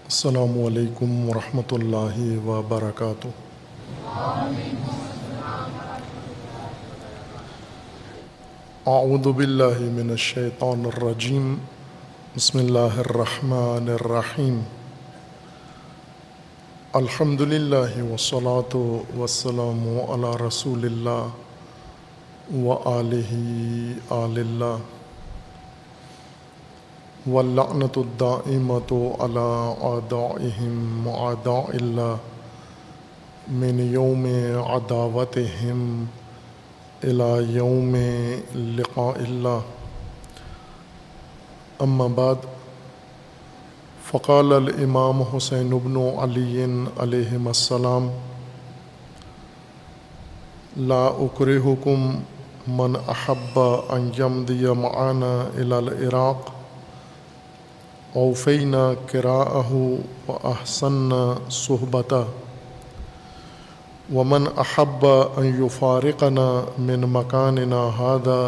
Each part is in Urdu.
السلام علیکم ورحمۃ اللہ وبرکاتہ۔ اعوذ باللہ من الشیطان الرجیم، بسم اللہ الرحمن الرحیم۔ الحمد للہ والصلاۃ والسلام علی رسول اللہ وآلہ آل اللہ، واللعنۃ الدائمۃ علی اعدائہم واعداء اللہ من یوم عداوتہم الی یوم لقاء اللہ۔ اما بعد، فقال الامام حسین بن علی علیہم السلام: لا اکرہکم من احب ان یمضی معنا الی العراق، اوفینا قراءہ واحسننا صحبتہ، ومن احب ان یفارقنا من مکاننا ھذا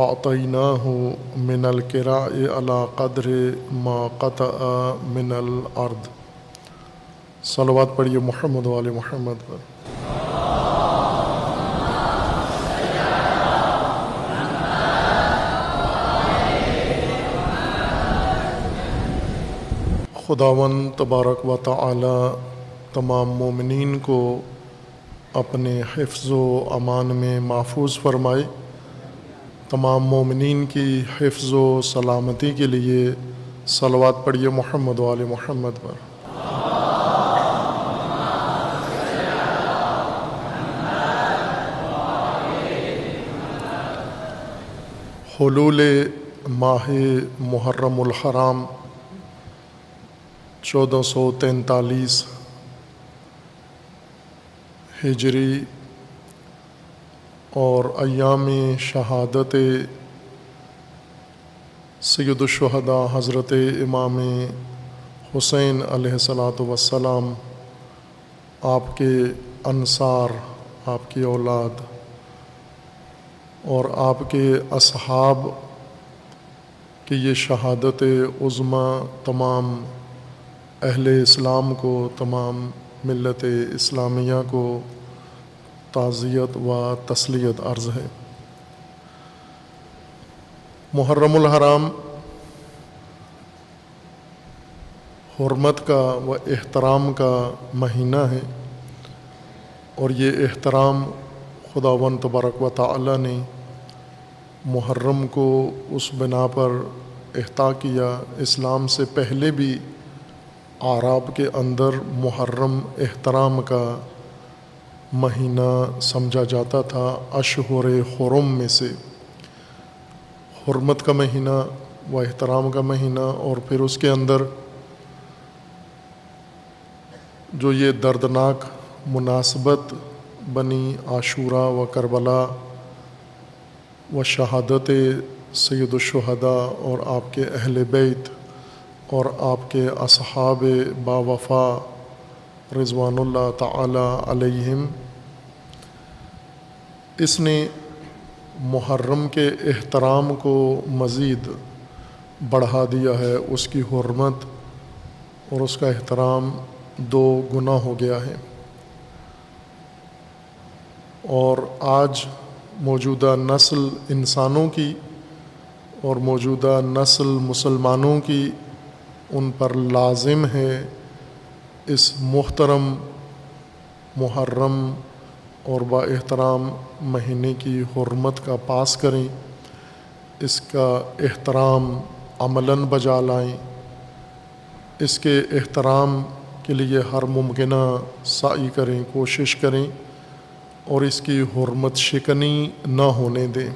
اعطیناہ من القراء علی قدر ما قطع من الارض۔ صلوات پڑھیے محمد وآل محمد پر۔ خداوند تبارک و تعالی تمام مومنین کو اپنے حفظ و امان میں محفوظ فرمائے۔ تمام مومنین کی حفظ و سلامتی کے لیے صلوات پڑھیے محمد وآل محمد پر۔ حلول ماہ محرم الحرام 1443 ہجری اور ایام شہادت سید الشہداء حضرت امام حسین علیہ الصلاۃ والسلام، آپ کے انصار، آپ کی اولاد اور آپ کے اصحاب کی یہ شہادت عظمیٰ تمام اہل اسلام کو، تمام ملت اسلامیہ کو تعزیت و تسلیت عرض ہے۔ محرم الحرام حرمت کا و احترام کا مہینہ ہے، اور یہ احترام خداوند تبارک و تعالی نے محرم کو اس بنا پر احاطہ کیا۔ اسلام سے پہلے بھی اعراب کے اندر محرم احترام کا مہینہ سمجھا جاتا تھا، اشہر حرم میں سے حرمت کا مہینہ و احترام کا مہینہ۔ اور پھر اس کے اندر جو یہ دردناک مناسبت بنی عاشوراء و کربلا و شہادت سید الشہداء اور آپ کے اہل بیت اور آپ کے اصحاب با وفا رضوان اللہ تعالی علیہم، اس نے محرم کے احترام کو مزید بڑھا دیا ہے۔ اس کی حرمت اور اس کا احترام دو گنا ہو گیا ہے۔ اور آج موجودہ نسل انسانوں کی اور موجودہ نسل مسلمانوں کی ان پر لازم ہے اس محترم محرم اور با احترام مہینے کی حرمت کا پاس کریں، اس کا احترام عملاً بجا لائیں، اس کے احترام کے لیے ہر ممکنہ سعی کریں، کوشش کریں، اور اس کی حرمت شکنی نہ ہونے دیں۔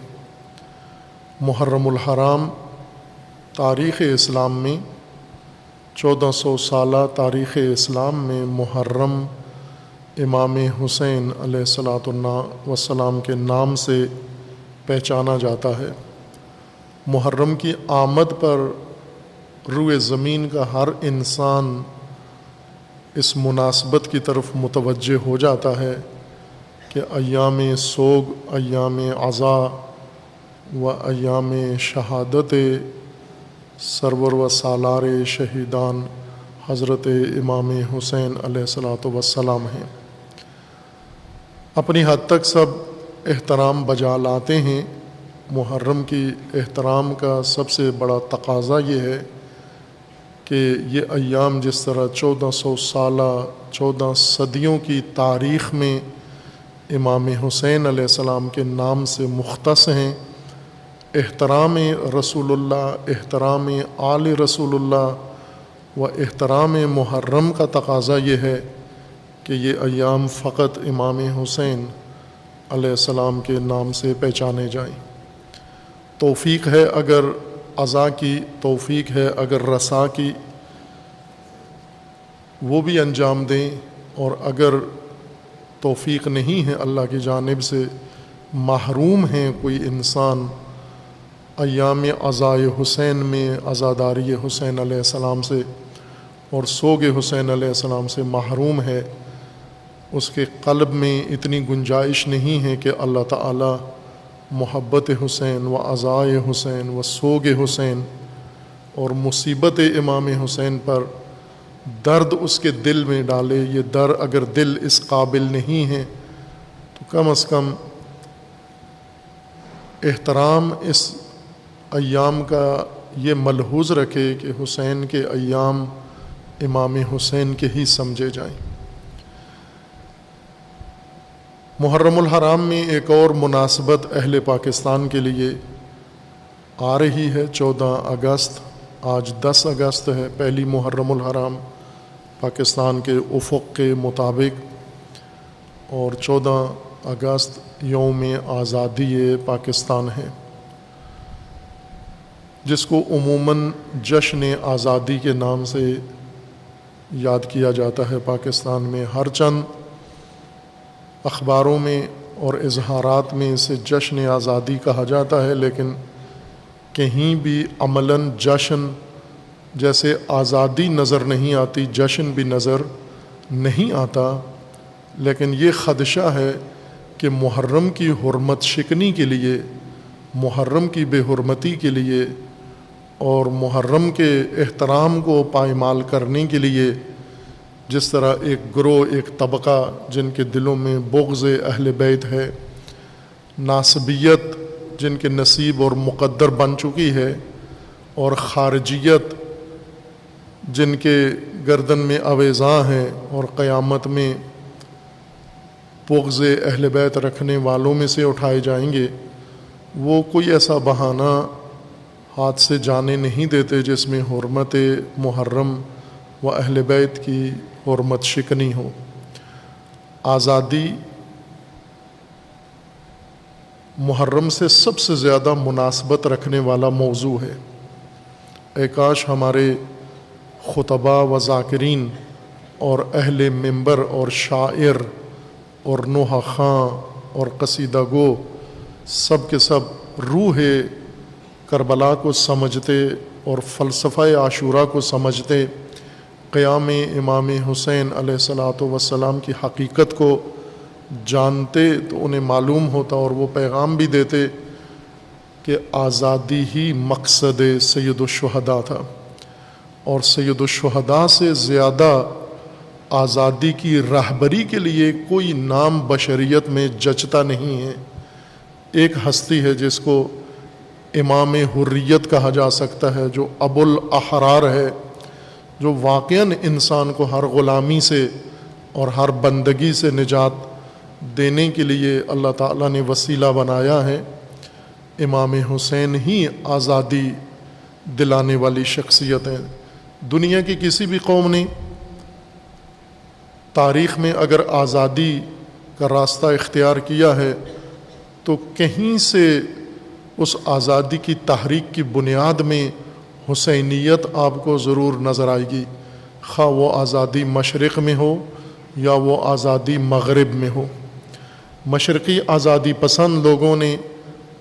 محرم الحرام تاریخ اسلام میں 1400 سالہ تاریخ اسلام میں محرم امام حسین علیہ الصلاۃ والسلام کے نام سے پہچانا جاتا ہے۔ محرم کی آمد پر روئے زمین کا ہر انسان اس مناسبت کی طرف متوجہ ہو جاتا ہے کہ ایام سوگ، ایام عزا و ایام شہادت سرور و سالار شہیدان حضرت امام حسین علیہ الصلوۃ والسلام ہیں۔ اپنی حد تک سب احترام بجا لاتے ہیں۔ محرم کی احترام کا سب سے بڑا تقاضا یہ ہے کہ یہ ایام جس طرح 1400 سالہ 14 صدیوں کی تاریخ میں امام حسین علیہ السلام کے نام سے مختص ہیں، احترام رسول اللہ، احترام آل رسول اللہ و احترام محرم کا تقاضا یہ ہے کہ یہ ایام فقط امام حسین علیہ السلام کے نام سے پہچانے جائیں۔ توفیق ہے اگر عزا کی، توفیق ہے اگر رسا کی، وہ بھی انجام دیں، اور اگر توفیق نہیں ہے اللہ کی جانب سے، محروم ہیں کوئی انسان ایام عزائے حسین میں عزاداری حسین علیہ السلام سے اور سوگ حسین علیہ السلام سے محروم ہے، اس کے قلب میں اتنی گنجائش نہیں ہے کہ اللہ تعالی محبت حسین و عزائے حسین و سوگ حسین اور مصیبت امام حسین پر درد اس کے دل میں ڈالے۔ یہ اگر دل اس قابل نہیں ہے تو کم از کم احترام اس ایام کا یہ ملحوظ رکھے کہ حسین کے ایام امام حسین کے ہی سمجھے جائیں۔ محرم الحرام میں ایک اور مناسبت اہل پاکستان کے لیے آ رہی ہے۔ 14 اگست، آج 10 اگست ہے، پہلی محرم الحرام پاکستان کے افق کے مطابق، اور 14 اگست یوم آزادی پاکستان ہے، جس کو عموماً جشن آزادی کے نام سے یاد کیا جاتا ہے پاکستان میں۔ ہر چند اخباروں میں اور اظہارات میں اسے جشن آزادی کہا جاتا ہے، لیکن کہیں بھی عملاً جشن جیسے آزادی نظر نہیں آتی، جشن بھی نظر نہیں آتا۔ لیکن یہ خدشہ ہے کہ محرم کی حرمت شکنی کے لیے، محرم کی بے حرمتی کے لیے اور محرم کے احترام کو پائمال کرنے کے لیے، جس طرح ایک گروہ، ایک طبقہ جن کے دلوں میں بغض اہل بیت ہے، ناسبیت جن کے نصیب اور مقدر بن چکی ہے، اور خارجیت جن کے گردن میں اویزاں ہیں اور قیامت میں بغض اہل بیت رکھنے والوں میں سے اٹھائے جائیں گے، وہ کوئی ایسا بہانہ ہاتھ سے جانے نہیں دیتے جس میں حرمت محرم و اہل بیت کی حرمت شکنی ہو۔ آزادی محرم سے سب سے زیادہ مناسبت رکھنے والا موضوع ہے۔ اے کاش ہمارے خطباء و ذاکرین اور اہل منبر اور شاعر اور نوحہ خواں اور قصیدہ گو سب کے سب روح کربلا کو سمجھتے اور فلسفہ عاشورہ کو سمجھتے، قیام امام حسین علیہ الصلوۃ والسلام کی حقیقت کو جانتے، تو انہیں معلوم ہوتا اور وہ پیغام بھی دیتے کہ آزادی ہی مقصد سید الشہداء تھا، اور سید الشہداء سے زیادہ آزادی کی رہبری کے لیے کوئی نام بشریت میں جچتا نہیں ہے۔ ایک ہستی ہے جس کو امام حریت کہا جا سکتا ہے، جو ابو الاحرار ہے، جو واقعاً انسان کو ہر غلامی سے اور ہر بندگی سے نجات دینے کے لیے اللہ تعالیٰ نے وسیلہ بنایا ہے۔ امام حسین ہی آزادی دلانے والی شخصیت ہیں۔ دنیا کی کسی بھی قوم نے تاریخ میں اگر آزادی کا راستہ اختیار کیا ہے تو کہیں سے اس آزادی کی تحریک کی بنیاد میں حسینیت آپ کو ضرور نظر آئے گی، خواہ وہ آزادی مشرق میں ہو یا وہ آزادی مغرب میں ہو۔ مشرقی آزادی پسند لوگوں نے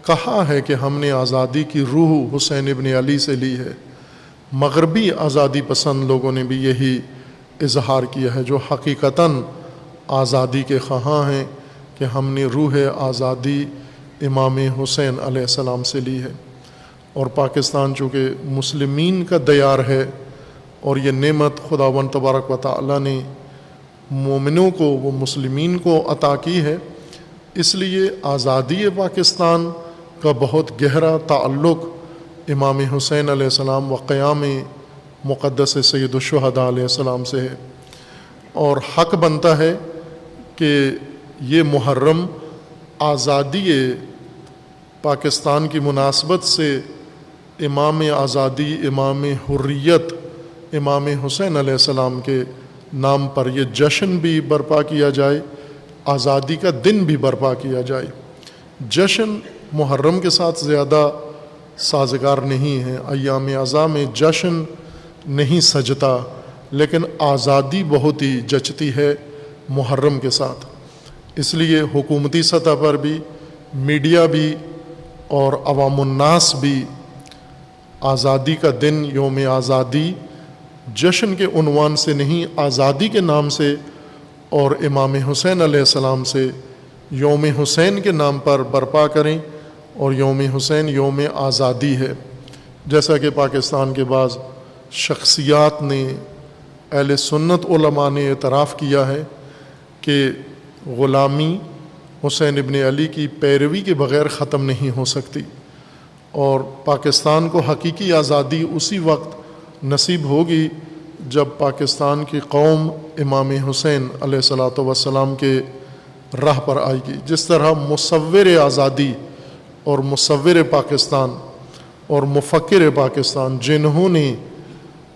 کہا ہے کہ ہم نے آزادی کی روح حسین ابن علی سے لی ہے، مغربی آزادی پسند لوگوں نے بھی یہی اظہار کیا ہے، جو حقیقتاً آزادی کے خواہاں ہیں، کہ ہم نے روح آزادی امام حسین علیہ السلام سے لی ہے۔ اور پاکستان چونکہ مسلمین کا دیار ہے اور یہ نعمت خداوند تبارک و تعالی نے مومنوں کو، وہ مسلمین کو عطا کی ہے، اس لیے آزادی پاکستان کا بہت گہرا تعلق امام حسین علیہ السلام و قیام مقدس سید الشہداء علیہ السلام سے ہے، اور حق بنتا ہے کہ یہ محرم آزادی پاکستان کی مناسبت سے امام آزادی، امام حریت، امام حسین علیہ السلام کے نام پر یہ جشن بھی برپا کیا جائے، آزادی کا دن بھی برپا کیا جائے۔ جشن محرم کے ساتھ زیادہ سازگار نہیں ہے، ایام اعزاء میں جشن نہیں سجتا، لیکن آزادی بہت ہی جچتی ہے محرم کے ساتھ۔ اس لیے حکومتی سطح پر بھی، میڈیا بھی اور عوام الناس بھی آزادی کا دن، یوم آزادی، جشن کے عنوان سے نہیں، آزادی کے نام سے اور امام حسین علیہ السلام سے یوم حسین کے نام پر برپا کریں، اور یوم حسین یوم آزادی ہے۔ جیسا کہ پاکستان کے بعض شخصیات نے، اہل سنت علماء نے اعتراف کیا ہے کہ غلامی حسین ابن علی کی پیروی کے بغیر ختم نہیں ہو سکتی، اور پاکستان کو حقیقی آزادی اسی وقت نصیب ہوگی جب پاکستان کی قوم امام حسین علیہ الصلاۃ والسلام کے راہ پر آئے گی۔ جس طرح مصور آزادی اور مصور پاکستان اور مفکر پاکستان، جنہوں نے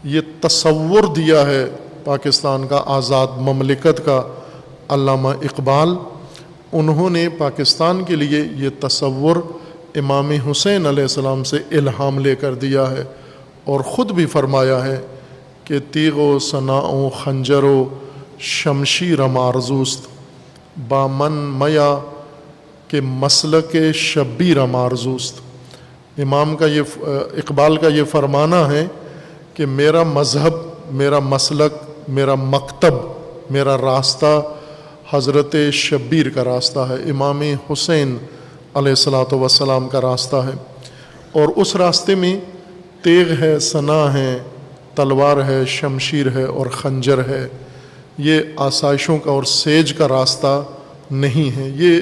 یہ تصور دیا ہے پاکستان کا آزاد مملکت کا، علامہ اقبال، انہوں نے پاکستان کے لیے یہ تصور امام حسین علیہ السلام سے الہام لے کر دیا ہے، اور خود بھی فرمایا ہے کہ تیغ و سنا و خنجر و شمشیر آرزوست، بامن میا کہ مسلک شبیر آرزوست۔ امام کا یہ اقبال کا یہ فرمانا ہے کہ میرا مذہب، میرا مسلک، میرا مکتب، میرا راستہ حضرت شبیر کا راستہ ہے، امام حسین علیہ الصلاۃ والسلام کا راستہ ہے، اور اس راستے میں تیغ ہے، سنا ہے، تلوار ہے، شمشیر ہے اور خنجر ہے۔ یہ آسائشوں کا اور سیج کا راستہ نہیں ہے۔ یہ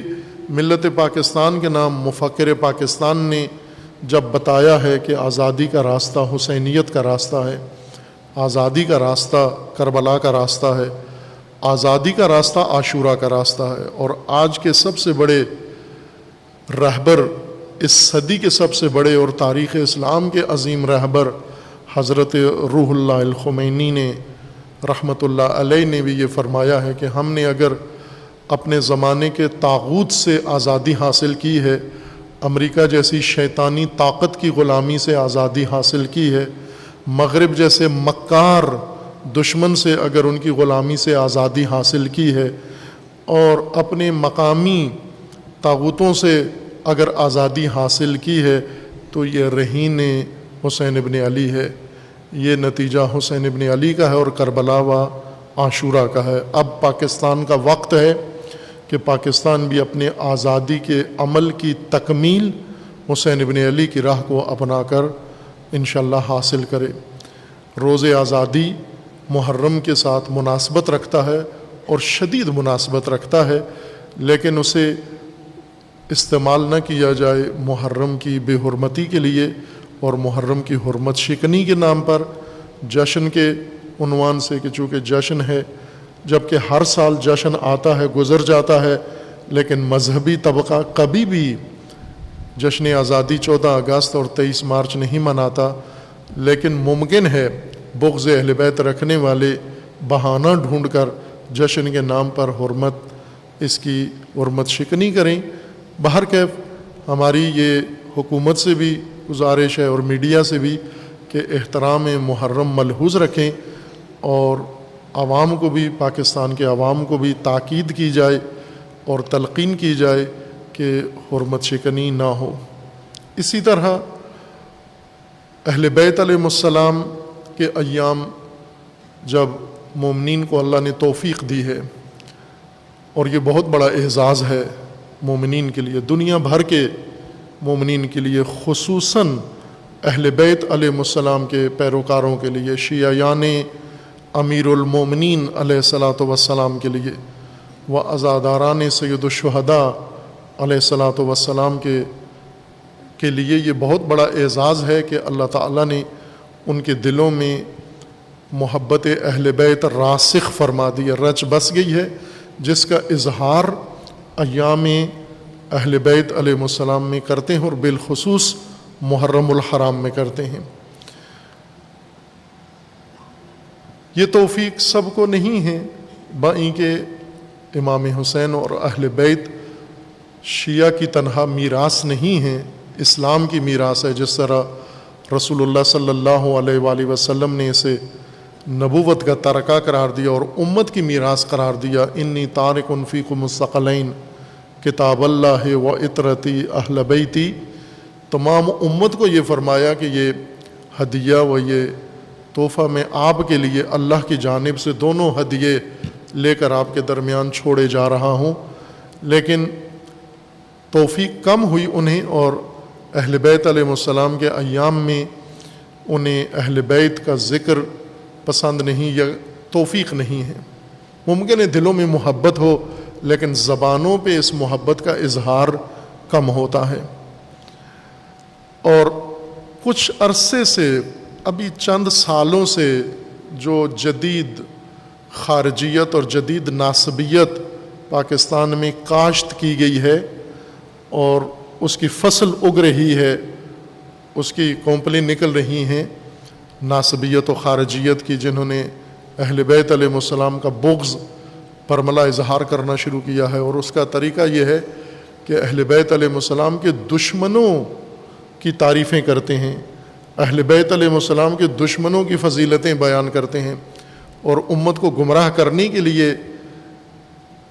ملت پاکستان کے نام مفکر پاکستان نے جب بتایا ہے کہ آزادی کا راستہ حسینیت کا راستہ ہے، آزادی کا راستہ کربلا کا راستہ ہے، آزادی کا راستہ عاشورہ کا راستہ ہے، اور آج کے سب سے بڑے رہبر، اس صدی کے سب سے بڑے اور تاریخ اسلام کے عظیم رہبر حضرت روح اللہ الخمینی نے رحمۃ اللہ علیہ نے بھی یہ فرمایا ہے کہ ہم نے اگر اپنے زمانے کے طاغوت سے آزادی حاصل کی ہے، امریکہ جیسی شیطانی طاقت کی غلامی سے آزادی حاصل کی ہے، مغرب جیسے مکار دشمن سے اگر ان کی غلامی سے آزادی حاصل کی ہے، اور اپنے مقامی طاغوتوں سے اگر آزادی حاصل کی ہے، تو یہ رہین حسین ابن علی ہے، یہ نتیجہ حسین ابن علی کا ہے اور کربلا و عاشورہ کا ہے۔ اب پاکستان کا وقت ہے کہ پاکستان بھی اپنے آزادی کے عمل کی تکمیل حسین ابن علی کی راہ کو اپنا کر انشاءاللہ حاصل کرے۔ روز آزادی محرم کے ساتھ مناسبت رکھتا ہے اور شدید مناسبت رکھتا ہے، لیکن اسے استعمال نہ کیا جائے محرم کی بے حرمتی کے لیے اور محرم کی حرمت شکنی کے نام پر، جشن کے عنوان سے، کہ چونکہ جشن ہے، جبکہ ہر سال جشن آتا ہے، گزر جاتا ہے، لیکن مذہبی طبقہ کبھی بھی جشن آزادی 14 اگست اور 23 مارچ نہیں مناتا، لیکن ممکن ہے بغض اہل بیت رکھنے والے بہانہ ڈھونڈ کر جشن کے نام پر اس کی حرمت شکنی کریں۔ بہرکیف ہماری یہ حکومت سے بھی گزارش ہے اور میڈیا سے بھی کہ احترام محرم ملحوظ رکھیں، اور عوام کو بھی، پاکستان کے عوام کو بھی تاکید کی جائے اور تلقین کی جائے کہ حرمت شکنی نہ ہو۔ اسی طرح اہل بیت علیہ السلام کے ایام جب مومنین کو اللہ نے توفیق دی ہے، اور یہ بہت بڑا اعزاز ہے مومنین کے لیے، دنیا بھر کے مومنین کے لیے، خصوصاً اہل بیت علیہم کے پیروکاروں کے لیے، شیعیان امیر المومنین علیہ الصلاۃ والسلام کے لیے، و عزاداران سید الشہداء علیہ الصلاۃ والسلام کے لیے یہ بہت بڑا اعزاز ہے کہ اللہ تعالیٰ نے ان کے دلوں میں محبت اہل بیت راسخ فرما دی، رچ بس گئی ہے، جس کا اظہار ایام اہل بیت علیہ السلام میں کرتے ہیں اور بالخصوص محرم الحرام میں کرتے ہیں۔ یہ توفیق سب کو نہیں ہے، بائیں کہ امام حسین اور اہل بیت شیعہ کی تنہا میراث نہیں ہے، اسلام کی میراث ہے، جس طرح رسول اللہ صلی اللہ علیہ وآلہ وسلم نے اسے نبوت کا ترکہ قرار دیا اور امت کی میراث قرار دیا۔ انی تارک فیکم الثقلین کتاب اللہ و اطرتی اہل بیتی، تمام امت کو یہ فرمایا کہ یہ ہدیہ و یہ تحفہ میں آپ کے لیے اللہ کی جانب سے دونوں ہدیے لے کر آپ کے درمیان چھوڑے جا رہا ہوں۔ لیکن توفیق کم ہوئی انہیں، اور اہل بیت علیہ السلام کے ایام میں انہیں اہل بیت کا ذکر پسند نہیں یا توفیق نہیں ہے۔ ممکن ہے دلوں میں محبت ہو، لیکن زبانوں پہ اس محبت کا اظہار کم ہوتا ہے۔ اور کچھ عرصے سے، ابھی چند سالوں سے، جو جدید خارجیت اور جدید ناسبیت پاکستان میں کاشت کی گئی ہے اور اس کی فصل اگ رہی ہے، اس کی کونپلیں نکل رہی ہیں ناسبیت و خارجیت کی، جنہوں نے اہل بیت علیہ السلام کا بغض پرملا اظہار کرنا شروع کیا ہے۔ اور اس کا طریقہ یہ ہے کہ اہل بیت علیہ السلام کے دشمنوں کی تعریفیں کرتے ہیں، اہل بیت علیہ السلام کے دشمنوں کی فضیلتیں بیان کرتے ہیں، اور امت کو گمراہ کرنے کے لیے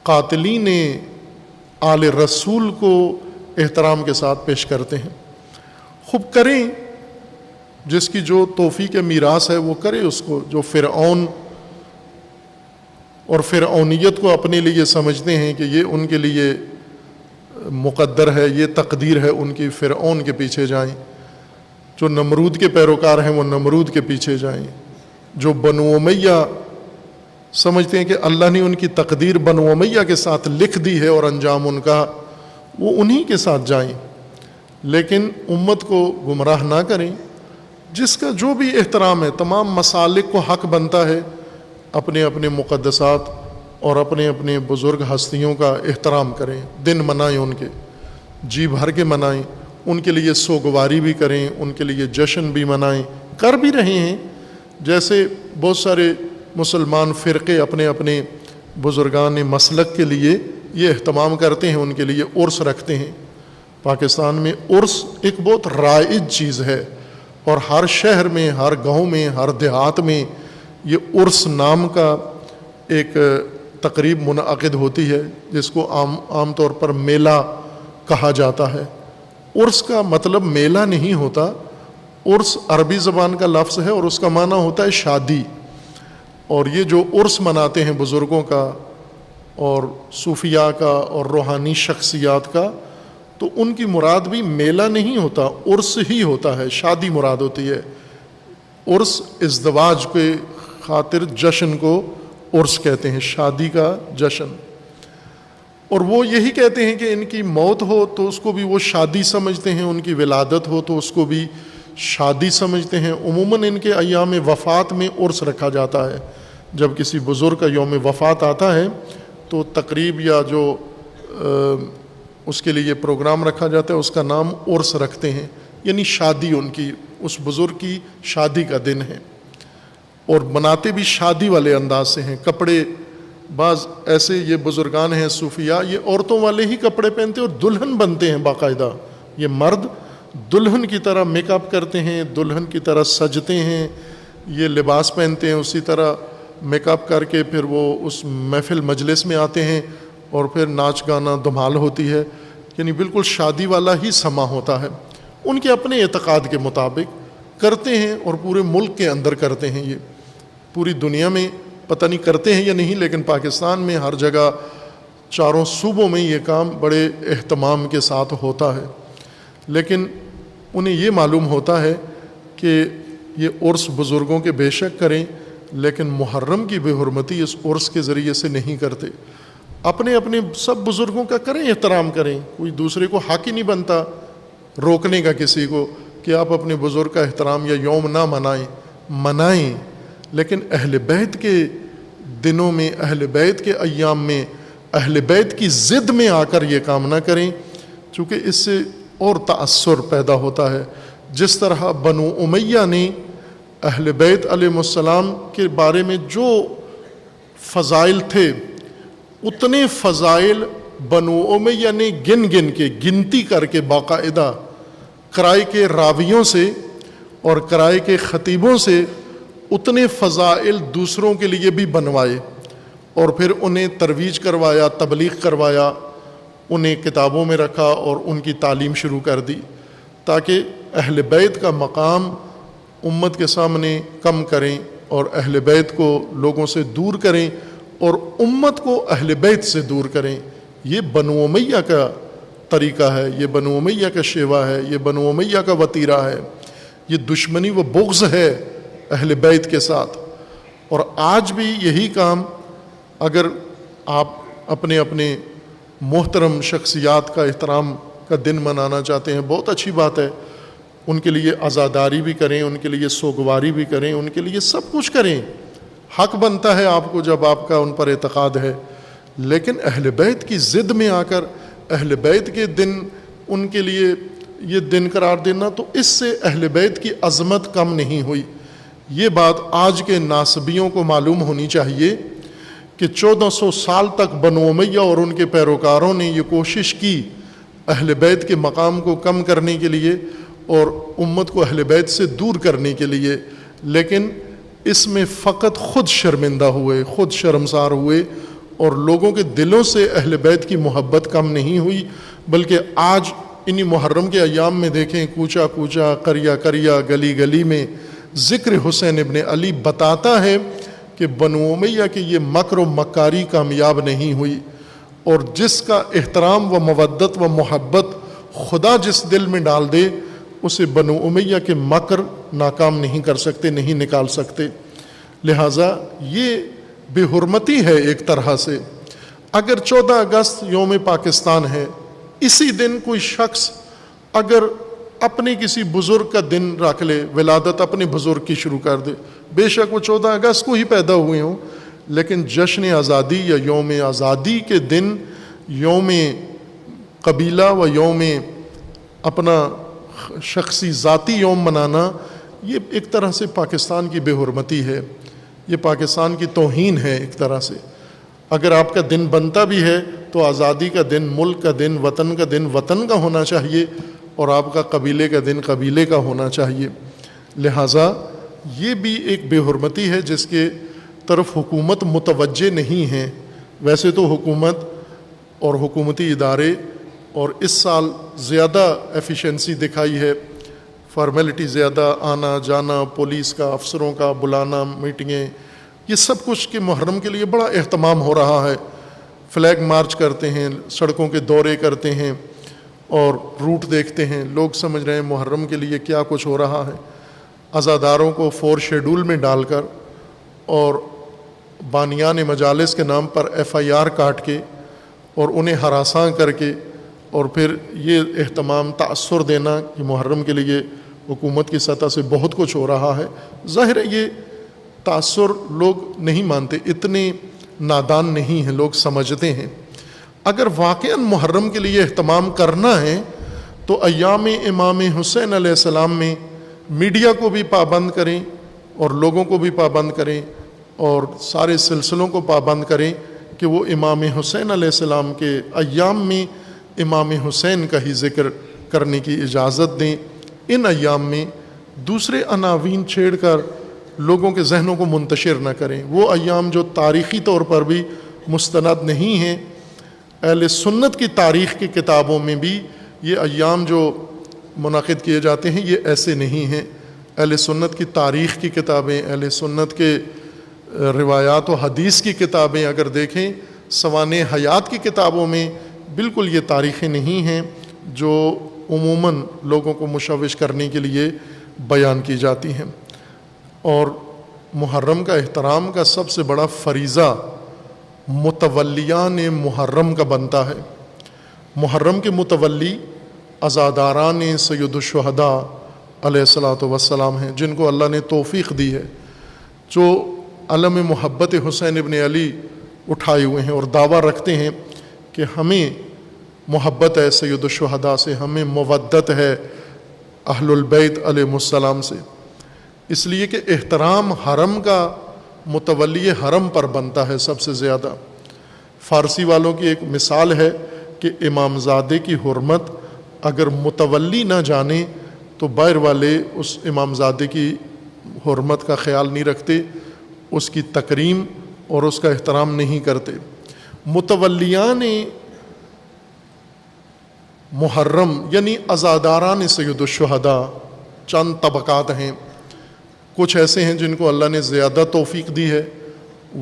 قاتلین آل رسول کو احترام کے ساتھ پیش کرتے ہیں۔ خوب کریں، جس کی جو توفیق میراث ہے وہ کرے اس کو۔ جو فرعون اور فرعونیت کو اپنے لیے سمجھتے ہیں کہ یہ ان کے لیے مقدر ہے، یہ تقدیر ہے ان کی، فرعون کے پیچھے جائیں۔ جو نمرود کے پیروکار ہیں وہ نمرود کے پیچھے جائیں۔ جو بنو امیہ سمجھتے ہیں کہ اللہ نے ان کی تقدیر بنو امیہ کے ساتھ لکھ دی ہے اور انجام ان کا، وہ انہی کے ساتھ جائیں، لیکن امت کو گمراہ نہ کریں۔ جس کا جو بھی احترام ہے، تمام مسالک کو حق بنتا ہے اپنے اپنے مقدسات اور اپنے اپنے بزرگ ہستیوں کا احترام کریں، دن منائیں، ان کے جی بھر کے منائیں، ان کے لیے سوگواری بھی کریں، ان کے لیے جشن بھی منائیں، کر بھی رہے ہیں۔ جیسے بہت سارے مسلمان فرقے اپنے اپنے بزرگان مسلک کے لیے یہ اہتمام کرتے ہیں، ان کے لیے عرس رکھتے ہیں۔ پاکستان میں عرس ایک بہت رائج چیز ہے، اور ہر شہر میں، ہر گاؤں میں، ہر دیہات میں یہ عرس نام کا ایک تقریب منعقد ہوتی ہے، جس کو عام طور پر میلہ کہا جاتا ہے۔ عرس کا مطلب میلہ نہیں ہوتا، عرس عربی زبان کا لفظ ہے اور اس کا معنی ہوتا ہے شادی۔ اور یہ جو عرس مناتے ہیں بزرگوں کا اور صوفیاء کا اور روحانی شخصیات کا، تو ان کی مراد بھی میلہ نہیں ہوتا، عرس ہی ہوتا ہے، شادی مراد ہوتی ہے۔ عرس ازدواج کے خاطر جشن کو عرس کہتے ہیں، شادی کا جشن۔ اور وہ یہی کہتے ہیں کہ ان کی موت ہو تو اس کو بھی وہ شادی سمجھتے ہیں، ان کی ولادت ہو تو اس کو بھی شادی سمجھتے ہیں۔ عموماً ان کے ایام وفات میں عرس رکھا جاتا ہے۔ جب کسی بزرگ کا یوم وفات آتا ہے تو تقریب یا جو اس کے لیے پروگرام رکھا جاتا ہے اس کا نام عرس رکھتے ہیں، یعنی شادی، ان کی اس بزرگ کی شادی کا دن ہے۔ اور مناتے بھی شادی والے انداز سے ہیں۔ کپڑے، بعض ایسے یہ بزرگان ہیں صوفیاء، یہ عورتوں والے ہی کپڑے پہنتے ہیں اور دلہن بنتے ہیں باقاعدہ۔ یہ مرد دلہن کی طرح میک اپ کرتے ہیں، دلہن کی طرح سجتے ہیں، یہ لباس پہنتے ہیں، اسی طرح میک اپ کر کے پھر وہ اس محفل مجلس میں آتے ہیں اور پھر ناچ گانا دھمال ہوتی ہے، یعنی بالکل شادی والا ہی سما ہوتا ہے۔ ان کے اپنے اعتقاد کے مطابق کرتے ہیں اور پورے ملک کے اندر کرتے ہیں۔ یہ پوری دنیا میں پتہ نہیں کرتے ہیں یا نہیں، لیکن پاکستان میں ہر جگہ چاروں صوبوں میں یہ کام بڑے اہتمام کے ساتھ ہوتا ہے۔ لیکن انہیں یہ معلوم ہوتا ہے کہ یہ عرس بزرگوں کے بے شک کریں، لیکن محرم کی بے حرمتی اس عرس کے ذریعے سے نہیں کرتے۔ اپنے اپنے سب بزرگوں کا کریں، احترام کریں، کوئی دوسرے کو حق ہی نہیں بنتا روکنے کا کسی کو کہ آپ اپنے بزرگ کا احترام یا یوم نہ منائیں، لیکن اہل بیت کے دنوں میں، اہل بیت کے ایام میں، اہل بیت کی ضد میں آ کر یہ کام نہ کریں، چونکہ اس سے اور تأثر پیدا ہوتا ہے۔ جس طرح بنو امیہ نے اہل بیت علیہ السلام کے بارے میں جو فضائل تھے، اتنے فضائل بنو امیہ نے گن کے گنتی کر کے باقاعدہ کرائے کے راویوں سے اور کرائے کے خطیبوں سے اتنے فضائل دوسروں کے لیے بھی بنوائے، اور پھر انہیں ترویج کروایا، تبلیغ کروایا، انہیں کتابوں میں رکھا اور ان کی تعلیم شروع کر دی، تاکہ اہل بیت کا مقام امت کے سامنے کم کریں اور اہل بیت کو لوگوں سے دور کریں اور امت کو اہل بیت سے دور کریں۔ یہ بنو امیہ کا طریقہ ہے، یہ بنو امیہ کا شیوا ہے، یہ بنو امیہ کا وتیرہ ہے، یہ دشمنی و بغض ہے اہل بیت کے ساتھ۔ اور آج بھی یہی کام، اگر آپ اپنے اپنے محترم شخصیات کا احترام کا دن منانا چاہتے ہیں، بہت اچھی بات ہے، ان کے لیے عزاداری بھی کریں، ان کے لیے سوگواری بھی کریں، ان کے لیے سب کچھ کریں، حق بنتا ہے آپ کو جب آپ کا ان پر اعتقاد ہے۔ لیکن اہل بیت کی ضد میں آ کر اہل بیت کے دن ان کے لیے یہ دن قرار دینا، تو اس سے اہل بیت کی عظمت کم نہیں ہوئی۔ یہ بات آج کے ناسبیوں کو معلوم ہونی چاہیے کہ 1400 سال تک بنو امیہ اور ان کے پیروکاروں نے یہ کوشش کی اہل بیت کے مقام کو کم کرنے کے لیے اور امت کو اہل بیت سے دور کرنے کے لیے، لیکن اس میں فقط خود شرمندہ ہوئے، خود شرمسار ہوئے، اور لوگوں کے دلوں سے اہل بیت کی محبت کم نہیں ہوئی، بلکہ آج انہی محرم کے ایام میں دیکھیں، کوچا کوچا، قریہ قریہ، گلی گلی میں ذکر حسین ابن علی بتاتا ہے کہ بنو امیہ کی یہ مکر و مکاری کامیاب نہیں ہوئی، اور جس کا احترام و مودت و محبت خدا جس دل میں ڈال دے، اسے بنو امیہ کے مکر ناکام نہیں کر سکتے، نہیں نکال سکتے۔ لہٰذا یہ بے حرمتی ہے ایک طرح سے۔ اگر 14 اگست یوم پاکستان ہے، اسی دن کوئی شخص اگر اپنے کسی بزرگ کا دن رکھ لے، ولادت اپنے بزرگ کی شروع کر دے، بے شک وہ 14 اگست کو ہی پیدا ہوئے ہوں، لیکن جشن آزادی یا یوم آزادی کے دن یوم قبیلہ و یوم اپنا شخصی ذاتی یوم منانا، یہ ایک طرح سے پاکستان کی بے حرمتی ہے، یہ پاکستان کی توہین ہے ایک طرح سے۔ اگر آپ کا دن بنتا بھی ہے تو آزادی کا دن، ملک کا دن، وطن کا دن وطن کا ہونا چاہیے، اور آپ کا قبیلے کا دن قبیلے کا ہونا چاہیے۔ لہٰذا یہ بھی ایک بے حرمتی ہے جس کے طرف حکومت متوجہ نہیں ہے۔ ویسے تو حکومت اور حکومتی ادارے اور اس سال زیادہ ایفیشنسی دکھائی ہے، فارمیلٹی زیادہ، آنا جانا، پولیس کا، افسروں کا بلانا، میٹنگیں، یہ سب کچھ کے محرم کے لیے بڑا اہتمام ہو رہا ہے۔ فلیگ مارچ کرتے ہیں، سڑکوں کے دورے کرتے ہیں اور روٹ دیکھتے ہیں، لوگ سمجھ رہے ہیں محرم کے لیے کیا کچھ ہو رہا ہے۔ عزاداروں کو 4 شیڈول میں ڈال کر اور بانیان مجالس کے نام پر FIR کاٹ کے اور انہیں ہراساں کر کے اور پھر یہ اہتمام، تأثر دینا کہ محرم کے لیے حکومت کی سطح سے بہت کچھ ہو رہا ہے، ظاہر ہے یہ تأثر لوگ نہیں مانتے، اتنے نادان نہیں ہیں، لوگ سمجھتے ہیں۔ اگر واقعاً محرم کے لیے اہتمام کرنا ہے تو ایام امام حسین علیہ السلام میں میڈیا کو بھی پابند کریں اور لوگوں کو بھی پابند کریں اور سارے سلسلوں کو پابند کریں کہ وہ امام حسین علیہ السلام کے ایام میں امام حسین کا ہی ذکر کرنے کی اجازت دیں۔ ان ایام میں دوسرے عناوین چھیڑ کر لوگوں کے ذہنوں کو منتشر نہ کریں۔ وہ ایام جو تاریخی طور پر بھی مستند نہیں ہیں، اہل سنت کی تاریخ کی کتابوں میں بھی یہ ایام جو منعقد کیے جاتے ہیں یہ ایسے نہیں ہیں۔ اہل سنت کی تاریخ کی کتابیں، اہل سنت کے روایات و حدیث کی کتابیں اگر دیکھیں، سوانح حیات کی کتابوں میں بالکل یہ تاریخیں نہیں ہیں جو عموماً لوگوں کو مشوش کرنے کے لیے بیان کی جاتی ہیں۔ اور محرم کا احترام کا سب سے بڑا فریضہ متولیان محرم کا بنتا ہے۔ محرم کے متولی عزاداران سید الشہداء علیہ الصلاۃ والسلام ہیں، جن کو اللہ نے توفیق دی ہے، جو علم محبت حسین ابن علی اٹھائے ہوئے ہیں اور دعویٰ رکھتے ہیں کہ ہمیں محبت ہے سید الشہداء سے، ہمیں مودت ہے اہل البیت علیہ السلام سے، اس لیے کہ احترام حرم کا متولی حرم پر بنتا ہے سب سے زیادہ۔ فارسی والوں کی ایک مثال ہے کہ امام زادے کی حرمت اگر متولی نہ جانے تو باہر والے اس امام زادے کی حرمت کا خیال نہیں رکھتے، اس کی تکریم اور اس کا احترام نہیں کرتے۔ متولیان محرم یعنی عزاداران سید الشہداء چند طبقات ہیں۔ کچھ ایسے ہیں جن کو اللہ نے زیادہ توفیق دی ہے،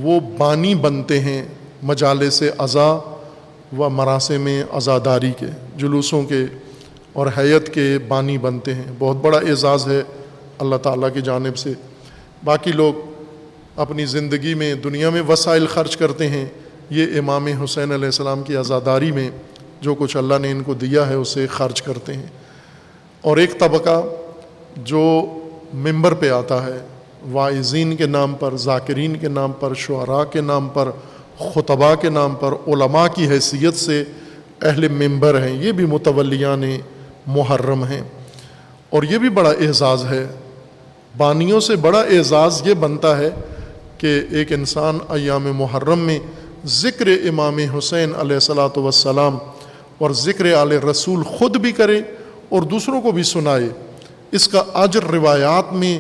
وہ بانی بنتے ہیں مجالس عزا و مراسم عزاداری کے، جلوسوں کے اور حیت کے بانی بنتے ہیں۔ بہت بڑا اعزاز ہے اللہ تعالیٰ کی جانب سے۔ باقی لوگ اپنی زندگی میں دنیا میں وسائل خرچ کرتے ہیں، یہ امام حسین علیہ السلام کی عزاداری میں جو کچھ اللہ نے ان کو دیا ہے اسے خرچ کرتے ہیں۔ اور ایک طبقہ جو ممبر پہ آتا ہے، واعظین کے نام پر، ذاکرین کے نام پر، شعراء کے نام پر، خطباء کے نام پر، علماء کی حیثیت سے اہل ممبر ہیں، یہ بھی متولیان محرم ہیں۔ اور یہ بھی بڑا اعزاز ہے، بانیوں سے بڑا اعزاز یہ بنتا ہے کہ ایک انسان ایام محرم میں ذکر امام حسین علیہ الصلاۃ والسلام اور ذکر آل رسول خود بھی کرے اور دوسروں کو بھی سنائے۔ اس کا اجر روایات میں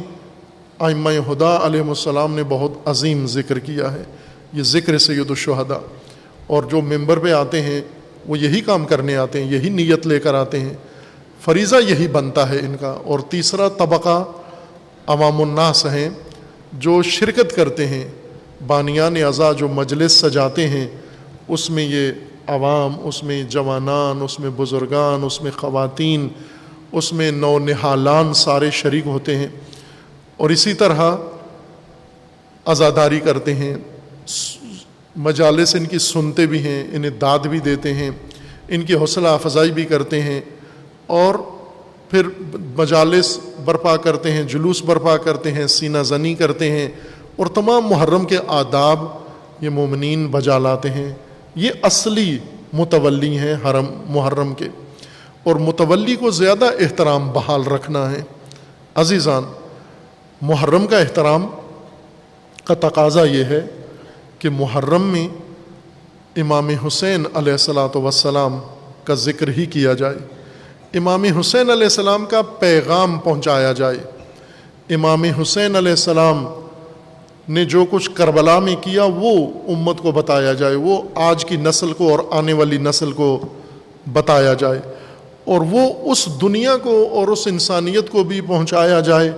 ائمہ ہدیٰ علیہ السلام نے بہت عظیم ذکر کیا ہے، یہ ذکر سید الشہداء۔ اور جو ممبر پہ آتے ہیں وہ یہی کام کرنے آتے ہیں، یہی نیت لے کر آتے ہیں، فریضہ یہی بنتا ہے ان کا۔ اور تیسرا طبقہ عوام الناس ہیں جو شرکت کرتے ہیں، بانیان عزا جو مجلس سجاتے ہیں، اس میں یہ عوام، اس میں جوانان، اس میں بزرگان، اس میں خواتین، اس میں نونہالان سارے شریک ہوتے ہیں۔ اور اسی طرح عزاداری کرتے ہیں، مجالس ان کی سنتے بھی ہیں، انہیں داد بھی دیتے ہیں، ان کی حوصلہ افزائی بھی کرتے ہیں، اور پھر مجالس برپا کرتے ہیں، جلوس برپا کرتے ہیں، سینہ زنی کرتے ہیں، اور تمام محرم کے آداب یہ مومنین بجا لاتے ہیں۔ یہ اصلی متولی ہیں حرم محرم کے، اور متولی کو زیادہ احترام بحال رکھنا ہے۔ عزیزان، محرم کا احترام کا تقاضا یہ ہے کہ محرم میں امام حسین علیہ الصلاۃ والسلام کا ذکر ہی کیا جائے، امام حسین علیہ السلام کا پیغام پہنچایا جائے، امام حسین علیہ السلام نے جو کچھ کربلا میں کیا وہ امت کو بتایا جائے، وہ آج کی نسل کو اور آنے والی نسل کو بتایا جائے، اور وہ اس دنیا کو اور اس انسانیت کو بھی پہنچایا جائے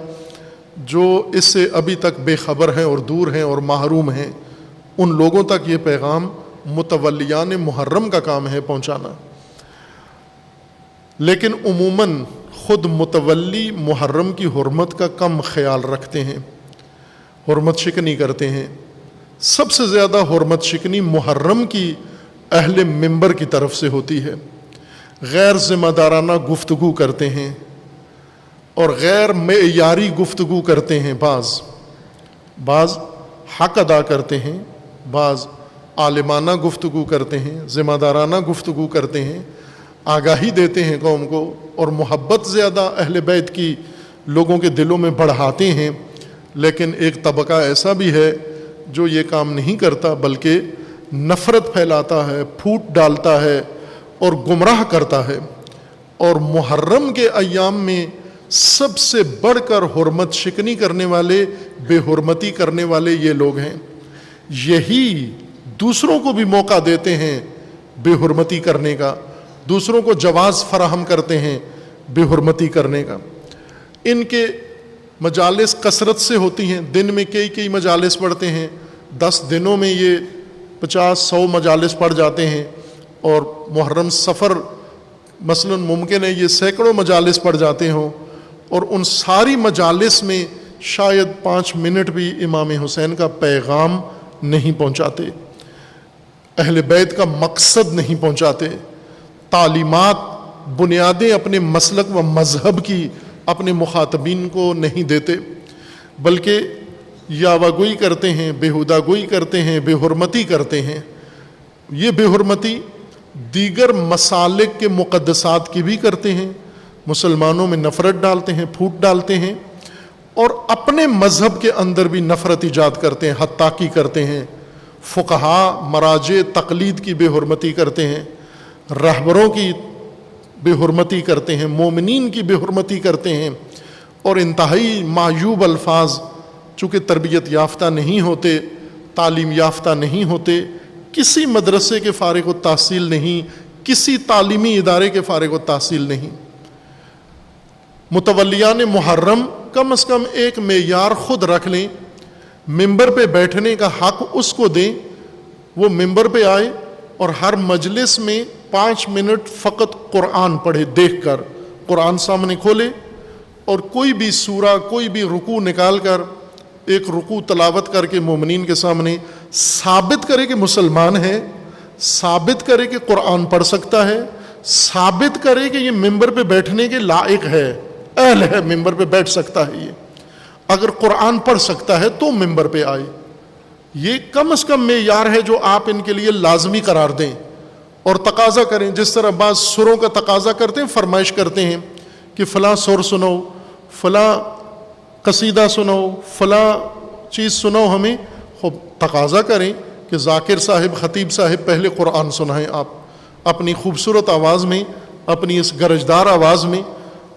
جو اس سے ابھی تک بے خبر ہیں اور دور ہیں اور محروم ہیں۔ ان لوگوں تک یہ پیغام متولیان محرم کا کام ہے پہنچانا۔ لیکن عموماً خود متولی محرم کی حرمت کا کم خیال رکھتے ہیں، حرمت شکنی کرتے ہیں۔ سب سے زیادہ حرمت شکنی محرم کی اہل منبر کی طرف سے ہوتی ہے، غیر ذمہ دارانہ گفتگو کرتے ہیں اور غیر معیاری گفتگو کرتے ہیں، بعض حق ادا کرتے ہیں، بعض عالمانہ گفتگو کرتے ہیں، ذمہ دارانہ گفتگو کرتے ہیں، آگاہی دیتے ہیں قوم کو، اور محبت زیادہ اہل بیت کی لوگوں کے دلوں میں بڑھاتے ہیں۔ لیکن ایک طبقہ ایسا بھی ہے جو یہ کام نہیں کرتا، بلکہ نفرت پھیلاتا ہے، پھوٹ ڈالتا ہے اور گمراہ کرتا ہے۔ اور محرم کے ایام میں سب سے بڑھ کر حرمت شکنی کرنے والے، بے حرمتی کرنے والے یہ لوگ ہیں، یہی دوسروں کو بھی موقع دیتے ہیں بے حرمتی کرنے کا، دوسروں کو جواز فراہم کرتے ہیں بے حرمتی کرنے کا۔ ان کے مجالس کثرت سے ہوتی ہیں، دن میں کئی مجالس پڑھتے ہیں، 10 دنوں میں یہ 50-100 مجالس پڑھ جاتے ہیں، اور محرم سفر مثلا ممکن ہے یہ سینکڑوں مجالس پڑھ جاتے ہوں، اور ان ساری مجالس میں شاید 5 منٹ بھی امام حسین کا پیغام نہیں پہنچاتے، اہل بیت کا مقصد نہیں پہنچاتے، تعلیمات بنیادیں اپنے مسلک و مذہب کی اپنے مخاطبین کو نہیں دیتے، بلکہ یاوہ گوئی کرتے ہیں، بیہودہ گوئی کرتے ہیں، بے حرمتی کرتے ہیں۔ یہ بے حرمتی دیگر مسالک کے مقدسات کی بھی کرتے ہیں، مسلمانوں میں نفرت ڈالتے ہیں، پھوٹ ڈالتے ہیں، اور اپنے مذہب کے اندر بھی نفرت ایجاد کرتے ہیں، حتاقی کرتے ہیں، فقہا مراجع تقلید کی بے حرمتی کرتے ہیں، رہبروں کی بے حرمتی کرتے ہیں، مومنین کی بے حرمتی کرتے ہیں، اور انتہائی معیوب الفاظ، چونکہ تربیت یافتہ نہیں ہوتے، تعلیم یافتہ نہیں ہوتے، کسی مدرسے کے فارغ التحصیل نہیں، کسی تعلیمی ادارے کے فارغ التحصیل نہیں۔ متولیان محرم کم از کم ایک معیار خود رکھ لیں، ممبر پہ بیٹھنے کا حق اس کو دیں، وہ ممبر پہ آئے اور ہر مجلس میں 5 منٹ فقط قرآن پڑھے، دیکھ کر قرآن سامنے کھولے اور کوئی بھی سورہ، کوئی بھی رکوع نکال کر ایک رکوع تلاوت کر کے مومنین کے سامنے ثابت کرے کہ مسلمان ہے، ثابت کرے کہ قرآن پڑھ سکتا ہے، ثابت کرے کہ یہ ممبر پہ بیٹھنے کے لائق ہے، اہل ہے، ممبر پہ بیٹھ سکتا ہے، یہ اگر قرآن پڑھ سکتا ہے تو ممبر پہ آئے۔ یہ کم از کم معیار ہے جو آپ ان کے لیے لازمی قرار دیں اور تقاضا کریں، جس طرح بعض سروں کا تقاضا کرتے ہیں، فرمائش کرتے ہیں کہ فلاں سر سنو، فلاں قصیدہ سنو، فلاں چیز سنو ہمیں، خوب تقاضا کریں کہ ذاکر صاحب، خطیب صاحب پہلے قرآن سنائیں، آپ اپنی خوبصورت آواز میں، اپنی اس گرجدار آواز میں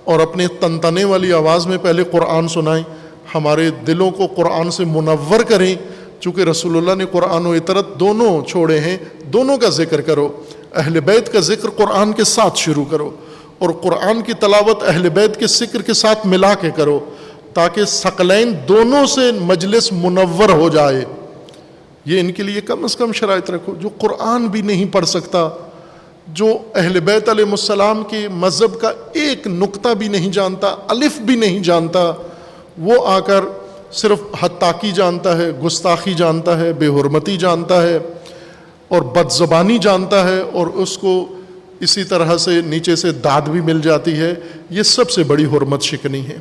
اور اپنے تنتنے والی آواز میں پہلے قرآن سنائیں، ہمارے دلوں کو قرآن سے منور کریں، چونکہ رسول اللہ نے قرآن و اطرت دونوں چھوڑے ہیں، دونوں کا ذکر کرو، اہل بیت کا ذکر قرآن کے ساتھ شروع کرو اور قرآن کی تلاوت اہل بیت کے ذکر کے ساتھ ملا کے کرو، تاکہ ثقلین دونوں سے مجلس منور ہو جائے۔ یہ ان کے لیے کم از کم شرائط رکھو۔ جو قرآن بھی نہیں پڑھ سکتا، جو اہل بیت علیہ السلام کے مذہب کا ایک نقطہ بھی نہیں جانتا، الف بھی نہیں جانتا، وہ آ کر صرف حتاقی جانتا ہے، گستاخی جانتا ہے، بے حرمتی جانتا ہے اور بد زبانی جانتا ہے، اور اس کو اسی طرح سے نیچے سے داد بھی مل جاتی ہے، یہ سب سے بڑی حرمت شکنی ہے۔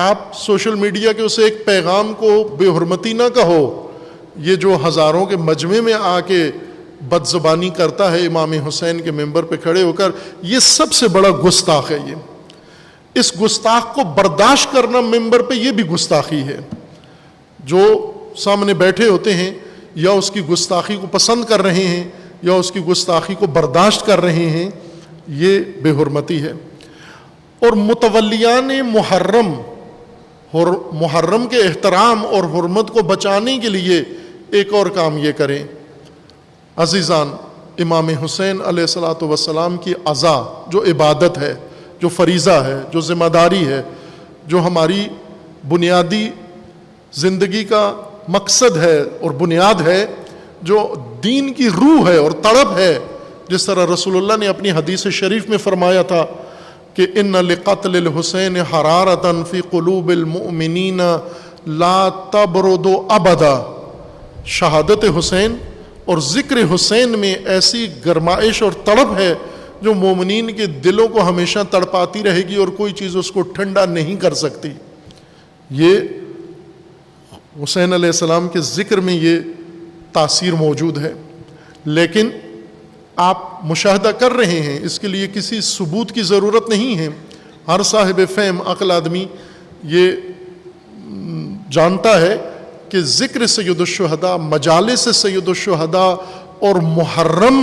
آپ سوشل میڈیا کے اسے ایک پیغام کو بے حرمتی نہ کہو، یہ جو ہزاروں کے مجمع میں آ کے بد زبانی کرتا ہے امام حسین کے ممبر پہ کھڑے ہو کر، یہ سب سے بڑا گستاخ ہے۔ یہ اس گستاخ کو برداشت کرنا ممبر پہ، یہ بھی گستاخی ہے۔ جو سامنے بیٹھے ہوتے ہیں یا اس کی گستاخی کو پسند کر رہے ہیں یا اس کی گستاخی کو برداشت کر رہے ہیں، یہ بے حرمتی ہے۔ اور متولیان محرم، اور محرم کے احترام اور حرمت کو بچانے کے لیے ایک اور کام یہ کریں۔ عزیزان، امام حسین علیہ الصلاۃ والسلام کی عزا جو عبادت ہے، جو فریضہ ہے، جو ذمہ داری ہے، جو ہماری بنیادی زندگی کا مقصد ہے اور بنیاد ہے، جو دین کی روح ہے اور تڑپ ہے، جس طرح رسول اللہ نے اپنی حدیث شریف میں فرمایا تھا کہ ان لقتل الحسین حرارۃ فی قلوب المؤمنین لا تبرد ابدا، شہادت حسین اور ذکر حسین میں ایسی گرمائش اور تڑپ ہے جو مومنین کے دلوں کو ہمیشہ تڑپاتی رہے گی اور کوئی چیز اس کو ٹھنڈا نہیں کر سکتی۔ یہ حسین علیہ السلام کے ذکر میں یہ تاثیر موجود ہے، لیکن آپ مشاہدہ کر رہے ہیں، اس کے لیے کسی ثبوت کی ضرورت نہیں ہے۔ ہر صاحب فہم عقل آدمی یہ جانتا ہے کہ ذکر سید الشہداء، مجالس سید الشہداء اور محرم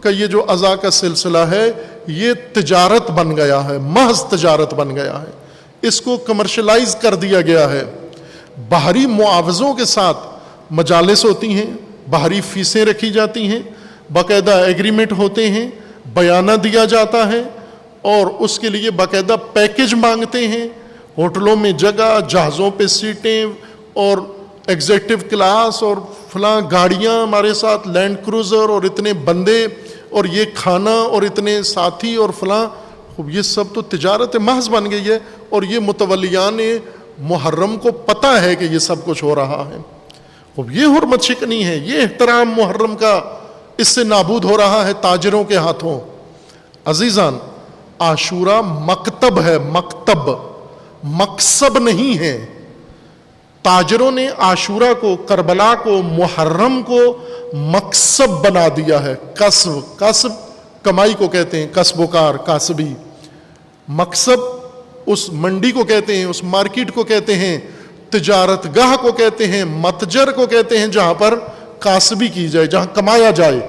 کا یہ جو عزا کا سلسلہ ہے، یہ تجارت بن گیا ہے، محض تجارت بن گیا ہے، اس کو کمرشلائز کر دیا گیا ہے۔ باہری معاوضوں کے ساتھ مجالس ہوتی ہیں، باہری فیسیں رکھی جاتی ہیں، باقاعدہ ایگریمنٹ ہوتے ہیں، بیانہ دیا جاتا ہے اور اس کے لیے باقاعدہ پیکج مانگتے ہیں، ہوٹلوں میں جگہ، جہازوں پہ سیٹیں اور ایگزیکٹو کلاس اور فلاں گاڑیاں ہمارے ساتھ، لینڈ کروزر اور اتنے بندے اور یہ کھانا اور اتنے ساتھی اور فلاں، یہ سب تو تجارت محض بن گئی ہے۔ اور یہ متولیان محرم کو پتہ ہے کہ یہ سب کچھ ہو رہا ہے. اب یہ حرمت شکنی ہے, یہ احترام محرم کا اس سے نابود ہو رہا ہے تاجروں کے ہاتھوں. عزیزان, عاشورہ مکتب ہے, مکتب, مقصب نہیں ہے. تاجروں نے عاشورہ کو, کربلا کو, محرم کو مقصب بنا دیا ہے. کسب, کسب کمائی کو کہتے ہیں, کسب و کار, کاسبی. مقصب اس منڈی کو کہتے ہیں, اس مارکیٹ کو کہتے ہیں, تجارت گاہ کو کہتے ہیں, متجر کو کہتے ہیں, جہاں پر کاسبی کی جائے, جہاں کمایا جائے.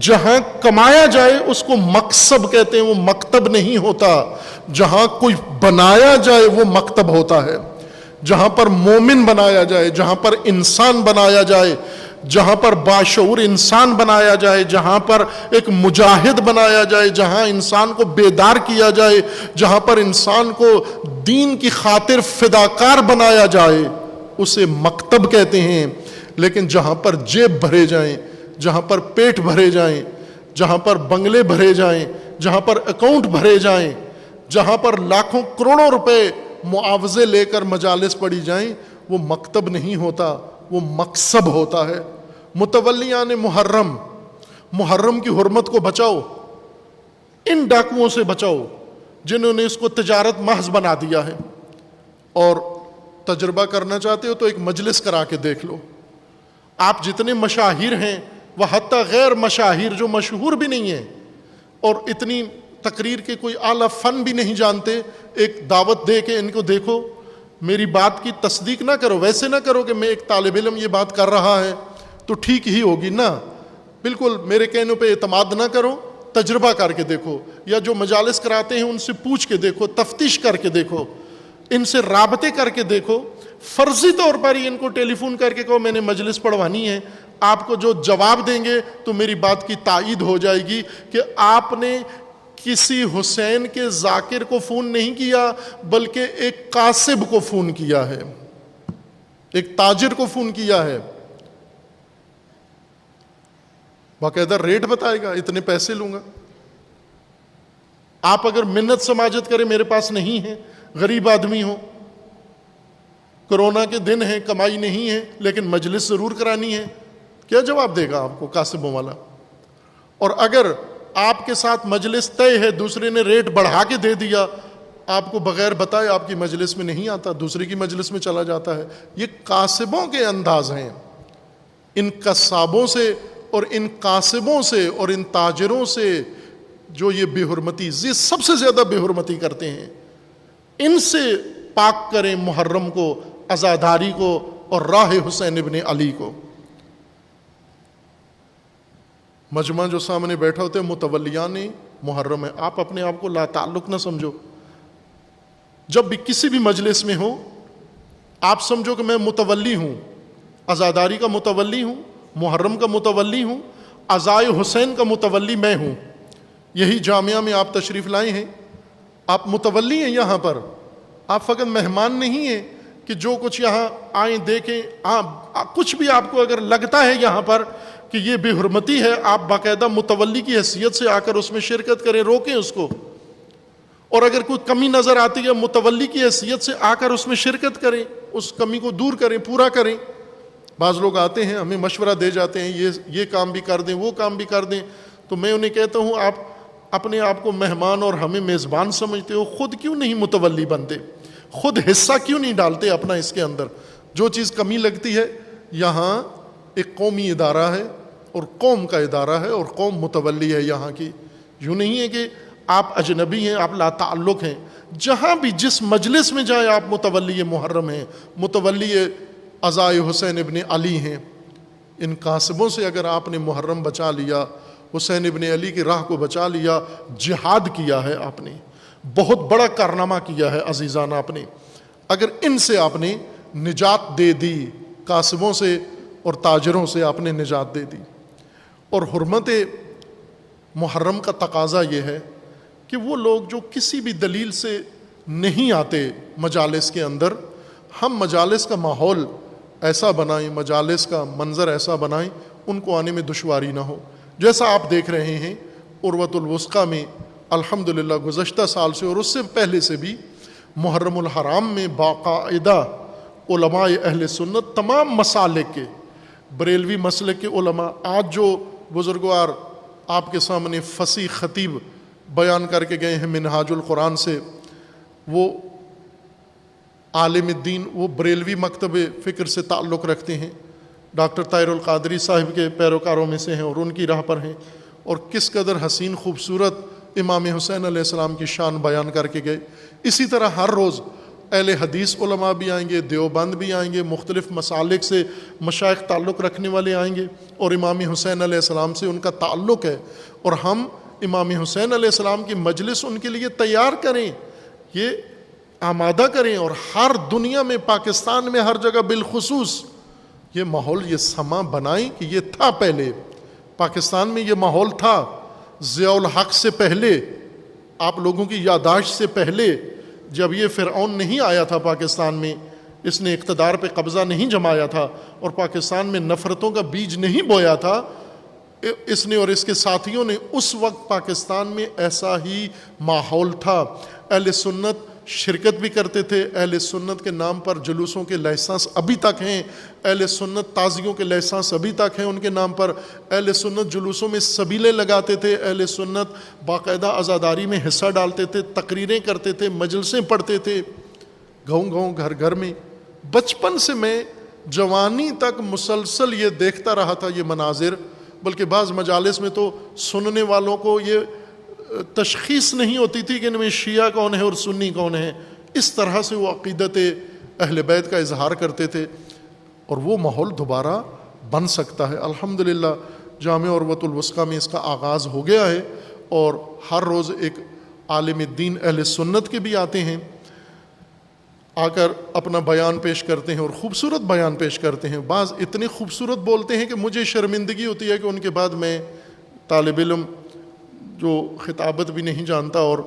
جہاں کمایا جائے اس کو مقصب کہتے ہیں, وہ مکتب نہیں ہوتا. جہاں کوئی بنایا جائے وہ مکتب ہوتا ہے. جہاں پر مومن بنایا جائے, جہاں پر انسان بنایا جائے, جہاں پر باشعور انسان بنایا جائے, جہاں پر ایک مجاہد بنایا جائے, جہاں انسان کو بیدار کیا جائے, جہاں پر انسان کو دین کی خاطر فداکار بنایا جائے, اسے مکتب کہتے ہیں. لیکن جہاں پر جیب بھرے جائیں, جہاں پر پیٹ بھرے جائیں, جہاں پر بنگلے بھرے جائیں, جہاں پر اکاؤنٹ بھرے جائیں, جہاں پر لاکھوں کروڑوں روپے معاوضے لے کر مجالس پڑھی جائیں, وہ مکتب نہیں ہوتا, وہ مقصب ہوتا ہے. متولیان محرم, محرم کی حرمت کو بچاؤ, ان ڈاکوؤں سے بچاؤ جنہوں نے اس کو تجارت محض بنا دیا ہے. اور تجربہ کرنا چاہتے ہو تو ایک مجلس کرا کے دیکھ لو. آپ جتنے مشاہیر ہیں, وہ حتیٰ غیر مشاہیر جو مشہور بھی نہیں ہیں اور اتنی تقریر کے کوئی اعلیٰ فن بھی نہیں جانتے, ایک دعوت دے کے ان کو دیکھو. میری بات کی تصدیق نہ کرو, ویسے نہ کرو کہ میں ایک طالب علم یہ بات کر رہا ہے تو ٹھیک ہی ہوگی, نہ, بالکل میرے کہنے پہ اعتماد نہ کرو, تجربہ کر کے دیکھو, یا جو مجالس کراتے ہیں ان سے پوچھ کے دیکھو, تفتیش کر کے دیکھو, ان سے رابطے کر کے دیکھو. فرضی طور پر ہی ان کو ٹیلی فون کر کے کہو میں نے مجلس پڑھوانی ہے, آپ کو جو جواب دیں گے تو میری بات کی تائید ہو جائے گی کہ آپ نے کسی حسین کے ذاکر کو فون نہیں کیا, بلکہ ایک کاسب کو فون کیا ہے, ایک تاجر کو فون کیا ہے. باقاعدہ ریٹ بتائے گا, اتنے پیسے لوں گا. آپ اگر منت سماجت کریں, میرے پاس نہیں ہے, غریب آدمی ہو, کرونا کے دن ہیں, کمائی نہیں ہے, لیکن مجلس ضرور کرانی ہے, کیا جواب دے گا آپ کو کاسبوں والا؟ اور اگر آپ کے ساتھ مجلس طے ہے, دوسرے نے ریٹ بڑھا کے دے دیا, آپ کو بغیر بتائے آپ کی مجلس میں نہیں آتا, دوسرے کی مجلس میں چلا جاتا ہے. یہ کاسبوں کے انداز ہیں. ان قصابوں سے اور ان کاسبوں سے اور ان تاجروں سے جو یہ بے حرمتی, یہ سب سے زیادہ بے حرمتی کرتے ہیں, ان سے پاک کریں محرم کو, عزاداری کو اور راہ حسین ابن علی کو. مجمع جو سامنے بیٹھا ہوتے ہیں متولیان محرم ہے, آپ اپنے آپ کو لا تعلق نہ سمجھو. جب بھی کسی بھی مجلس میں ہو, آپ سمجھو کہ میں متولی ہوں, عزاداری کا متولی ہوں, محرم کا متولی ہوں, عزائے حسین کا متولی میں ہوں. یہی جامعہ میں آپ تشریف لائے ہیں, آپ متولی ہیں یہاں پر, آپ فقط مہمان نہیں ہیں کہ جو کچھ یہاں آئیں دیکھیں. کچھ بھی آپ کو اگر لگتا ہے یہاں پر کہ یہ بے حرمتی ہے, آپ باقاعدہ متولی کی حیثیت سے آ کر اس میں شرکت کریں, روکیں اس کو. اور اگر کوئی کمی نظر آتی ہے, متولی کی حیثیت سے آ کر اس میں شرکت کریں, اس کمی کو دور کریں, پورا کریں. بعض لوگ آتے ہیں ہمیں مشورہ دے جاتے ہیں, یہ کام بھی کر دیں, وہ کام بھی کر دیں, تو میں انہیں کہتا ہوں آپ اپنے آپ کو مہمان اور ہمیں میزبان سمجھتے ہو, خود کیوں نہیں متولی بنتے, خود حصہ کیوں نہیں ڈالتے اپنا اس کے اندر. جو چیز کمی لگتی ہے, یہاں ایک قومی ادارہ ہے اور قوم کا ادارہ ہے اور قوم متولی ہے یہاں کی. یوں نہیں ہے کہ آپ اجنبی ہیں, آپ لا تعلق ہیں. جہاں بھی جس مجلس میں جائیں آپ متولی محرم ہیں, متولی عزائے حسین ابن علی ہیں. ان کاسبوں سے اگر آپ نے محرم بچا لیا, حسین ابن علی کی راہ کو بچا لیا, جہاد کیا ہے آپ نے, بہت بڑا کارنامہ کیا ہے عزیزان آپ نے. اگر ان سے آپ نے نجات دے دی, کاسبوں سے اور تاجروں سے آپ نے نجات دے دی. اور حرمت محرم کا تقاضا یہ ہے کہ وہ لوگ جو کسی بھی دلیل سے نہیں آتے مجالس کے اندر, ہم مجالس کا ماحول ایسا بنائیں, مجالس کا منظر ایسا بنائیں ان کو آنے میں دشواری نہ ہو. جیسا آپ دیکھ رہے ہیں عروۃ الوثقیٰ میں الحمدللہ گزشتہ سال سے اور اس سے پہلے سے بھی محرم الحرام میں باقاعدہ علماء اہل سنت تمام مسالک کے، بریلوی مسلک کے علماء، آج جو بزرگوار آپ کے سامنے فصیح خطیب بیان کر کے گئے ہیں منہاج القرآن سے، وہ عالم الدین، وہ بریلوی مکتب فکر سے تعلق رکھتے ہیں، ڈاکٹر طاہر القادری صاحب کے پیروکاروں میں سے ہیں اور ان کی راہ پر ہیں، اور کس قدر حسین خوبصورت امام حسین علیہ السلام کی شان بیان کر کے گئے۔ اسی طرح ہر روز اہل حدیث علماء بھی آئیں گے، دیوبند بھی آئیں گے، مختلف مسالک سے مشائخ تعلق رکھنے والے آئیں گے، اور امام حسین علیہ السلام سے ان کا تعلق ہے، اور ہم امام حسین علیہ السلام کی مجلس ان کے لیے تیار کریں، یہ آمادہ کریں، اور ہر دنیا میں، پاکستان میں ہر جگہ بالخصوص یہ ماحول، یہ سما بنائیں کہ یہ تھا پہلے پاکستان میں، یہ ماحول تھا ضیاء الحق سے پہلے، آپ لوگوں کی یادداشت سے پہلے، جب یہ فرعون نہیں آیا تھا پاکستان میں، اس نے اقتدار پہ قبضہ نہیں جمایا تھا اور پاکستان میں نفرتوں کا بیج نہیں بویا تھا، اس نے اور اس کے ساتھیوں نے، اس وقت پاکستان میں ایسا ہی ماحول تھا۔ اہل سنت شرکت بھی کرتے تھے، اہل سنت کے نام پر جلوسوں کے لائسنس ابھی تک ہیں، اہل سنت تعزیوں کے لائسنس ابھی تک ہیں ان کے نام پر، اہل سنت جلوسوں میں سبیلے لگاتے تھے، اہل سنت باقاعدہ عزاداری میں حصہ ڈالتے تھے، تقریریں کرتے تھے، مجلسیں پڑھتے تھے، گاؤں گاؤں گھر گھر میں۔ بچپن سے میں جوانی تک مسلسل یہ دیکھتا رہا تھا یہ مناظر، بلکہ بعض مجالس میں تو سننے والوں کو یہ تشخیص نہیں ہوتی تھی کہ ان میں شیعہ کون ہے اور سنی کون ہے، اس طرح سے وہ عقیدت اہل بیت کا اظہار کرتے تھے، اور وہ ماحول دوبارہ بن سکتا ہے۔ الحمدللہ جامع عروۃ الوثقیٰ میں اس کا آغاز ہو گیا ہے، اور ہر روز ایک عالم الدین اہل سنت کے بھی آتے ہیں، آ کر اپنا بیان پیش کرتے ہیں اور خوبصورت بیان پیش کرتے ہیں، بعض اتنے خوبصورت بولتے ہیں کہ مجھے شرمندگی ہوتی ہے کہ ان کے بعد میں طالب علم جو خطابت بھی نہیں جانتا اور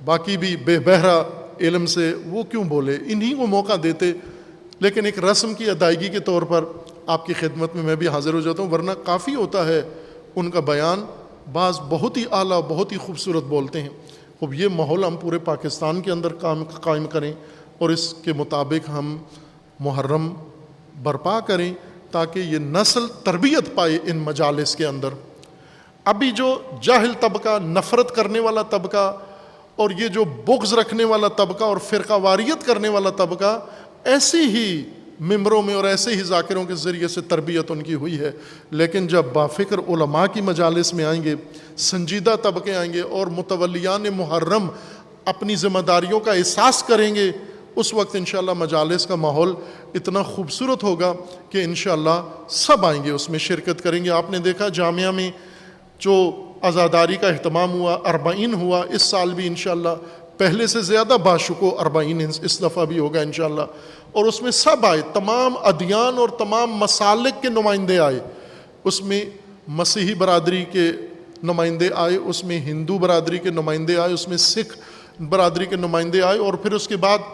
باقی بھی بے بہرا علم سے، وہ کیوں بولے، انہی کو موقع دیتے، لیکن ایک رسم کی ادائیگی کے طور پر آپ کی خدمت میں بھی حاضر ہو جاتا ہوں، ورنہ کافی ہوتا ہے ان کا بیان، بعض بہت ہی اعلیٰ بہت ہی خوبصورت بولتے ہیں۔ اب یہ ماحول ہم پورے پاکستان کے اندر قائم کریں اور اس کے مطابق ہم محرم برپا کریں تاکہ یہ نسل تربیت پائے ان مجالس کے اندر۔ ابھی جو جاہل طبقہ، نفرت کرنے والا طبقہ، اور یہ جو بغض رکھنے والا طبقہ اور فرقہ واریت کرنے والا طبقہ، ایسی ہی ممبروں میں اور ایسے ہی ذاکروں کے ذریعے سے تربیت ان کی ہوئی ہے، لیکن جب بافکر علماء کی مجالس میں آئیں گے، سنجیدہ طبقے آئیں گے اور متولیان محرم اپنی ذمہ داریوں کا احساس کریں گے، اس وقت انشاءاللہ مجالس کا ماحول اتنا خوبصورت ہوگا کہ انشاءاللہ سب آئیں گے، اس میں شرکت کریں گے۔ آپ نے دیکھا جامعہ میں جو عزاداری کا اہتمام ہوا، 40 ہوا، اس سال بھی انشاءاللہ پہلے سے زیادہ باشکو 40 اس دفعہ بھی ہوگا انشاءاللہ، اور اس میں سب آئے، تمام ادیان اور تمام مسالک کے نمائندے آئے، اس میں مسیحی برادری کے نمائندے آئے، اس میں ہندو برادری کے نمائندے آئے، اس میں سکھ برادری کے نمائندے آئے، اور پھر اس کے بعد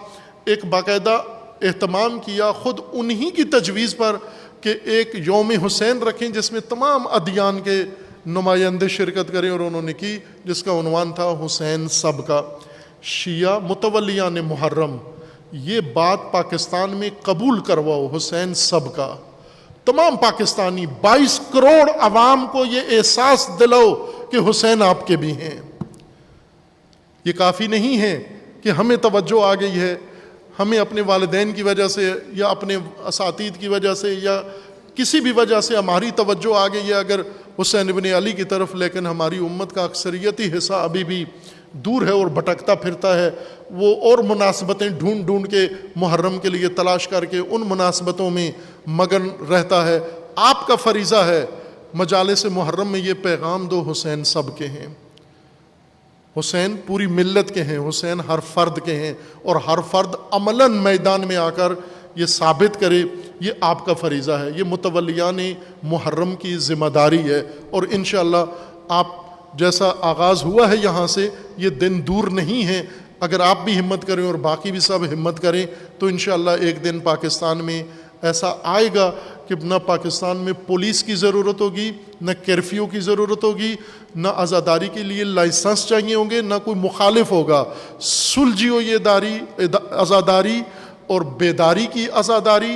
ایک باقاعدہ اہتمام کیا خود انہی کی تجویز پر کہ ایک یوم حسین رکھیں جس میں تمام ادیان کے نمائندے شرکت کریں، اور انہوں نے کی، جس کا عنوان تھا حسین سب کا، شیعہ متولیان محرم۔ یہ بات پاکستان میں قبول کرواؤ، حسین سب کا، تمام پاکستانی 22 کروڑ عوام کو یہ احساس دلاؤ کہ حسین آپ کے بھی ہیں۔ یہ کافی نہیں ہے کہ ہمیں توجہ آ گئی ہے، ہمیں اپنے والدین کی وجہ سے یا اپنے اساتید کی وجہ سے یا کسی بھی وجہ سے ہماری توجہ آ گئی ہے اگر حسین ابن علی کی طرف، لیکن ہماری امت کا اکثریتی حصہ ابھی بھی دور ہے اور بھٹکتا پھرتا ہے، وہ اور مناسبتیں ڈھونڈ ڈھونڈ کے محرم کے لیے تلاش کر کے ان مناسبتوں میں مگن رہتا ہے۔ آپ کا فریضہ ہے مجالس محرم میں یہ پیغام دو، حسین سب کے ہیں، حسین پوری ملت کے ہیں، حسین ہر فرد کے ہیں، اور ہر فرد عملاً میدان میں آ کر یہ ثابت کرے، یہ آپ کا فریضہ ہے، یہ متولیان محرم کی ذمہ داری ہے، اور انشاءاللہ آپ جیسا آغاز ہوا ہے یہاں سے، یہ دن دور نہیں ہے، اگر آپ بھی ہمت کریں اور باقی بھی سب ہمت کریں تو انشاءاللہ ایک دن پاکستان میں ایسا آئے گا کہ نہ پاکستان میں پولیس کی ضرورت ہوگی، نہ کرفیو کی ضرورت ہوگی، نہ عزاداری کے لیے لائسنس چاہیے ہوں گے، نہ کوئی مخالف ہوگا۔ سلجھی ہو یہ عزاداری اور بیداری کی عزاداری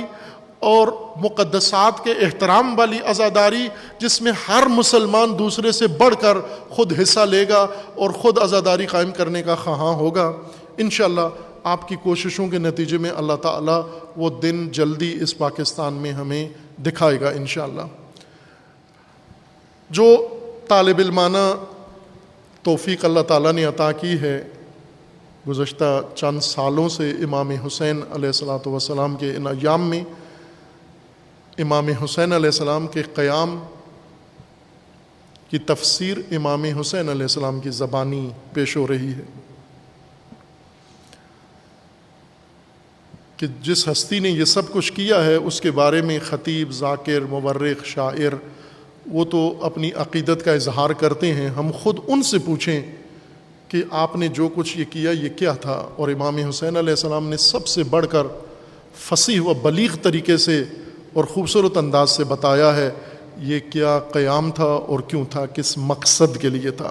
اور مقدسات کے احترام والی عزاداری، جس میں ہر مسلمان دوسرے سے بڑھ کر خود حصہ لے گا اور خود عزاداری قائم کرنے کا خواہاں ہوگا۔ انشاءاللہ آپ کی کوششوں کے نتیجے میں اللہ تعالیٰ وہ دن جلدی اس پاکستان میں ہمیں دکھائے گا انشاءاللہ۔ جو طالب علمانہ توفیق اللہ تعالیٰ نے عطا کی ہے، گزشتہ چند سالوں سے امام حسین علیہ السلام کے ان ایام میں امام حسین علیہ السلام کے قیام کی تفسیر امام حسین علیہ السلام کی زبانی پیش ہو رہی ہے کہ جس ہستی نے یہ سب کچھ کیا ہے اس کے بارے میں خطیب، ذاکر، مورخ، شاعر وہ تو اپنی عقیدت کا اظہار کرتے ہیں۔ ہم خود ان سے پوچھیں کہ آپ نے جو کچھ یہ کیا یہ کیا تھا، اور امام حسین علیہ السلام نے سب سے بڑھ کر فصیح و بلیغ طریقے سے اور خوبصورت انداز سے بتایا ہے یہ کیا قیام تھا اور کیوں تھا، کس مقصد کے لیے تھا۔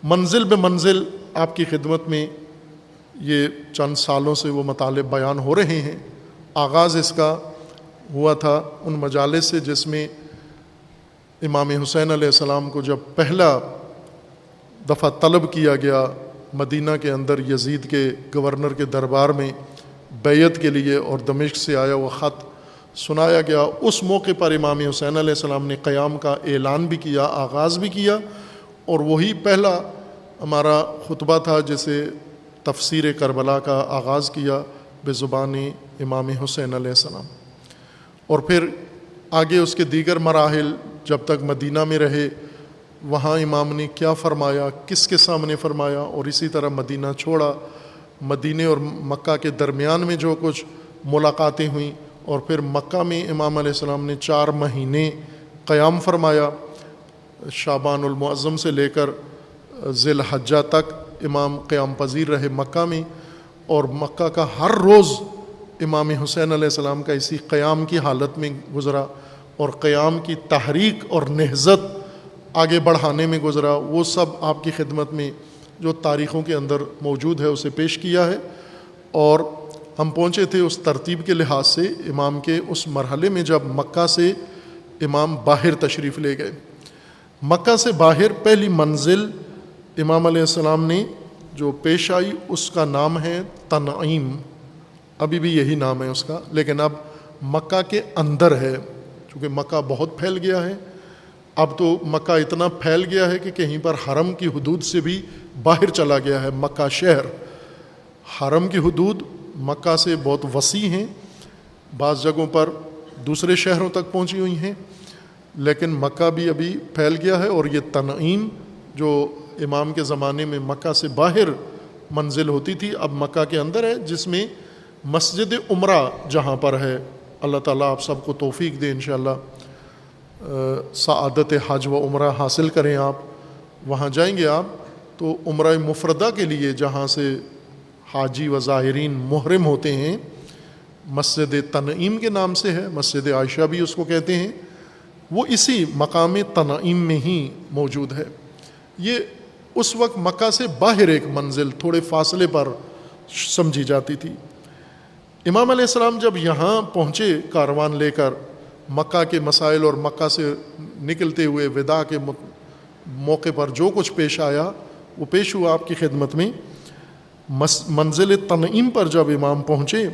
منزل بہ منزل آپ کی خدمت میں یہ چند سالوں سے وہ مطالب بیان ہو رہے ہیں۔ آغاز اس کا ہوا تھا ان مجالس سے جس میں امام حسین علیہ السلام کو جب پہلا دفعہ طلب کیا گیا مدینہ کے اندر یزید کے گورنر کے دربار میں بیعت کے لیے، اور دمشق سے آیا وہ خط سنایا گیا، اس موقع پر امام حسین علیہ السلام نے قیام کا اعلان بھی کیا، آغاز بھی کیا، اور وہی پہلا ہمارا خطبہ تھا جسے تفسیر کربلا کا آغاز کیا بزبان امام حسین علیہ السلام۔ اور پھر آگے اس کے دیگر مراحل جب تک مدینہ میں رہے وہاں امام نے کیا فرمایا، کس کے سامنے فرمایا، اور اسی طرح مدینہ چھوڑا، مدینہ اور مکہ کے درمیان میں جو کچھ ملاقاتیں ہوئیں، اور پھر مکہ میں امام علیہ السلام نے 4 مہینے قیام فرمایا، شعبان المعظم سے لے کر ذی الحجہ تک امام قیام پذیر رہے مکہ میں، اور مکہ کا ہر روز امام حسین علیہ السلام کا اسی قیام کی حالت میں گزرا، اور قیام کی تحریک اور نہضت آگے بڑھانے میں گزرا۔ وہ سب آپ کی خدمت میں جو تاریخوں کے اندر موجود ہے اسے پیش کیا ہے، اور ہم پہنچے تھے اس ترتیب کے لحاظ سے امام کے اس مرحلے میں جب مکہ سے امام باہر تشریف لے گئے۔ مکہ سے باہر پہلی منزل امام علیہ السلام نے جو پیش آئی اس کا نام ہے تنعیم، ابھی بھی یہی نام ہے اس کا، لیکن اب مکہ کے اندر ہے، چونکہ مکہ بہت پھیل گیا ہے۔ اب تو مکہ اتنا پھیل گیا ہے کہ کہیں پر حرم کی حدود سے بھی باہر چلا گیا ہے مکہ شہر۔ حرم کی حدود مکہ سے بہت وسیع ہیں، بعض جگہوں پر دوسرے شہروں تک پہنچی ہوئی ہیں، لیکن مکہ بھی ابھی پھیل گیا ہے۔ اور یہ تنعیم جو امام کے زمانے میں مکہ سے باہر منزل ہوتی تھی اب مکہ کے اندر ہے، جس میں مسجد عمرہ جہاں پر ہے، اللہ تعالیٰ آپ سب کو توفیق دے انشاءاللہ، سعادت حج و عمرہ حاصل کریں۔ آپ وہاں جائیں گے آپ تو عمرہ مفردہ کے لیے جہاں سے حاجی و زائرین محرم ہوتے ہیں، مسجد تنعیم کے نام سے ہے، مسجد عائشہ بھی اس کو کہتے ہیں، وہ اسی مقام تنعیم میں ہی موجود ہے۔ یہ اس وقت مکہ سے باہر ایک منزل تھوڑے فاصلے پر سمجھی جاتی تھی۔ امام علیہ السلام جب یہاں پہنچے کاروان لے کر، مکہ کے مسائل اور مکہ سے نکلتے ہوئے وداع کے موقع پر جو کچھ پیش آیا وہ پیش ہوا آپ کی خدمت میں۔ منزل تنعیم پر جب امام پہنچے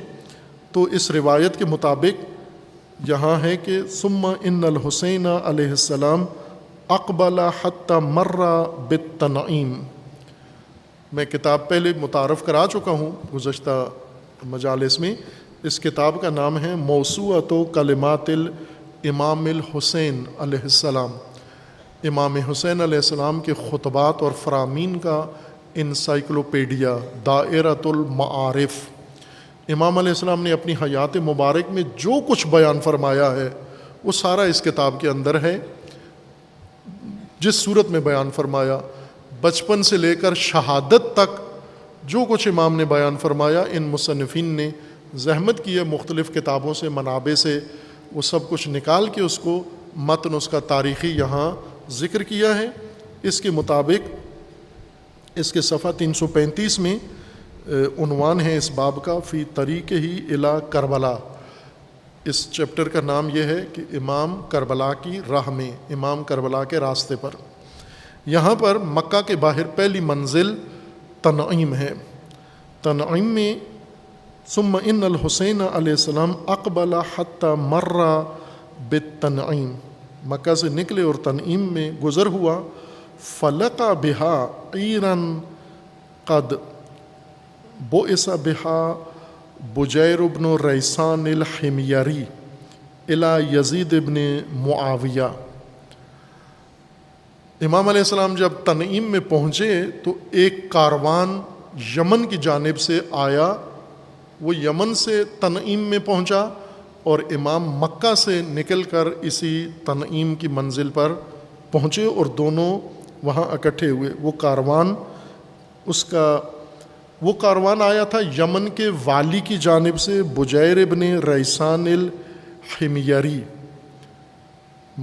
تو اس روایت کے مطابق یہاں ہے کہ ثم ان الحسین علیہ السلام اقبل حتی مر بالتنعیم۔ میں کتاب پہلے متعارف کرا چکا ہوں گزشتہ مجالس میں، اس کتاب کا نام ہے موسوعۃ کلمات الامام الحسین علیہ السلام، امام حسین علیہ السلام کے خطبات اور فرامین کا انسائکلوپیڈیا، دائرۃ المعارف۔ امام علیہ السلام نے اپنی حیات مبارک میں جو کچھ بیان فرمایا ہے وہ سارا اس کتاب کے اندر ہے، جس صورت میں بیان فرمایا، بچپن سے لے کر شہادت تک جو کچھ امام نے بیان فرمایا، ان مصنفین نے زحمت کی ہے مختلف کتابوں سے، منابع سے وہ سب کچھ نکال کے اس کو متن اس کا تاریخی یہاں ذکر کیا ہے۔ اس کے مطابق اس کے صفحہ 335 میں عنوان ہے اس باب کا، فی طریق ہی الی کربلا۔ اس چیپٹر کا نام یہ ہے کہ امام کربلا کی راہ میں، امام کربلا کے راستے پر۔ یہاں پر مکہ کے باہر پہلی منزل تنعیم ہے۔ تنعیم میں ثم ان الحسین علیہ السلام اقبل حتی مر بالتنعیم، مکہ سے نکلے اور تنعیم میں گزر ہوا، فلقا بہا عیراً قد بؤس بہا بجیر بن ریسان الحمیری الی یزید بن معاویہ۔ امام علیہ السلام جب تنعیم میں پہنچے تو ایک کاروان یمن کی جانب سے آیا، وہ یمن سے تنعیم میں پہنچا، اور امام مکہ سے نکل کر اسی تنعیم کی منزل پر پہنچے اور دونوں وہاں اکٹھے ہوئے۔ وہ کاروان آیا تھا یمن کے والی کی جانب سے، بجیر ابن ریسان الحمیری،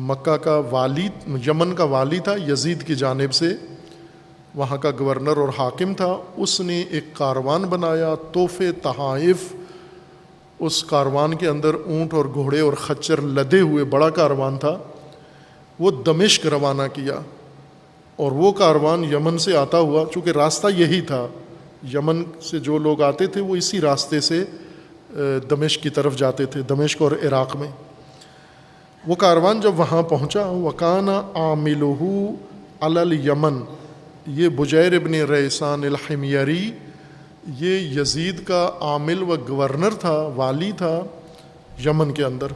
مکہ کا والی، یمن کا والی تھا یزید کی جانب سے، وہاں کا گورنر اور حاکم تھا۔ اس نے ایک کاروان بنایا، تحفے تحائف، اس کاروان کے اندر اونٹ اور گھوڑے اور خچر لدے ہوئے بڑا کاروان تھا، وہ دمشق روانہ کیا۔ اور وہ کاروان یمن سے آتا ہوا، چونکہ راستہ یہی تھا، یمن سے جو لوگ آتے تھے وہ اسی راستے سے دمشق کی طرف جاتے تھے، دمشق اور عراق میں۔ وہ کاروان جب وہاں پہنچا، وکان عاملہ علی الیمن، یہ بجیر ابن ریسان الحمیری یہ یزید کا عامل و گورنر تھا، والی تھا یمن کے اندر۔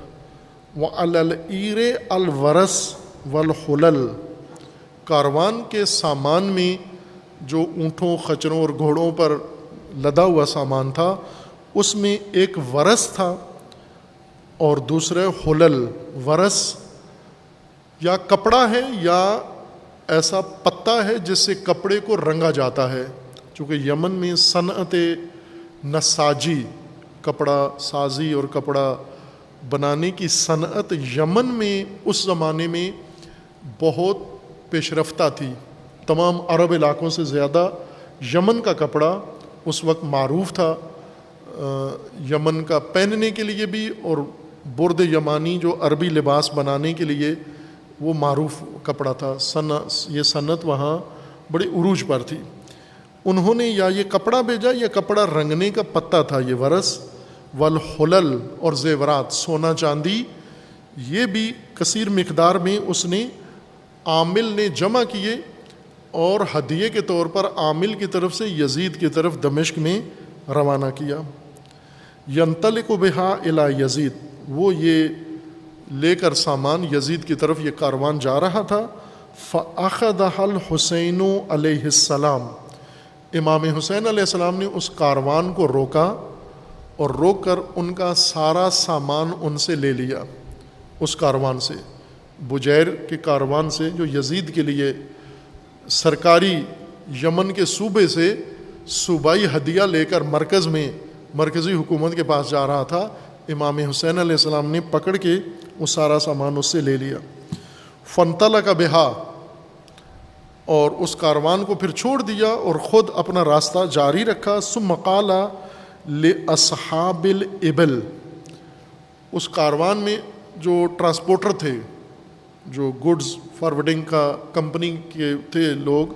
وعلی العیر الورث والحلل، کاروان کے سامان میں جو اونٹوں، خچروں اور گھوڑوں پر لدا ہوا سامان تھا، اس میں ایک ورث تھا اور دوسرے حلل۔ ورث یا کپڑا ہے یا ایسا پتا ہے جس سے کپڑے کو رنگا جاتا ہے، چونکہ یمن میں صنعت نساجی، کپڑا سازی اور کپڑا بنانے کی صنعت یمن میں اس زمانے میں بہت پیش رفتہ تھی۔ تمام عرب علاقوں سے زیادہ یمن کا کپڑا اس وقت معروف تھا، یمن کا پہننے کے لیے بھی، اور برد یمانی جو عربی لباس بنانے کے لیے وہ معروف کپڑا تھا۔ یہ صنعت وہاں بڑے عروج پر تھی۔ انہوں نے یا یہ کپڑا بھیجا یا کپڑا رنگنے کا پتہ تھا یہ ورث، والحلل اور زیورات، سونا چاندی، یہ بھی کثیر مقدار میں اس نے عامل نے جمع کیے اور ہدیے کے طور پر عامل کی طرف سے یزید کی طرف دمشق میں روانہ کیا۔ ینطلق بہا الی یزید، وہ یہ لے کر سامان یزید کی طرف یہ کاروان جا رہا تھا۔ فأخذها الحسین علیہ السلام، امام حسین علیہ السلام نے اس کاروان کو روکا اور روک کر ان کا سارا سامان ان سے لے لیا، اس کاروان سے، بجیر کے کاروان سے، جو یزید کے لیے سرکاری یمن کے صوبے سے صوبائی ہدیہ لے کر مرکز میں، مرکزی حکومت کے پاس جا رہا تھا۔ امام حسین علیہ السلام نے پکڑ کے وہ سارا سامان اس سے لے لیا۔ فانطلق بہا، اور اس کاروان کو پھر چھوڑ دیا اور خود اپنا راستہ جاری رکھا۔ ثم قال لاصحاب الابل، اس کاروان میں جو ٹرانسپورٹر تھے، جو گڈز فارورڈنگ کا کمپنی کے تھے لوگ،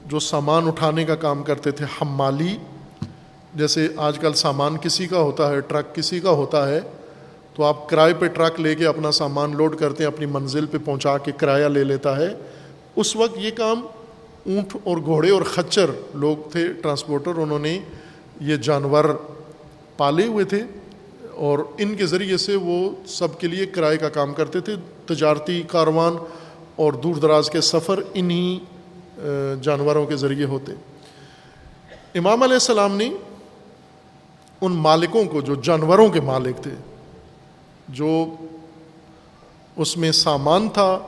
جو سامان اٹھانے کا کام کرتے تھے، حمالی، جیسے آج کل سامان کسی کا ہوتا ہے، ٹرک کسی کا ہوتا ہے، تو آپ کرائے پہ ٹرک لے کے اپنا سامان لوڈ کرتے ہیں، اپنی منزل پہ پہنچا کے کرایہ لے لیتا ہے۔ اس وقت یہ کام اونٹ اور گھوڑے اور خچر لوگ تھے ٹرانسپورٹر، انہوں نے یہ جانور پالے ہوئے تھے اور ان کے ذریعے سے وہ سب کے لیے کرائے کا کام کرتے تھے۔ تجارتی کاروان اور دور دراز کے سفر انہی جانوروں کے ذریعے ہوتے۔ امام علیہ السلام نے ان مالکوں کو، جو جانوروں کے مالک تھے، جو اس میں سامان تھا،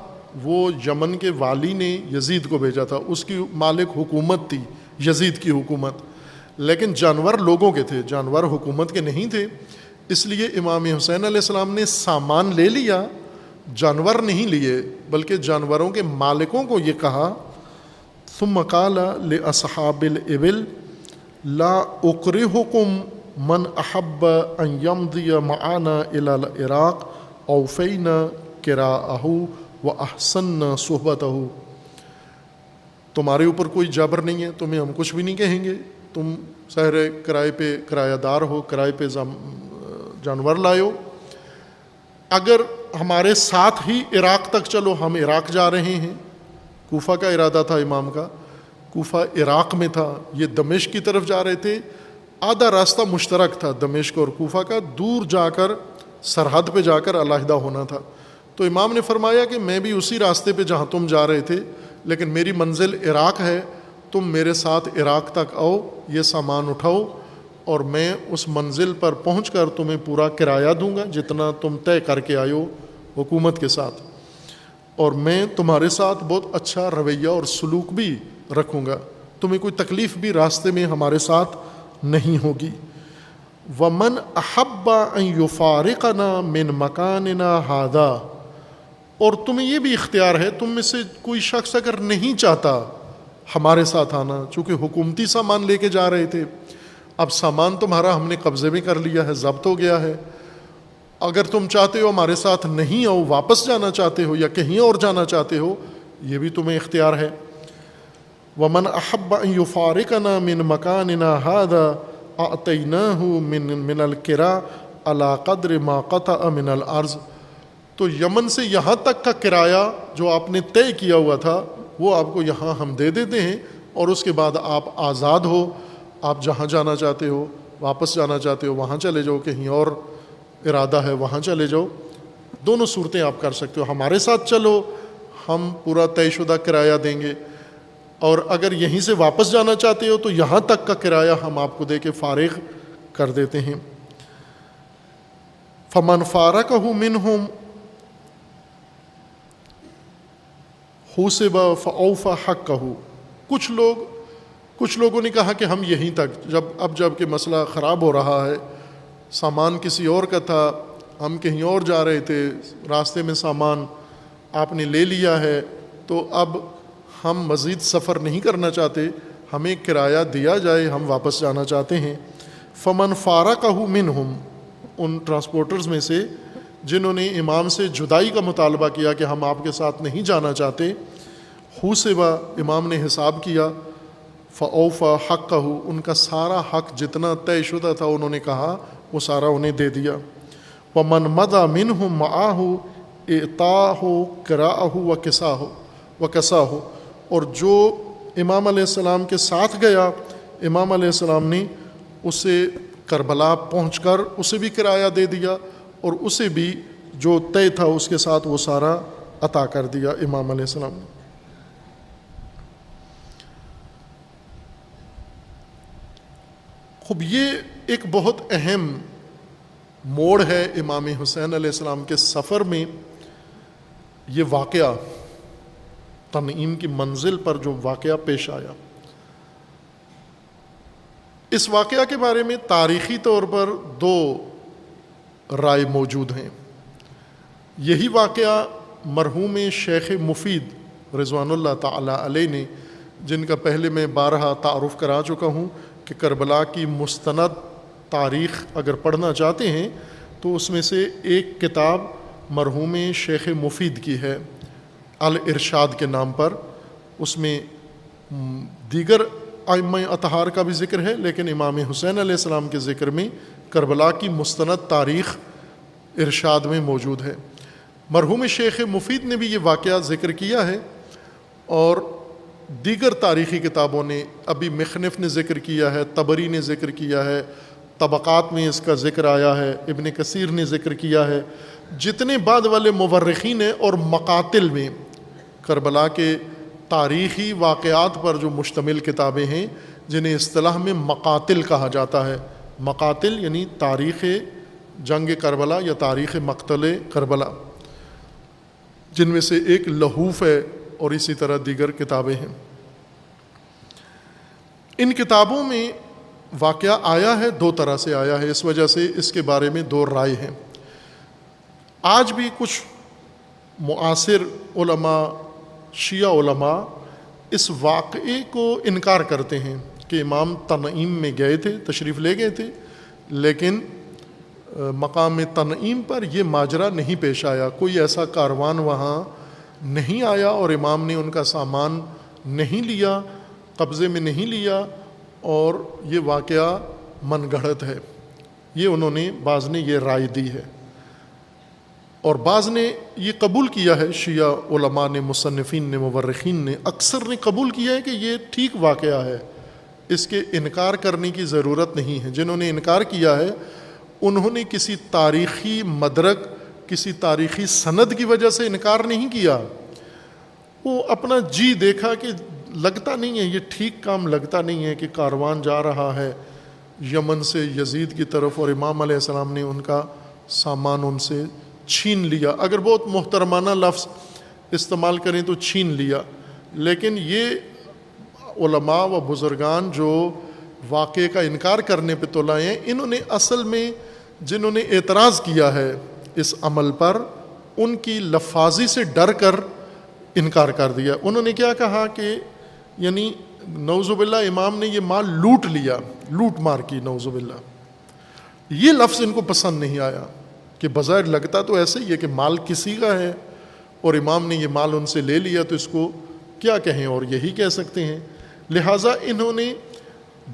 وہ یمن کے والی نے یزید کو بھیجا تھا، اس کی مالک حکومت تھی، یزید کی حکومت، لیکن جانور لوگوں کے تھے، جانور حکومت کے نہیں تھے۔ اس لیے امام حسین علیہ السلام نے سامان لے لیا، جانور نہیں لیے، بلکہ جانوروں کے مالکوں کو یہ کہا، ثم قال لاصحاب الابل لا اکرہکم من احب ان یمضی معنا الى العراق اوفینا کراءہ واحسننا صحبتہ، تمہارے اوپر کوئی جبر نہیں ہے، تمہیں ہم کچھ بھی نہیں کہیں گے، تم ظاہر کرائے پہ کرایہ دار ہو، کرائے پہ جانور لائے ہو، اگر ہمارے ساتھ ہی عراق تک چلو، ہم عراق جا رہے ہیں، کوفہ کا ارادہ تھا امام کا، کوفہ عراق میں تھا، یہ دمشق کی طرف جا رہے تھے، آدھا راستہ مشترک تھا دمشق اور کوفہ کا، دور جا کر سرحد پہ جا کر علیحدہ ہونا تھا، تو امام نے فرمایا کہ میں بھی اسی راستے پہ جہاں تم جا رہے تھے، لیکن میری منزل عراق ہے، تم میرے ساتھ عراق تک آؤ، یہ سامان اٹھاؤ، اور میں اس منزل پر پہنچ کر تمہیں پورا کرایہ دوں گا جتنا تم طے کر کے آئے ہو حکومت کے ساتھ، اور میں تمہارے ساتھ بہت اچھا رویہ اور سلوک بھی رکھوں گا، تمہیں کوئی تکلیف بھی راستے میں ہمارے ساتھ نہیں ہوگی۔ وَمَنْ أَحَبَّ أَنْ يُفَارِقَنَا مِنْ مَكَانِنَا هَذَا، اور تمہیں یہ بھی اختیار ہے، تم میں سے کوئی شخص اگر نہیں چاہتا ہمارے ساتھ آنا، چونکہ حکومتی سامان لے کے جا رہے تھے، اب سامان تمہارا ہم نے قبضے میں کر لیا ہے، ضبط ہو گیا ہے، اگر تم چاہتے ہو ہمارے ساتھ نہیں آؤ، واپس جانا چاہتے ہو یا کہیں اور جانا چاہتے ہو، یہ بھی تمہیں اختیار ہے۔ وَمَنْ أَحَبَّ أَنْ يُفَارِقَنَا مِنْ مَكَانِنَا هَذَا أَعْطَيْنَاهُ مِنَ الْكِرَاءِ عَلَى قَدْرِ مَا قَطَعَ مِنَ الْأَرْضِ، تو یمن سے یہاں تک کا کرایہ جو آپ نے طے کیا ہوا تھا وہ آپ کو یہاں ہم دے دیتے ہیں، اور اس کے بعد آپ آزاد ہو، آپ جہاں جانا چاہتے ہو، واپس جانا چاہتے ہو وہاں چلے جاؤ، کہیں اور ارادہ ہے وہاں چلے جاؤ، دونوں صورتیں آپ کر سکتے ہو، ہمارے ساتھ چلو ہم پورا طے شدہ کرایہ دیں گے، اور اگر یہیں سے واپس جانا چاہتے ہو تو یہاں تک کا کرایہ ہم آپ کو دے کے فارغ کر دیتے ہیں۔ فَمَنْ فَارَقَهُ مِنْهُمْ حُوسِبَ فَأَوْفَى حَقَّهُ، کچھ لوگوں نے کہا کہ ہم یہیں تک، جب کہ مسئلہ خراب ہو رہا ہے، سامان کسی اور کا تھا، ہم کہیں اور جا رہے تھے، راستے میں سامان آپ نے لے لیا ہے، تو اب ہم مزید سفر نہیں کرنا چاہتے، ہمیں کرایہ دیا جائے، ہم واپس جانا چاہتے ہیں۔ فَمَنْ فَارَقَهُ مِنْهُمْ، ان ٹرانسپورٹرز میں سے جنہوں نے امام سے جدائی کا مطالبہ کیا کہ ہم آپ کے ساتھ نہیں جانا چاہتے، حُوسِبَ، امام نے حساب کیا، فَأَوْفَى حَقَّهُ، ان کا سارا حق جتنا طے شدہ تھا انہوں نے کہا وہ سارا انہیں دے دیا۔ وَمَنْ مَضَى مِنْهُمْ مَعَهُ إِعْطَاهُ كِرَاءَهُ وَكَسَاهُ، اور جو امام علیہ السلام کے ساتھ گیا، امام علیہ السلام نے اسے کربلا پہنچ کر اسے بھی کرایہ دے دیا، اور اسے بھی جو طے تھا اس کے ساتھ وہ سارا عطا کر دیا امام علیہ السلام نے۔ خب یہ ایک بہت اہم موڑ ہے امام حسین علیہ السلام کے سفر میں، یہ واقعہ تنعیم کی منزل پر جو واقعہ پیش آیا، اس واقعہ کے بارے میں تاریخی طور پر دو رائے موجود ہیں۔ یہی واقعہ مرحوم شیخ مفید رضوان اللہ تعالی علیہ نے، جن کا پہلے میں بارہا تعارف کرا چکا ہوں کہ کربلا کی مستند تاریخ اگر پڑھنا چاہتے ہیں تو اس میں سے ایک کتاب مرحوم شیخ مفید کی ہے الارشاد کے نام پر، اس میں دیگر ائمہ اطہار کا بھی ذکر ہے، لیکن امام حسین علیہ السلام کے ذکر میں کربلا کی مستند تاریخ ارشاد میں موجود ہے۔ مرحوم شیخ مفید نے بھی یہ واقعہ ذکر کیا ہے، اور دیگر تاریخی کتابوں نے، ابھی مخنف نے ذکر کیا ہے، طبری نے ذکر کیا ہے، طبقات میں اس کا ذکر آیا ہے، ابن کثیر نے ذکر کیا ہے، جتنے بعد والے مورخین ہیں، اور مقاتل میں کربلا کے تاریخی واقعات پر جو مشتمل کتابیں ہیں جنہیں اصطلاح میں مقاتل کہا جاتا ہے، مقاتل یعنی تاریخ جنگ کربلا یا تاریخ مقتل کربلا، جن میں سے ایک لہوف ہے اور اسی طرح دیگر کتابیں ہیں۔ ان کتابوں میں واقعہ آیا ہے دو طرح سے آیا ہے، اس وجہ سے اس کے بارے میں دو رائے ہیں۔ آج بھی کچھ معاصر علماء، شیعہ علماء اس واقعے کو انکار کرتے ہیں کہ امام تنعیم میں گئے تھے، تشریف لے گئے تھے، لیکن مقام تنعیم پر یہ ماجرا نہیں پیش آیا، کوئی ایسا کاروان وہاں نہیں آیا اور امام نے ان کا سامان نہیں لیا، قبضے میں نہیں لیا، اور یہ واقعہ من گھڑت ہے۔ یہ انہوں نے، بعض نے یہ رائے دی ہے، اور بعض نے یہ قبول کیا ہے، شیعہ علماء نے، مصنفین نے، مورخین نے، اکثر نے قبول کیا ہے کہ یہ ٹھیک واقعہ ہے، اس کے انکار کرنے کی ضرورت نہیں ہے۔ جنہوں نے انکار کیا ہے انہوں نے کسی تاریخی مدرک، کسی تاریخی سند کی وجہ سے انکار نہیں کیا، وہ اپنا جی دیکھا کہ لگتا نہیں ہے، یہ ٹھیک کام لگتا نہیں ہے کہ کاروان جا رہا ہے یمن سے یزید کی طرف اور امام علیہ السلام نے ان کا سامان ان سے چھین لیا۔ اگر بہت محترمانہ لفظ استعمال کریں تو چھین لیا، لیکن یہ علماء و بزرگان جو واقعے کا انکار کرنے پہ تلے ہیں، انہوں نے اصل میں جنہوں نے اعتراض کیا ہے اس عمل پر، ان کی لفاظی سے ڈر کر انکار کر دیا۔ انہوں نے کیا کہا کہ یعنی نعوذ باللہ امام نے یہ مال لوٹ لیا، لوٹ مار کی، نعوذ باللہ۔ یہ لفظ ان کو پسند نہیں آیا کہ بظاہر لگتا تو ایسے ہی ہے کہ مال کسی کا ہے اور امام نے یہ مال ان سے لے لیا، تو اس کو کیا کہیں، اور یہی کہہ سکتے ہیں۔ لہٰذا انہوں نے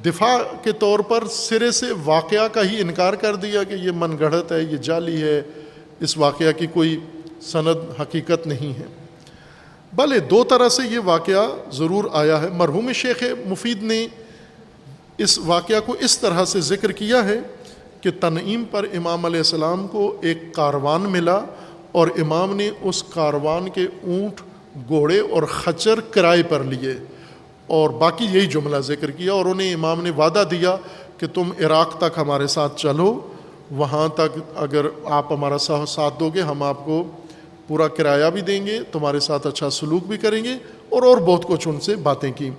دفاع کے طور پر سرے سے واقعہ کا ہی انکار کر دیا کہ یہ من گھڑت ہے، یہ جعلی ہے، اس واقعہ کی کوئی سند حقیقت نہیں ہے۔ بھلے دو طرح سے یہ واقعہ ضرور آیا ہے۔ مرحوم شیخ مفید نے اس واقعہ کو اس طرح سے ذکر کیا ہے کہ تنعیم پر امام علیہ السلام کو ایک کاروان ملا اور امام نے اس کاروان کے اونٹ، گھوڑے اور خچر کرائے پر لیے، اور باقی یہی جملہ ذکر کیا، اور انہیں امام نے وعدہ دیا کہ تم عراق تک ہمارے ساتھ چلو، وہاں تک اگر آپ ہمارا ساتھ دو گے ہم آپ کو پورا کرایہ بھی دیں گے، تمہارے ساتھ اچھا سلوک بھی کریں گے، اور بہت کچھ ان سے باتیں کی۔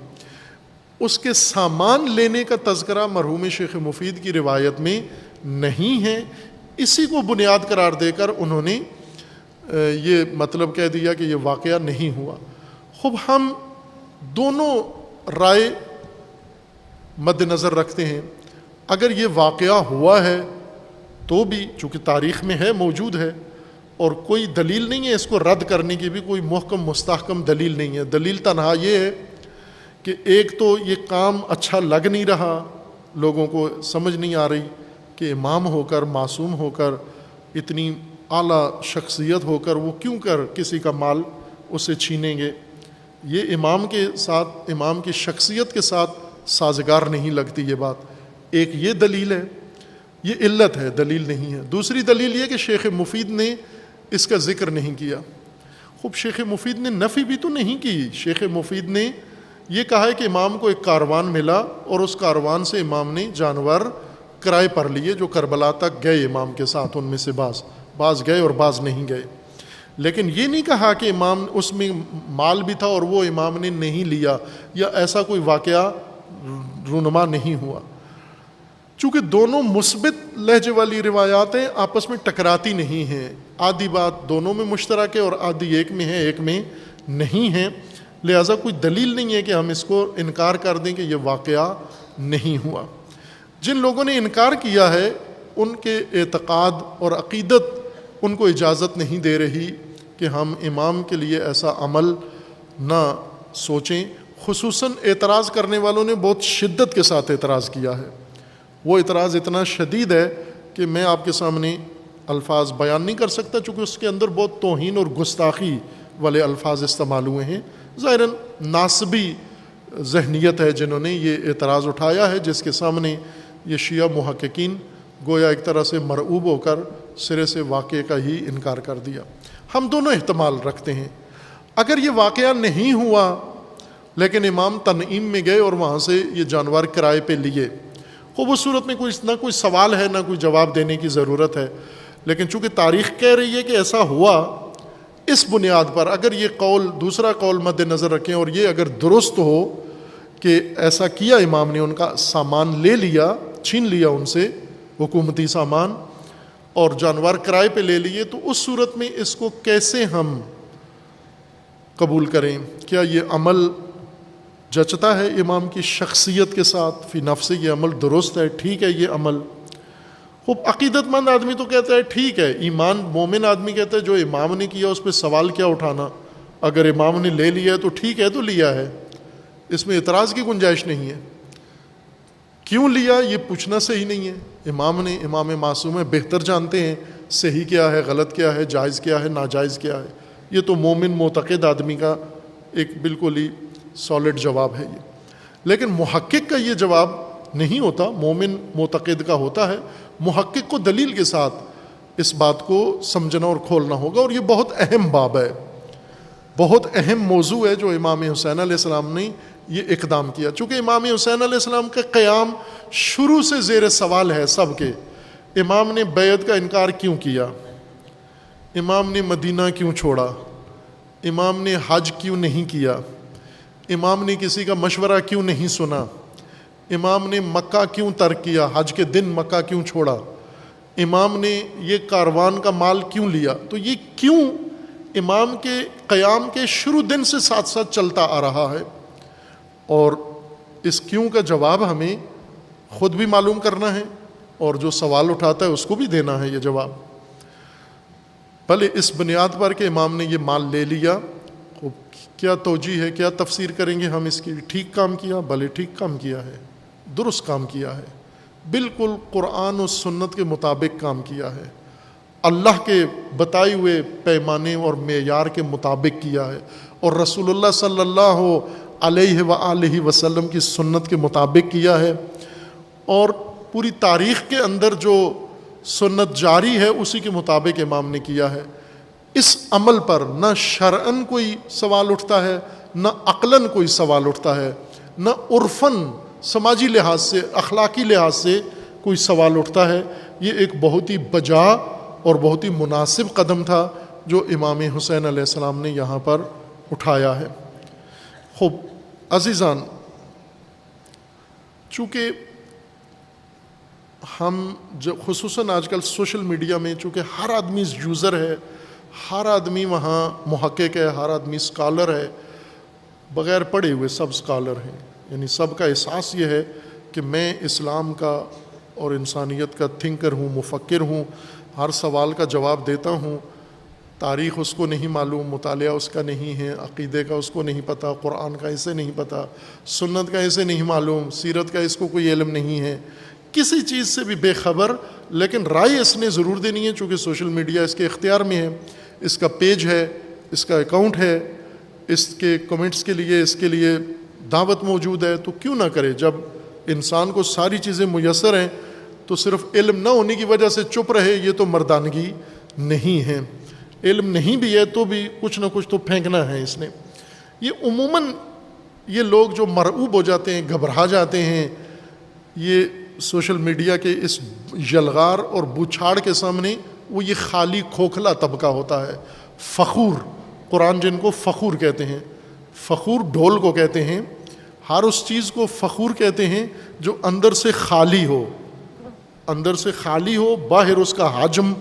اس کے سامان لینے کا تذکرہ مرحوم شیخ مفید کی روایت میں نہیں ہے، اسی کو بنیاد قرار دے کر انہوں نے یہ مطلب کہہ دیا کہ یہ واقعہ نہیں ہوا۔ خوب ہم دونوں رائے مد نظر رکھتے ہیں۔ اگر یہ واقعہ ہوا ہے تو بھی چونکہ تاریخ میں ہے، موجود ہے، اور کوئی دلیل نہیں ہے اس کو رد کرنے کی، بھی کوئی محکم مستحکم دلیل نہیں ہے۔ دلیل تنہا یہ ہے کہ ایک تو یہ کام اچھا لگ نہیں رہا، لوگوں کو سمجھ نہیں آ رہی کہ امام ہو کر، معصوم ہو کر، اتنی اعلیٰ شخصیت ہو کر وہ کیوں کر کسی کا مال اسے چھینیں گے۔ یہ امام کے ساتھ، امام کی شخصیت کے ساتھ سازگار نہیں لگتی یہ بات۔ ایک یہ دلیل ہے، یہ علت ہے، دلیل نہیں ہے۔ دوسری دلیل یہ کہ شیخ مفید نے اس کا ذکر نہیں کیا۔ خوب شیخ مفید نے نفی بھی تو نہیں کی، شیخ مفید نے یہ کہا ہے کہ امام کو ایک کاروان ملا اور اس کاروان سے امام نے جانور کرائے پر لیے جو کربلا تک گئے امام کے ساتھ، ان میں سے بعض گئے اور بعض نہیں گئے، لیکن یہ نہیں کہا کہ امام اس میں مال بھی تھا اور وہ امام نے نہیں لیا، یا ایسا کوئی واقعہ رونما نہیں ہوا۔ چونکہ دونوں مثبت لہجے والی روایات ہیں، آپس میں ٹکراتی نہیں ہیں، آدھی بات دونوں میں مشترک ہے اور آدھی ایک میں ہے، ایک میں نہیں ہے، لہٰذا کوئی دلیل نہیں ہے کہ ہم اس کو انکار کر دیں کہ یہ واقعہ نہیں ہوا۔ جن لوگوں نے انکار کیا ہے ان کے اعتقاد اور عقیدت ان کو اجازت نہیں دے رہی کہ ہم امام کے لیے ایسا عمل نہ سوچیں۔ خصوصاً اعتراض کرنے والوں نے بہت شدت کے ساتھ اعتراض کیا ہے، وہ اعتراض اتنا شدید ہے کہ میں آپ کے سامنے الفاظ بیان نہیں کر سکتا، چونکہ اس کے اندر بہت توہین اور گستاخی والے الفاظ استعمال ہوئے ہیں۔ ظاہراً ناسبی ذہنیت ہے جنہوں نے یہ اعتراض اٹھایا ہے، جس کے سامنے یہ شیعہ محققین گویا ایک طرح سے مرعوب ہو کر سرے سے واقعے کا ہی انکار کر دیا۔ ہم دونوں احتمال رکھتے ہیں، اگر یہ واقعہ نہیں ہوا لیکن امام تنعیم میں گئے اور وہاں سے یہ جانور کرائے پہ لیے، خوب اس صورت میں نہ کوئی سوال ہے نہ کوئی جواب دینے کی ضرورت ہے، لیکن چونکہ تاریخ کہہ رہی ہے کہ ایسا ہوا، اس بنیاد پر اگر یہ قول، دوسرا قول مد نظر رکھیں اور یہ اگر درست ہو، کہ ایسا کیا امام نے، ان کا سامان لے لیا، چھین لیا ان سے حکومتی سامان اور جانور کرائے پہ لے لیے، تو اس صورت میں اس کو کیسے ہم قبول کریں؟ کیا یہ عمل جچتا ہے امام کی شخصیت کے ساتھ؟ فی نفس یہ عمل درست ہے، ٹھیک ہے یہ عمل؟ خوب عقیدت مند آدمی تو کہتا ہے ٹھیک ہے، ایمان مومن آدمی کہتا ہے جو امام نے کیا اس پہ سوال کیا اٹھانا، اگر امام نے لے لیا ہے تو ٹھیک ہے، تو لیا ہے، اس میں اعتراض کی گنجائش نہیں ہے۔ کیوں لیا یہ پوچھنا صحیح نہیں ہے، امام معصوم ہے، بہتر جانتے ہیں صحیح کیا ہے، غلط کیا ہے، جائز کیا ہے، ناجائز کیا ہے۔ یہ تو مومن معتقد آدمی کا ایک بالکل ہی سالڈ جواب ہے یہ، لیکن محقق کا یہ جواب نہیں ہوتا، مومن معتقد کا ہوتا ہے۔ محقق کو دلیل کے ساتھ اس بات کو سمجھنا اور کھولنا ہوگا، اور یہ بہت اہم باب ہے، بہت اہم موضوع ہے جو امام حسین علیہ السلام نے یہ اقدام کیا۔ چونکہ امام حسین علیہ السلام کا قیام شروع سے زیر سوال ہے سب کے۔ امام نے بیعت کا انکار کیوں کیا؟ امام نے مدینہ کیوں چھوڑا؟ امام نے حج کیوں نہیں کیا؟ امام نے کسی کا مشورہ کیوں نہیں سنا؟ امام نے مکہ کیوں ترک کیا؟ حج کے دن مکہ کیوں چھوڑا؟ امام نے یہ کاروان کا مال کیوں لیا؟ تو یہ کیوں امام کے قیام کے شروع دن سے ساتھ ساتھ چلتا آ رہا ہے، اور اس کیوں کا جواب ہمیں خود بھی معلوم کرنا ہے، اور جو سوال اٹھاتا ہے اس کو بھی دینا ہے یہ جواب۔ بھلے اس بنیاد پر کہ امام نے یہ مال لے لیا، کیا توجیہ ہے، کیا تفسیر کریں گے ہم اس کی؟ ٹھیک کام کیا، بھلے ٹھیک کام کیا ہے، درست کام کیا ہے، بالکل قرآن و سنت کے مطابق کام کیا ہے، اللہ کے بتائے ہوئے پیمانے اور معیار کے مطابق کیا ہے، اور رسول اللہ صلی اللہ علیہ وآلہ وسلم کی سنت کے مطابق کیا ہے، اور پوری تاریخ کے اندر جو سنت جاری ہے اسی کے مطابق امام نے کیا ہے۔ اس عمل پر نہ شرعاً کوئی سوال اٹھتا ہے، نہ عقلاً کوئی سوال اٹھتا ہے، نہ عرفاً سماجی لحاظ سے، اخلاقی لحاظ سے کوئی سوال اٹھتا ہے۔ یہ ایک بہت ہی بجا اور بہت ہی مناسب قدم تھا جو امام حسین علیہ السلام نے یہاں پر اٹھایا ہے۔ خوب عزیزان، چونکہ ہم خصوصاً آج کل سوشل میڈیا میں چونکہ ہر آدمی یوزر ہے، ہر آدمی وہاں محقق ہے، ہر آدمی اسکالر ہے، بغیر پڑھے ہوئے سب اسکالر ہیں، یعنی سب کا احساس یہ ہے کہ میں اسلام کا اور انسانیت کا تھنکر ہوں، مفکر ہوں، ہر سوال کا جواب دیتا ہوں۔ تاریخ اس کو نہیں معلوم، مطالعہ اس کا نہیں ہے، عقیدے کا اس کو نہیں پتہ، قرآن کا اسے نہیں پتہ، سنت کا اسے نہیں معلوم، سیرت کا اس کو کوئی علم نہیں ہے، کسی چیز سے بھی بے خبر، لیکن رائے اس نے ضرور دینی ہے چونکہ سوشل میڈیا اس کے اختیار میں ہے، اس کا پیج ہے، اس کا اکاؤنٹ ہے، اس کے کمنٹس کے لیے اس کے لیے دعوت موجود ہے، تو کیوں نہ کرے؟ جب انسان کو ساری چیزیں میسر ہیں تو صرف علم نہ ہونے کی وجہ سے چپ رہے، یہ تو مردانگی نہیں ہے۔ علم نہیں بھی ہے تو بھی کچھ نہ کچھ تو پھینکنا ہے اس نے۔ یہ عموماً یہ لوگ جو مرعوب ہو جاتے ہیں، گھبرا جاتے ہیں، یہ سوشل میڈیا کے اس یلغار اور بوچھاڑ کے سامنے، وہ یہ خالی کھوکھلا طبقہ ہوتا ہے، فخور، قرآن جن کو فخور کہتے ہیں، فخور ڈھول کو کہتے ہیں، ہر اس چیز کو فخور کہتے ہیں جو اندر سے خالی ہو، اندر سے خالی ہو، باہر اس کا حجم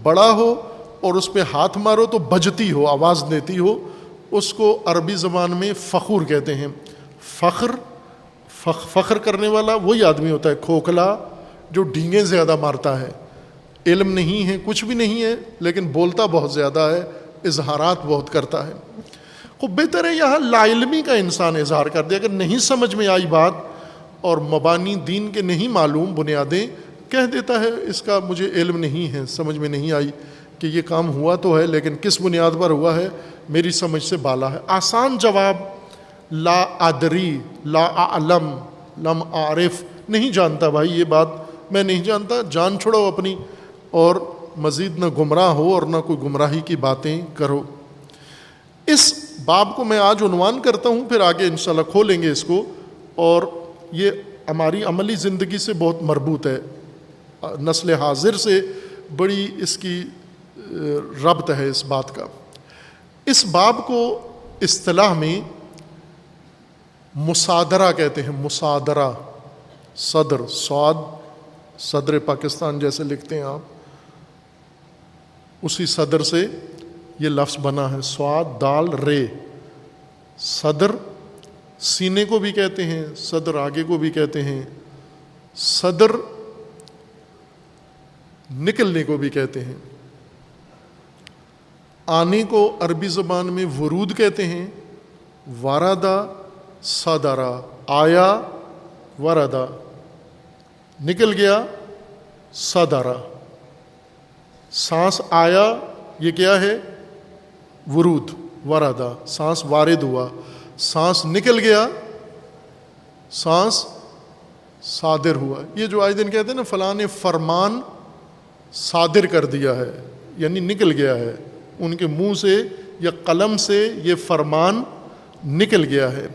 بڑا ہو اور اس پہ ہاتھ مارو تو بجتی ہو، آواز دیتی ہو، اس کو عربی زبان میں فخور کہتے ہیں۔ فخر کرنے والا وہی آدمی ہوتا ہے کھوکھلا، جو ڈینگیں زیادہ مارتا ہے، علم نہیں ہے، کچھ بھی نہیں ہے، لیکن بولتا بہت زیادہ ہے، اظہارات بہت کرتا ہے۔ خوب بہتر ہے یہاں لا علمی کا انسان اظہار کر دے، اگر نہیں سمجھ میں آئی بات اور مبانی دین کے نہیں معلوم بنیادیں، کہہ دیتا ہے اس کا مجھے علم نہیں ہے، سمجھ میں نہیں آئی کہ یہ کام ہوا تو ہے لیکن کس بنیاد پر ہوا ہے میری سمجھ سے بالا ہے۔ آسان جواب لا ادری، لا اعلم، لم اعرف، نہیں جانتا بھائی، یہ بات میں نہیں جانتا، جان چھوڑو اپنی، اور مزید نہ گمراہ ہو اور نہ کوئی گمراہی کی باتیں کرو۔ اس باب کو میں آج عنوان کرتا ہوں، پھر آگے انشاءاللہ کھولیں گے اس کو، اور یہ ہماری عملی زندگی سے بہت مربوط ہے، نسل حاضر سے بڑی اس کی ربط ہے اس بات کا۔ اس باب کو اصطلاح میں مصادرہ کہتے ہیں، مصادرہ، صدر، صاد، صدر پاکستان جیسے لکھتے ہیں آپ، اسی صدر سے یہ لفظ بنا ہے، صاد دال رے، صدر، سینے کو بھی کہتے ہیں، صدر آگے کو بھی کہتے ہیں، صدر نکلنے کو بھی کہتے ہیں، آنے کو عربی زبان میں ورود کہتے ہیں، واردا صدرا، آیا وردا، نکل گیا صدرا، سانس آیا یہ کیا ہے؟ ورود، وردا، سانس وارد ہوا، سانس نکل گیا، سانس صادر ہوا۔ یہ جو آئے دن کہتے ہیں نا فلاں نے فرمان صادر کر دیا ہے، یعنی نکل گیا ہے، ان کے منہ سے یا قلم سے یہ فرمان نکل گیا ہے،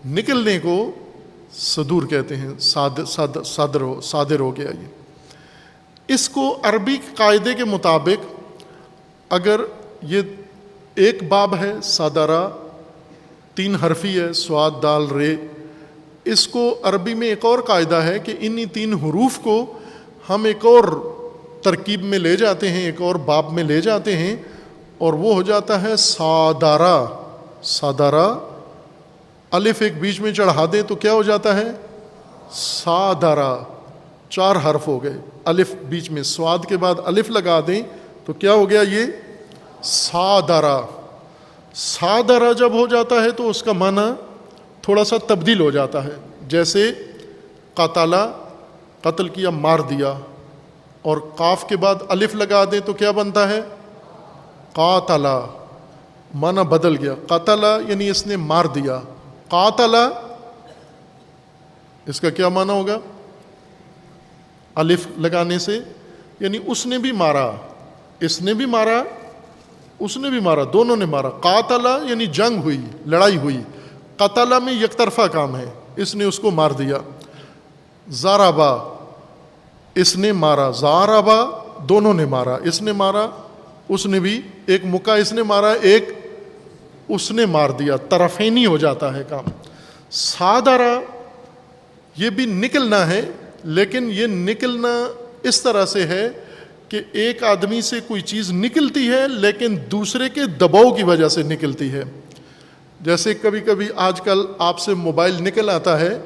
نکلنے کو صدور کہتے ہیں، صادر ہو گیا۔ یہ اس کو عربی قاعدے کے مطابق اگر یہ ایک باب ہے صادرہ، 3 حرفی ہے، صاد دال رے، اس کو عربی میں ایک اور قاعدہ ہے کہ انہی 3 حروف کو ہم ایک اور ترکیب میں لے جاتے ہیں، ایک اور باب میں لے جاتے ہیں، اور وہ ہو جاتا ہے صادرہ۔ صادرہ، الف ایک بیچ میں چڑھا دیں تو کیا ہو جاتا ہے؟ صادرہ، 4 حرف ہو گئے، الف بیچ میں، سواد کے بعد الف لگا دیں تو کیا ہو گیا؟ یہ صادرہ۔ صادرہ جب ہو جاتا ہے تو اس کا معنی تھوڑا سا تبدیل ہو جاتا ہے، جیسے قتلہ، قتل کیا، مار دیا، اور قاف کے بعد الف لگا دیں تو کیا بنتا ہے؟ قاتلہ، معنی بدل گیا، قتلہ یعنی اس نے مار دیا، قاتلہ اس کا کیا معنی ہوگا؟ الف لگانے سے یعنی اس نے بھی مارا، اس نے بھی مارا، اس نے بھی مارا، دونوں نے مارا۔ قاتلہ یعنی جنگ ہوئی، لڑائی ہوئی، قتلہ میں یک طرفہ کام ہے، اس نے اس کو مار دیا۔ ضربہ، اس نے مارا، ضربہ دونوں نے مارا، اس نے مارا، اس نے بھی، ایک مکہ اس نے مارا، ایک اس نے مار دیا، طرفینی ہو جاتا ہے کام۔ صادرہ یہ بھی نکلنا ہے، لیکن یہ نکلنا اس طرح سے ہے کہ ایک آدمی سے کوئی چیز نکلتی ہے لیکن دوسرے کے دباؤ کی وجہ سے نکلتی ہے۔ جیسے کبھی کبھی آج کل آپ سے موبائل نکل آتا ہے،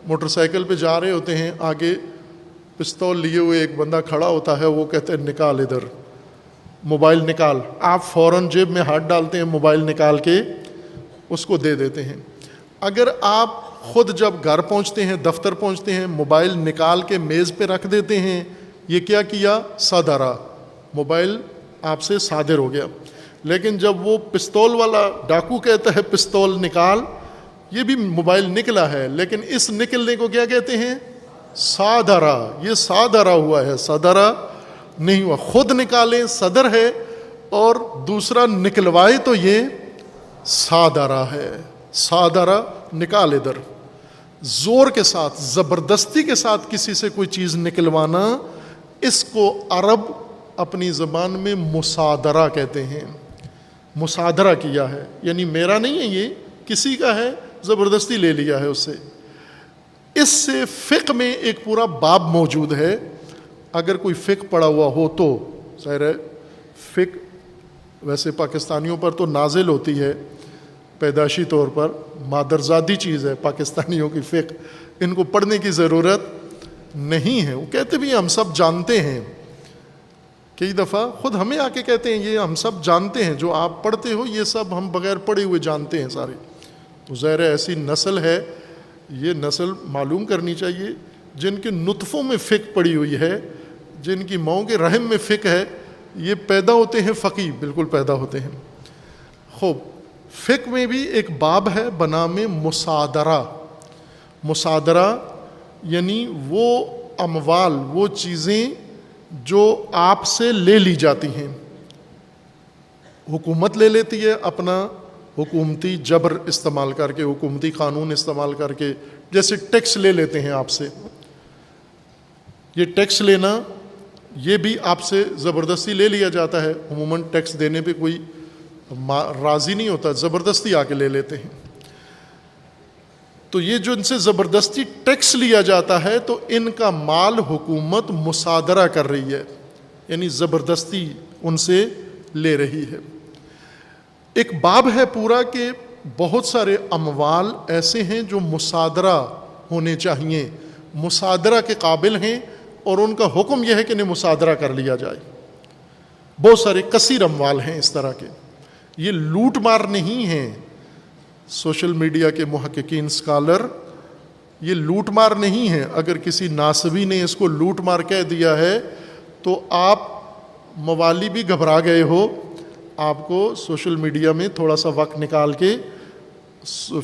موٹر سائیکل پہ جا رہے ہوتے ہیں، آگے پستول لیے ہوئے ایک بندہ کھڑا ہوتا ہے، وہ کہتے ہیں نکال ادھر، موبائل نکال، آپ فوراً جیب میں ہاتھ ڈالتے ہیں، موبائل نکال کے اس کو دے دیتے ہیں۔ اگر آپ خود جب گھر پہنچتے ہیں، دفتر پہنچتے ہیں، موبائل نکال کے میز پہ رکھ دیتے ہیں، یہ کیا کیا؟ صادرہ، موبائل آپ سے صادر ہو گیا۔ لیکن جب وہ پستول والا ڈاکو کہتا ہے پستول نکال، یہ بھی موبائل نکلا ہے، لیکن اس نکلنے کو کیا کہتے ہیں؟ صادرہ۔ یہ صادرہ ہوا ہے، صدرہ نہیں ہوا۔ خود نکالیں صدر ہے، اور دوسرا نکلوائے تو یہ صادرہ ہے۔ صادرہ، نکال ادھر، زور کے ساتھ، زبردستی کے ساتھ کسی سے کوئی چیز نکلوانا، اس کو عرب اپنی زبان میں مصادرہ کہتے ہیں۔ مصادرہ کیا ہے، یعنی میرا نہیں ہے، یہ کسی کا ہے، زبردستی لے لیا ہے اس سے۔ اس سے فقہ میں ایک پورا باب موجود ہے، اگر کوئی فقہ پڑھا ہوا ہو تو ظاہر ہے۔ فقہ ویسے پاکستانیوں پر تو نازل ہوتی ہے پیدائشی طور پر، مادرزادی چیز ہے پاکستانیوں کی فقہ، ان کو پڑھنے کی ضرورت نہیں ہے۔ وہ کہتے بھی ہم سب جانتے ہیں، کئی دفعہ خود ہمیں آ کے کہتے ہیں یہ ہم سب جانتے ہیں، جو آپ پڑھتے ہو یہ سب ہم بغیر پڑھے ہوئے جانتے ہیں سارے۔ تو ظاہر ہے ایسی نسل ہے، یہ نسل معلوم کرنی چاہیے جن کے نطفوں میں فقہ پڑی ہوئی ہے، جن کی ماؤں کے رحم میں فقہ ہے، یہ پیدا ہوتے ہیں فقیہ، بالکل پیدا ہوتے ہیں۔ خوب، فقہ میں بھی ایک باب ہے بنام مصادرہ۔ مصادرہ یعنی وہ اموال، وہ چیزیں جو آپ سے لے لی جاتی ہیں، حکومت لے لیتی ہے اپنا حکومتی جبر استعمال کر کے، حکومتی قانون استعمال کر کے، جیسے ٹیکس لے لیتے ہیں آپ سے۔ یہ ٹیکس لینا، یہ بھی آپ سے زبردستی لے لیا جاتا ہے، عموماً ٹیکس دینے پہ کوئی راضی نہیں ہوتا، زبردستی آ کے لے لیتے ہیں۔ تو یہ جو ان سے زبردستی ٹیکس لیا جاتا ہے تو ان کا مال حکومت مصادرہ کر رہی ہے، یعنی زبردستی ان سے لے رہی ہے۔ ایک باب ہے پورا کہ بہت سارے اموال ایسے ہیں جو مصادرہ ہونے چاہیے، مصادرہ کے قابل ہیں، اور ان کا حکم یہ ہے کہ انہیں مصادرہ کر لیا جائے۔ بہت سارے کثیر اموال ہیں اس طرح کے، یہ لوٹ مار نہیں ہیں۔ سوشل میڈیا کے محققین اسکالر، یہ لوٹ مار نہیں ہے۔ اگر کسی ناصبی نے اس کو لوٹ مار کہہ دیا ہے تو آپ موالی بھی گھبرا گئے ہو، آپ کو سوشل میڈیا میں تھوڑا سا وقت نکال کے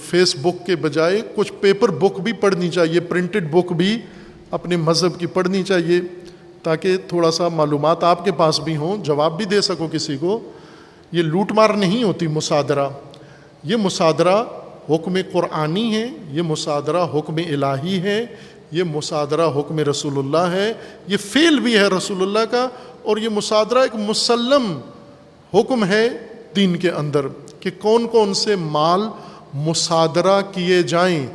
فیس بک کے بجائے کچھ پیپر بک بھی پڑھنی چاہیے، پرنٹڈ بک بھی اپنے مذہب کی پڑھنی چاہیے، تاکہ تھوڑا سا معلومات آپ کے پاس بھی ہوں، جواب بھی دے سکو کسی کو۔ یہ لوٹ مار نہیں ہوتی مصادرہ، یہ مصادرہ حکم قرآنی ہے، یہ مصادرہ حکم الہی ہے، یہ مصادرہ حکم رسول اللہ ہے، یہ فعل بھی ہے رسول اللہ کا، اور یہ مصادرہ ایک مسلم حکم ہے دین کے اندر کہ کون کون سے مال مصادرہ کیے جائیں۔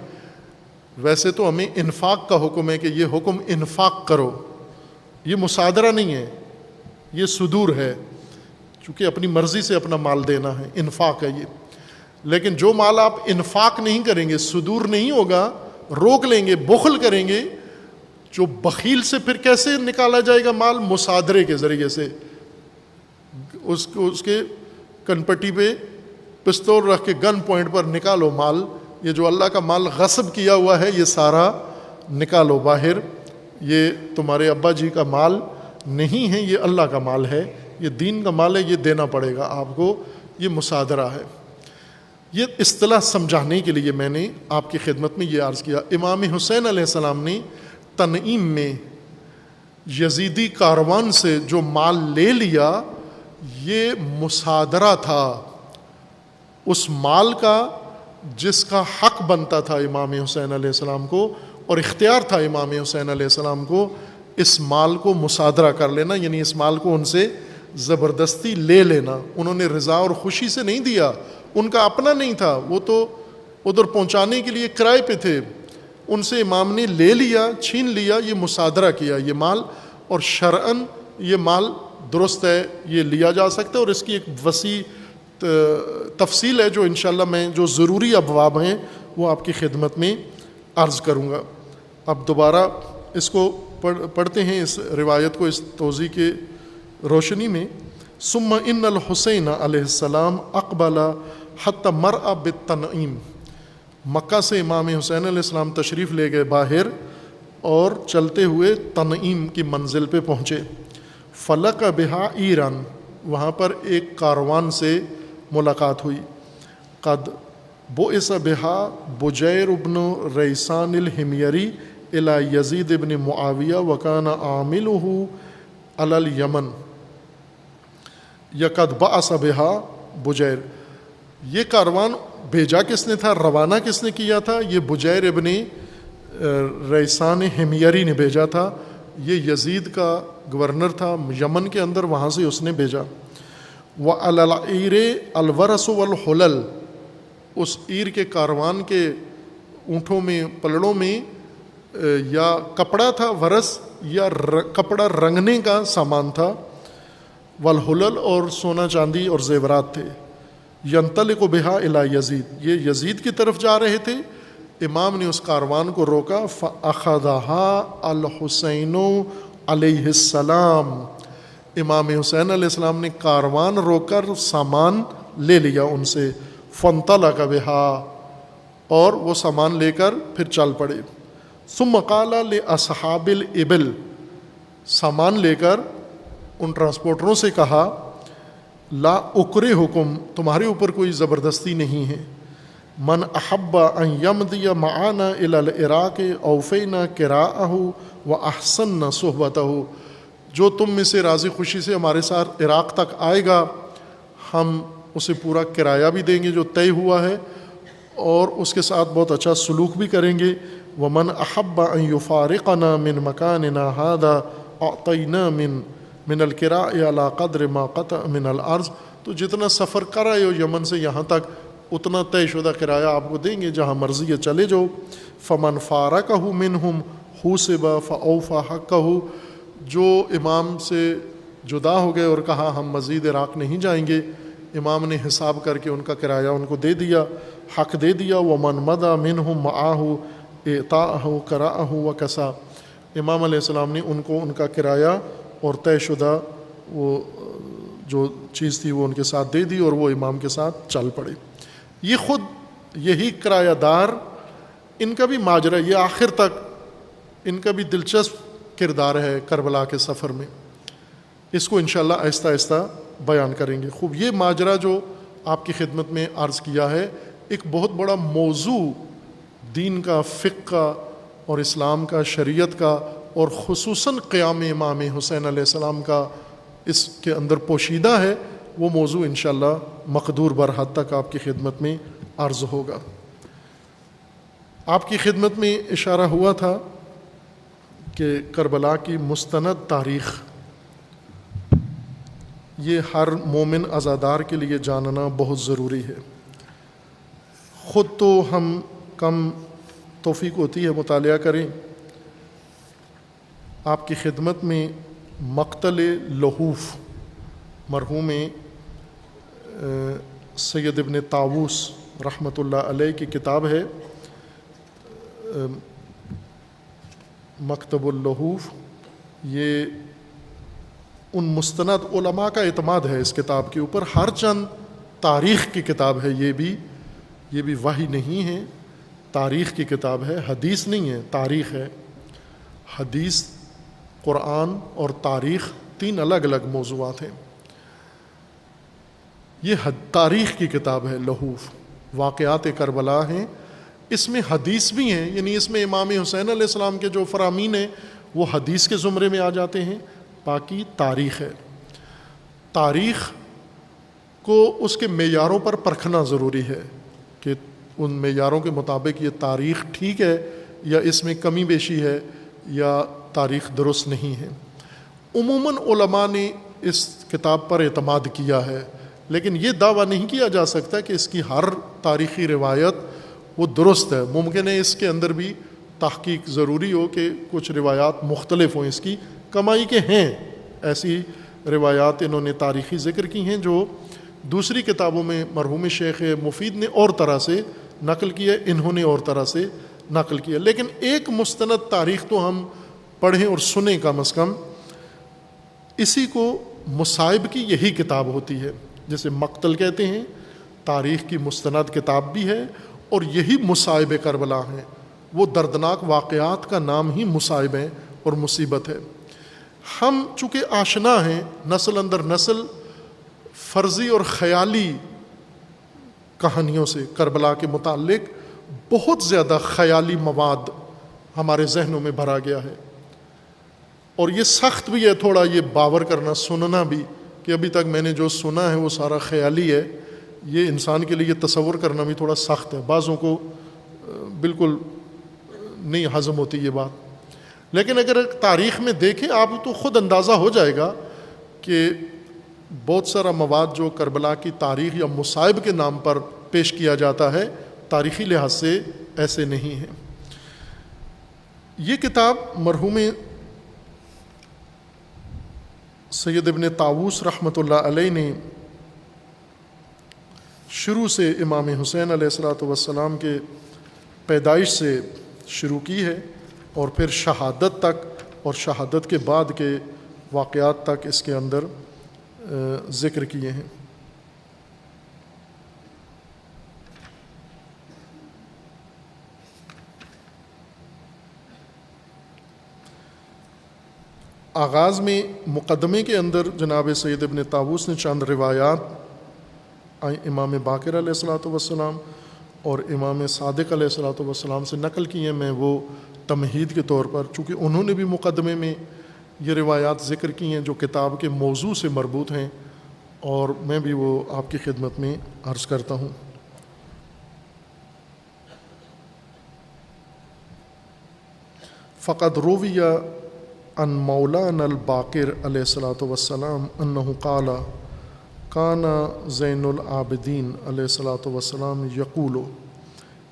ویسے تو ہمیں انفاق کا حکم ہے کہ یہ حکم انفاق کرو، یہ مصادرہ نہیں ہے، یہ صدور ہے، چونکہ اپنی مرضی سے اپنا مال دینا ہے، انفاق ہے یہ۔ لیکن جو مال آپ انفاق نہیں کریں گے، صدور نہیں ہوگا، روک لیں گے، بخل کریں گے، جو بخیل سے پھر کیسے نکالا جائے گا مال؟ مصادرے کے ذریعے سے۔ اس کے کنپٹی پہ پستول رکھ کے گن پوائنٹ پر نکالو مال، یہ جو اللہ کا مال غصب کیا ہوا ہے یہ سارا نکالو باہر، یہ تمہارے ابا جی کا مال نہیں ہے، یہ اللہ کا مال ہے، یہ دین کا مال ہے، یہ دینا پڑے گا آپ کو، یہ مصادرہ ہے۔ یہ اصطلاح سمجھانے کے لیے میں نے آپ کی خدمت میں یہ عرض کیا۔ امام حسین علیہ السلام نے تنعیم میں یزیدی کاروان سے جو مال لے لیا یہ مصادرہ تھا، اس مال کا جس کا حق بنتا تھا امام حسین علیہ السلام کو، اور اختیار تھا امام حسین علیہ السلام کو اس مال کو مصادرہ کر لینا، یعنی اس مال کو ان سے زبردستی لے لینا۔ انہوں نے رضا اور خوشی سے نہیں دیا، ان کا اپنا نہیں تھا، وہ تو ادھر پہنچانے کے لیے کرائے پہ تھے، ان سے امام نے لے لیا، چھین لیا، یہ مصادرہ کیا یہ مال، اور شرعاً یہ مال درست ہے، یہ لیا جا سکتا ہے، اور اس کی ایک وسیع تفصیل ہے جو انشاءاللہ میں جو ضروری ابواب ہیں وہ آپ کی خدمت میں عرض کروں گا۔ اب دوبارہ اس کو پڑھتے ہیں، اس روایت کو اس توضیح کے روشنی میں۔ ثم ان الحسین علیہ السلام اقبل حتی مرء بالتنعیم، مکہ سے امام حسین علیہ السلام تشریف لے گئے باہر اور چلتے ہوئے تنعیم کی منزل پہ پہنچے۔ فلق بہا ایران، وہاں پر ایک کاروان سے ملاقات ہوئی۔ قد بعث بہا بجیر بن ریسان الحمیری الی یزید بن معاویہ وکان عاملہ علی الیمن، یا قد بعث بہا بجیر، یہ کاروان بھیجا کس نے تھا، روانہ کس نے کیا تھا؟ یہ بجیر ابن ریسان حمیری نے بھیجا تھا، یہ یزید کا گورنر تھا یمن کے اندر، وہاں سے اس نے بھیجا۔ وعلی العیر الورث والحلل، اس عیر کے کاروان کے اونٹوں میں پلڑوں میں یا کپڑا تھا ورث، یا کپڑا رنگنے کا سامان تھا، والحلل اور سونا چاندی اور زیورات تھے۔ ینطلق بہا الی یزید، یہ یزید کی طرف جا رہے تھے۔ امام نے اس کاروان کو روکا، فاخذھا الحسین علیہ السلام، امام حسین علیہ السلام نے کاروان روک کر سامان لے لیا ان سے۔ فانطلق بہا، اور وہ سامان لے کر پھر چل پڑے۔ ثم قال لاصحاب الابل، سامان لے کر ان ٹرانسپورٹروں سے کہا، لا اکرہکم، تمہارے اوپر کوئی زبردستی نہیں ہے، من احب ان یمضی معانا الی العراق اوفینا کراءہ واحسننا صحبتہ، جو تم میں سے راضی خوشی سے ہمارے ساتھ عراق تک آئے گا ہم اسے پورا کرایہ بھی دیں گے جو طے ہوا ہے، اور اس کے ساتھ بہت اچھا سلوک بھی کریں گے۔ ومن احب ان یفارقنا من مکاننا ھذا اعطینا من القراء علی قدر ما قطع من الارض، تو جتنا سفر کر آئے ہو یمن سے یہاں تک اتنا طے شدہ کرایہ آپ کو دیں گے، جہاں مرضی ہے چلے جاؤ۔ فمن فارقہ منہم حوسب فاوفى حقہ، جو امام سے جدا ہو گئے اور کہا ہم مزید عراق نہیں جائیں گے، امام نے حساب کر کے ان کا کرایہ ان کو دے دیا، حق دے دیا۔ ومن مضى منہم معاہ اعطاءہ قراءہ وکسا، امام علیہ السلام نے ان کو ان کا کرایہ اور طے شدہ وہ جو چیز تھی وہ ان کے ساتھ دے دی، اور وہ امام کے ساتھ چل پڑے۔ یہ خود یہی کرایہ دار، ان کا بھی ماجرا، یہ آخر تک ان کا بھی دلچسپ کردار ہے کربلا کے سفر میں، اس کو انشاءاللہ آہستہ آہستہ بیان کریں گے۔ خوب، یہ ماجرا جو آپ کی خدمت میں عرض کیا ہے، ایک بہت بڑا موضوع دین کا، فقہ کا اور اسلام کا، شریعت کا، اور خصوصاً قیام امام حسین علیہ السلام کا اس کے اندر پوشیدہ ہے۔ وہ موضوع انشاءاللہ مقدور برحد تک آپ کی خدمت میں عرض ہوگا۔ آپ کی خدمت میں اشارہ ہوا تھا کہ کربلا کی مستند تاریخ یہ ہر مومن عزادار کے لیے جاننا بہت ضروری ہے۔ خود تو ہم کم توفیق ہوتی ہے مطالعہ کریں، آپ کی خدمت میں مقتل لہوف مرحوم سید ابن طاووس رحمۃ اللہ علیہ کی کتاب ہے مکتب اللہوف، یہ ان مستند علماء کا اعتماد ہے اس کتاب کے اوپر۔ ہر چند تاریخ کی کتاب ہے، یہ بھی وحی نہیں ہے، تاریخ کی کتاب ہے، حدیث نہیں ہے، تاریخ ہے۔ حدیث، قرآن اور تاریخ تین الگ الگ موضوعات ہیں۔ یہ تاریخ کی کتاب ہے لہوف، واقعات کربلا ہیں، اس میں حدیث بھی ہیں، یعنی اس میں امام حسین علیہ السلام کے جو فرامین ہیں وہ حدیث کے زمرے میں آ جاتے ہیں، باقی تاریخ ہے۔ تاریخ کو اس کے معیاروں پر پرکھنا ضروری ہے کہ ان معیاروں کے مطابق یہ تاریخ ٹھیک ہے یا اس میں کمی بیشی ہے یا تاریخ درست نہیں ہے۔ عموماً علماء نے اس کتاب پر اعتماد کیا ہے، لیکن یہ دعویٰ نہیں کیا جا سکتا کہ اس کی ہر تاریخی روایت وہ درست ہے۔ ممکن ہے اس کے اندر بھی تحقیق ضروری ہو کہ کچھ روایات مختلف ہوں، اس کی کمائی کے ہیں، ایسی روایات انہوں نے تاریخی ذکر کی ہیں جو دوسری کتابوں میں مرحوم شیخ مفید نے اور طرح سے نقل کیا، انہوں نے اور طرح سے نقل کیا، لیکن ایک مستند تاریخ تو ہم پڑھیں اور سنیں کم از کم۔ اسی کو مصائب کی یہی کتاب ہوتی ہے، جسے مقتل کہتے ہیں، تاریخ کی مستند کتاب بھی ہے، اور یہی مصائب کربلا ہیں۔ وہ دردناک واقعات کا نام ہی مصائب ہیں اور مصیبت ہے۔ ہم چونکہ آشنا ہیں نسل اندر نسل فرضی اور خیالی کہانیوں سے، کربلا کے متعلق بہت زیادہ خیالی مواد ہمارے ذہنوں میں بھرا گیا ہے، اور یہ سخت بھی ہے تھوڑا یہ باور کرنا، سننا بھی، کہ ابھی تک میں نے جو سنا ہے وہ سارا خیالی ہے۔ یہ انسان کے لیے تصور کرنا بھی تھوڑا سخت ہے، بعضوں کو بالکل نہیں ہضم ہوتی یہ بات۔ لیکن اگر تاریخ میں دیکھیں آپ تو خود اندازہ ہو جائے گا کہ بہت سارا مواد جو کربلا کی تاریخ یا مصائب کے نام پر پیش کیا جاتا ہے، تاریخی لحاظ سے ایسے نہیں ہیں۔ یہ کتاب مرحوم سید ابن طاووس رحمۃ اللہ علیہ نے شروع سے امام حسین علیہ السلام کے پیدائش سے شروع کی ہے، اور پھر شہادت تک اور شہادت کے بعد کے واقعات تک اس کے اندر ذکر کیے ہیں۔ آغاز میں مقدمے کے اندر جناب سید ابن طاووس نے چند روایات امام باقر علیہ السلام اور امام صادق علیہ السلام سے نقل کی ہیں۔ میں وہ تمہید کے طور پر، چونکہ انہوں نے بھی مقدمے میں یہ روایات ذکر کی ہیں جو کتاب کے موضوع سے مربوط ہیں، اور میں بھی وہ آپ کی خدمت میں عرض کرتا ہوں۔ فقد روی عن مولانا الباقر علیہ السلام انہ قال کانا زین العابدین علیہ الصلاۃ والسلام یقول،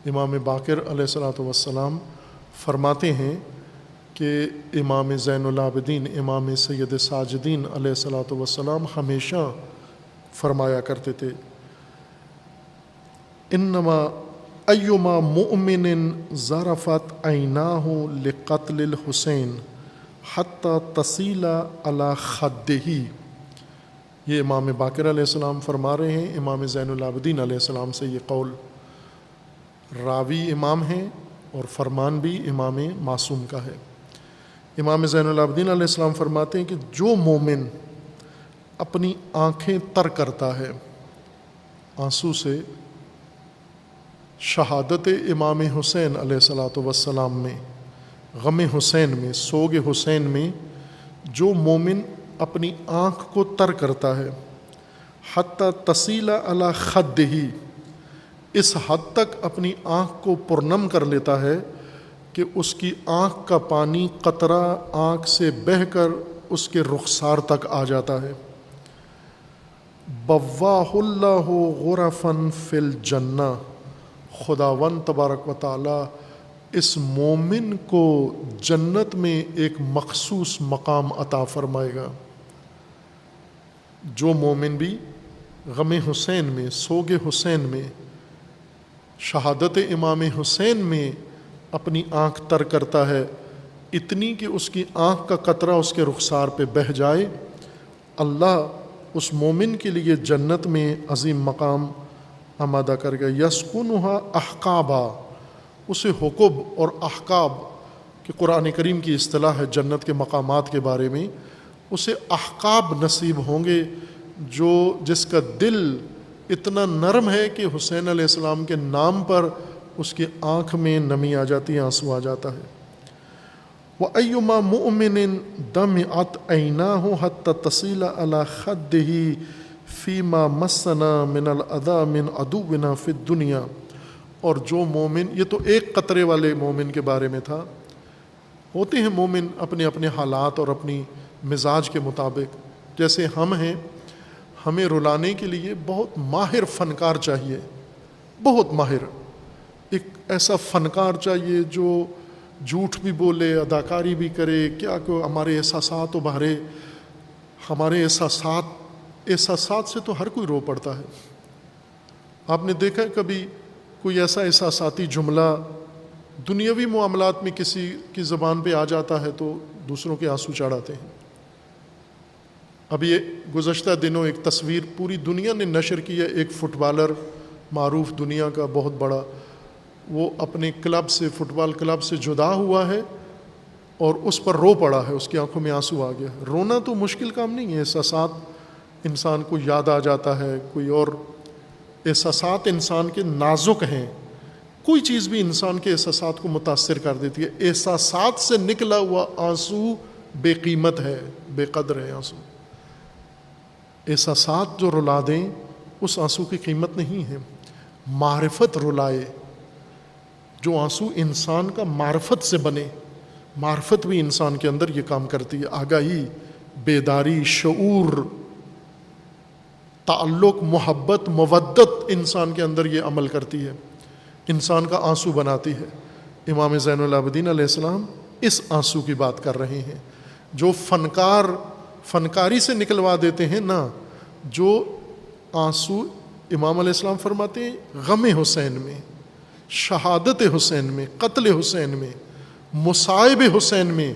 امام باقر علیہ الصلاۃ والسلام فرماتے ہیں کہ امام زین العابدین امام سید ساجدین علیہ الصلاۃ والسلام ہمیشہ فرمایا کرتے تھے، انما ایما مؤمن ظرفت عیناہ لقتل الحسین حتی تصیل علی خدہ. یہ امام باقر علیہ السلام فرما رہے ہیں امام زین العابدین علیہ السلام سے. یہ قول راوی امام ہیں اور فرمان بھی امام معصوم کا ہے. امام زین العابدین علیہ السلام فرماتے ہیں کہ جو مومن اپنی آنکھیں تر کرتا ہے آنسو سے شہادت امام حسین علیہ الصلاۃ والسلام میں، غم حسین میں، سوگ حسین میں، جو مومن اپنی آنکھ کو تر کرتا ہے حتی تصیل علی خدہ، اس حد تک اپنی آنکھ کو پرنم کر لیتا ہے کہ اس کی آنکھ کا پانی قطرہ آنکھ سے بہہ کر اس کے رخسار تک آ جاتا ہے، بواہ اللہ غرفا فی الجنہ، خداوند تبارک و تعالی اس مومن کو جنت میں ایک مخصوص مقام عطا فرمائے گا. جو مومن بھی غم حسین میں، سوگ حسین میں، شہادت امام حسین میں اپنی آنکھ تر کرتا ہے، اتنی کہ اس کی آنکھ کا قطرہ اس کے رخسار پہ بہہ جائے، اللہ اس مومن کے لیے جنت میں عظیم مقام آمادہ کر گیا. یسکنھا احقابا، اسے حقب اور احقاب کہ قرآن کریم کی اصطلاح ہے جنت کے مقامات کے بارے میں، اسے احقاب نصیب ہوں گے جو جس کا دل اتنا نرم ہے کہ حسین علیہ السلام کے نام پر اس کی آنکھ میں نمی آ جاتی ہے، آنسو آ جاتا ہے. وَأَيُّمَا مُؤْمِنٍ دَمِعَتْ عَيْنَاهُ حَتَّى تَصِيلَ عَلَى خَدِّهِ فِي مَا مَسَّنَا مِنَ الْأَذَى مِنْ عَدُوِّنَا فِي الدُّنْيَا. اور جو مومن، یہ تو ایک قطرے والے مومن کے بارے میں تھا. ہوتے ہیں مومن اپنے اپنے حالات اور اپنی مزاج کے مطابق، جیسے ہم ہیں، ہمیں رلانے کے لیے بہت ماہر فنکار چاہیے، بہت ماہر، ایک ایسا فنکار چاہیے جو جھوٹ بھی بولے، اداکاری بھی کرے، کیا کہ ہمارے احساسات ابھارے. ہمارے احساسات سے تو ہر کوئی رو پڑتا ہے. آپ نے دیکھا ہے کبھی کوئی ایسا احساساتی جملہ دنیاوی معاملات میں کسی کی زبان پہ آ جاتا ہے تو دوسروں کے آنسو چڑھاتے ہیں. اب یہ گزشتہ دنوں ایک تصویر پوری دنیا نے نشر کی ہے، ایک فٹ بالر معروف دنیا کا بہت بڑا، وہ اپنے کلب سے، فٹ بال کلب سے جدا ہوا ہے اور اس پر رو پڑا ہے، اس کی آنکھوں میں آنسو آ گیا. رونا تو مشکل کام نہیں ہے، احساسات انسان کو یاد آ جاتا ہے، کوئی اور احساسات انسان کے نازک ہیں، کوئی چیز بھی انسان کے احساسات کو متاثر کر دیتی ہے. احساسات سے نکلا ہوا آنسو بے قیمت ہے، بے قدر ہے آنسو. احساسات جو رلا دیں اس آنسو کی قیمت نہیں ہے. معرفت رلائے، جو آنسو انسان کا معرفت سے بنے. معرفت بھی انسان کے اندر یہ کام کرتی ہے، آگاہی، بیداری، شعور، تعلق، محبت، مودت انسان کے اندر یہ عمل کرتی ہے، انسان کا آنسو بناتی ہے. امام زین العابدین علیہ السلام اس آنسو کی بات کر رہے ہیں جو فنکار فنکاری سے نکلوا دیتے ہیں نا. جو آنسو امام علیہ السلام فرماتے ہیں غم حسین میں، شہادت حسین میں، قتل حسین میں، مصائب حسین میں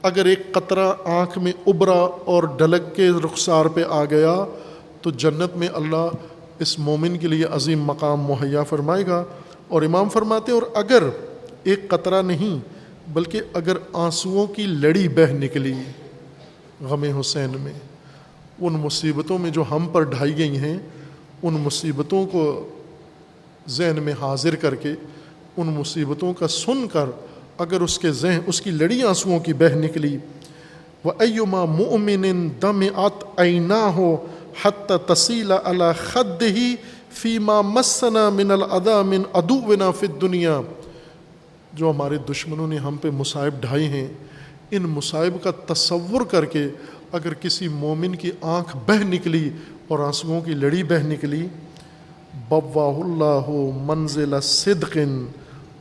اگر ایک قطرہ آنکھ میں ابھرا اور ڈلک کے رخسار پہ آ گیا تو جنت میں اللہ اس مومن کے لیے عظیم مقام مہیا فرمائے گا. اور امام فرماتے ہیں اور اگر ایک قطرہ نہیں بلکہ اگر آنسوؤں کی لڑی بہہ نکلی غم حسین میں، ان مصیبتوں میں جو ہم پر ڈھائی گئی ہیں، ان مصیبتوں کو ذہن میں حاضر کر کے، ان مصیبتوں کا سن کر اگر اس کے ذہن اس کی لڑی آنسوؤں کی بہہ نکلی، وَأَيُّمَا مُؤْمِنٍ دَمِعَتْ عَيْنَاهُ حَتَّى تَصِيلَ عَلَى خَدِّهِ فِي مَا مَسَّنَا مِنَ الْأَذَى مِنْ عَدُوِّنَا فِي الدُّنْيَا. جو ہمارے دشمنوں نے ہم پہ مصائب ڈھائے ہیں، ان مصائب کا تصور کر کے اگر کسی مومن کی آنکھ بہہ نکلی اور آنسوؤں کی لڑی بہہ نکلی. بواہ اللہ منزل صدق،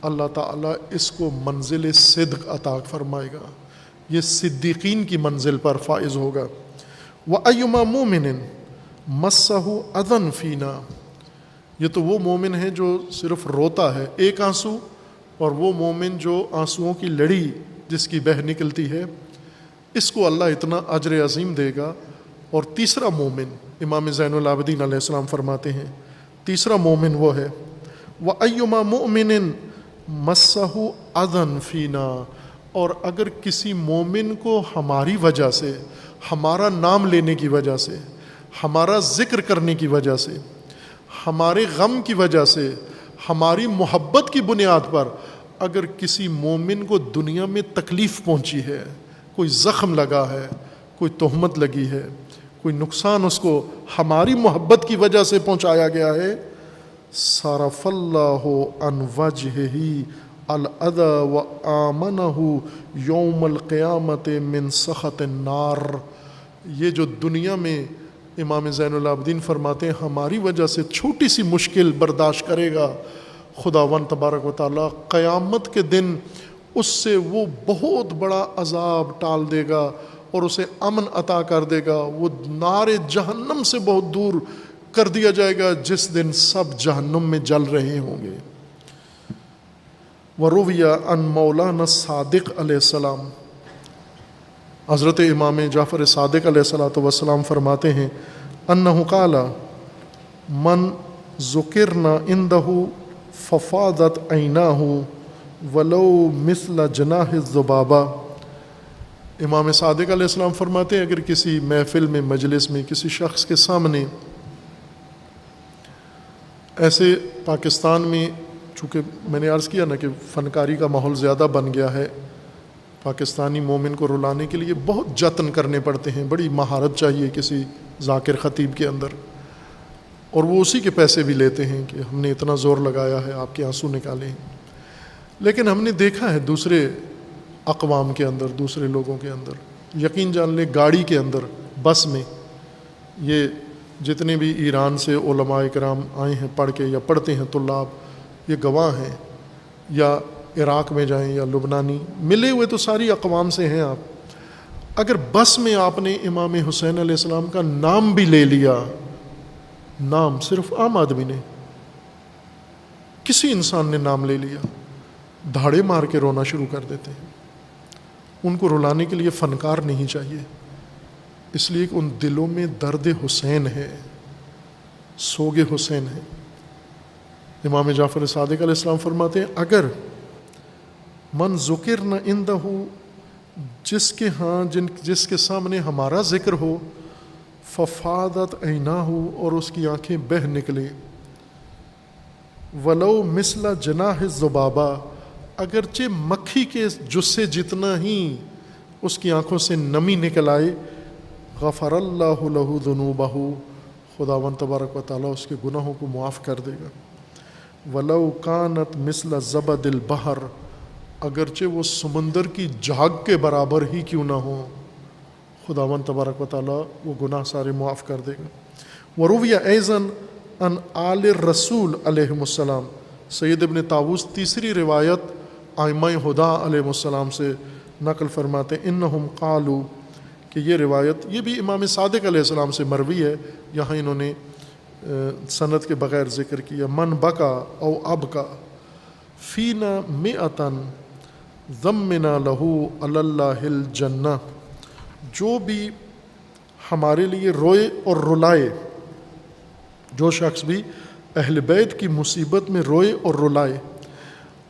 اللہ تعالیٰ اس کو منزل صدق عطا فرمائے گا، یہ صدیقین کی منزل پر فائز ہوگا. وَأَيُّمَا مُؤْمِنٍ مَسَّهُ أَذًى فِينَا، یہ تو وہ مومن ہے جو صرف روتا ہے ایک آنسو، اور وہ مومن جو آنسوؤں کی لڑی جس کی بہہ نکلتی ہے، اس کو اللہ اتنا اجر عظیم دے گا. اور تیسرا مومن، امام زین العابدین علیہ السلام فرماتے ہیں تیسرا مومن وہ ہے وَأَيُّمَا مُؤْمِنٍ مَسَّهُ أَذًى فِينَا، اور اگر کسی مومن کو ہماری وجہ سے، ہمارا نام لینے کی وجہ سے، ہمارا ذکر کرنے کی وجہ سے، ہمارے غم کی وجہ سے، ہماری محبت کی بنیاد پر اگر کسی مومن کو دنیا میں تکلیف پہنچی ہے، کوئی زخم لگا ہے، کوئی تہمت لگی ہے، کوئی نقصان اس کو ہماری محبت کی وجہ سے پہنچایا گیا ہے، صرف اللہ عن وجہہ الاذی وآمنہ یوم القیامت من سخط النار. یہ جو دنیا میں امام زین العابدین فرماتے ہیں ہماری وجہ سے چھوٹی سی مشکل برداشت کرے گا، خداوند تبارک و تعالیٰ قیامت کے دن اس سے وہ بہت بڑا عذاب ٹال دے گا اور اسے امن عطا کر دے گا. وہ نار جہنم سے بہت دور کر دیا جائے گا جس دن سب جہنم میں جل رہے ہوں گے. وروی عن مولانا صادق علیہ السلام، حضرت امام جعفر صادق علیہ السلام فرماتے ہیں انہ قال من ذکرنا عندہ ففاضت عیناہ ولو مثل جناح الذبابہ. امام صادق علیہ السلام فرماتے ہیں اگر کسی محفل میں، مجلس میں، کسی شخص کے سامنے، ایسے پاکستان میں چونکہ میں نے عرض کیا نا کہ فنکاری کا ماحول زیادہ بن گیا ہے، پاکستانی مومن کو رلانے کے لیے بہت جتن کرنے پڑتے ہیں، بڑی مہارت چاہیے کسی ذاکر خطیب کے اندر، اور وہ اسی کے پیسے بھی لیتے ہیں کہ ہم نے اتنا زور لگایا ہے آپ کے آنسو نکالے ہیں. لیکن ہم نے دیکھا ہے دوسرے اقوام کے اندر، دوسرے لوگوں کے اندر، یقین جان لیں گاڑی کے اندر، بس میں، یہ جتنے بھی ایران سے علماء کرام آئے ہیں پڑھ کے یا پڑھتے ہیں طلاب، یہ گواہ ہیں، یا عراق میں جائیں یا لبنانی، ملے ہوئے تو ساری اقوام سے ہیں آپ. اگر بس میں آپ نے امام حسین علیہ السلام کا نام بھی لے لیا، نام صرف عام آدمی نے، کسی انسان نے نام لے لیا، دھاڑے مار کے رونا شروع کر دیتے ہیں. ان کو رلانے کے لیے فنکار نہیں چاہیے، اس لیے کہ ان دلوں میں درد حسین ہے، سوگ حسین ہے. امام جعفر صادق علیہ السلام فرماتے ہیں اگر من ذکر نہ عندہ، جس کے ہاں جس کے سامنے ہمارا ذکر ہو، ففاضت عیناہ، اور اس کی آنکھیں بہہ نکلے، ولو مثل جناح الذبابہ، اگرچہ مکھی کے جسے جتنا ہی اس کی آنکھوں سے نمی نکل آئے، غفر اللہ لہ ذنوبہ، خداوند تبارک و تعالیٰ اس کے گناہوں کو معاف کر دے گا. ولو کانت مثل زبد البحر، اگرچہ وہ سمندر کی جھاگ کے برابر ہی کیوں نہ ہو، خداوند تبارک و تعالیٰ وہ گناہ سارے معاف کر دے گا. وروی ایضاً ان آل الرسول علیہ السلام، سید ابن طاووس تیسری روایت ائمہ ہدیٰ علیہ السلام سے نقل فرماتے انہم قالو، کہ یہ روایت یہ بھی امام صادق علیہ السلام سے مروی ہے، یہاں انہوں نے سند کے بغیر ذکر کیا. من بکا او ابکا فینا مئتن ضمنا لہو علی اللہ الجنہ، جو بھی ہمارے لیے روئے اور رلائے، جو شخص بھی اہل بیت کی مصیبت میں روئے اور رلائے،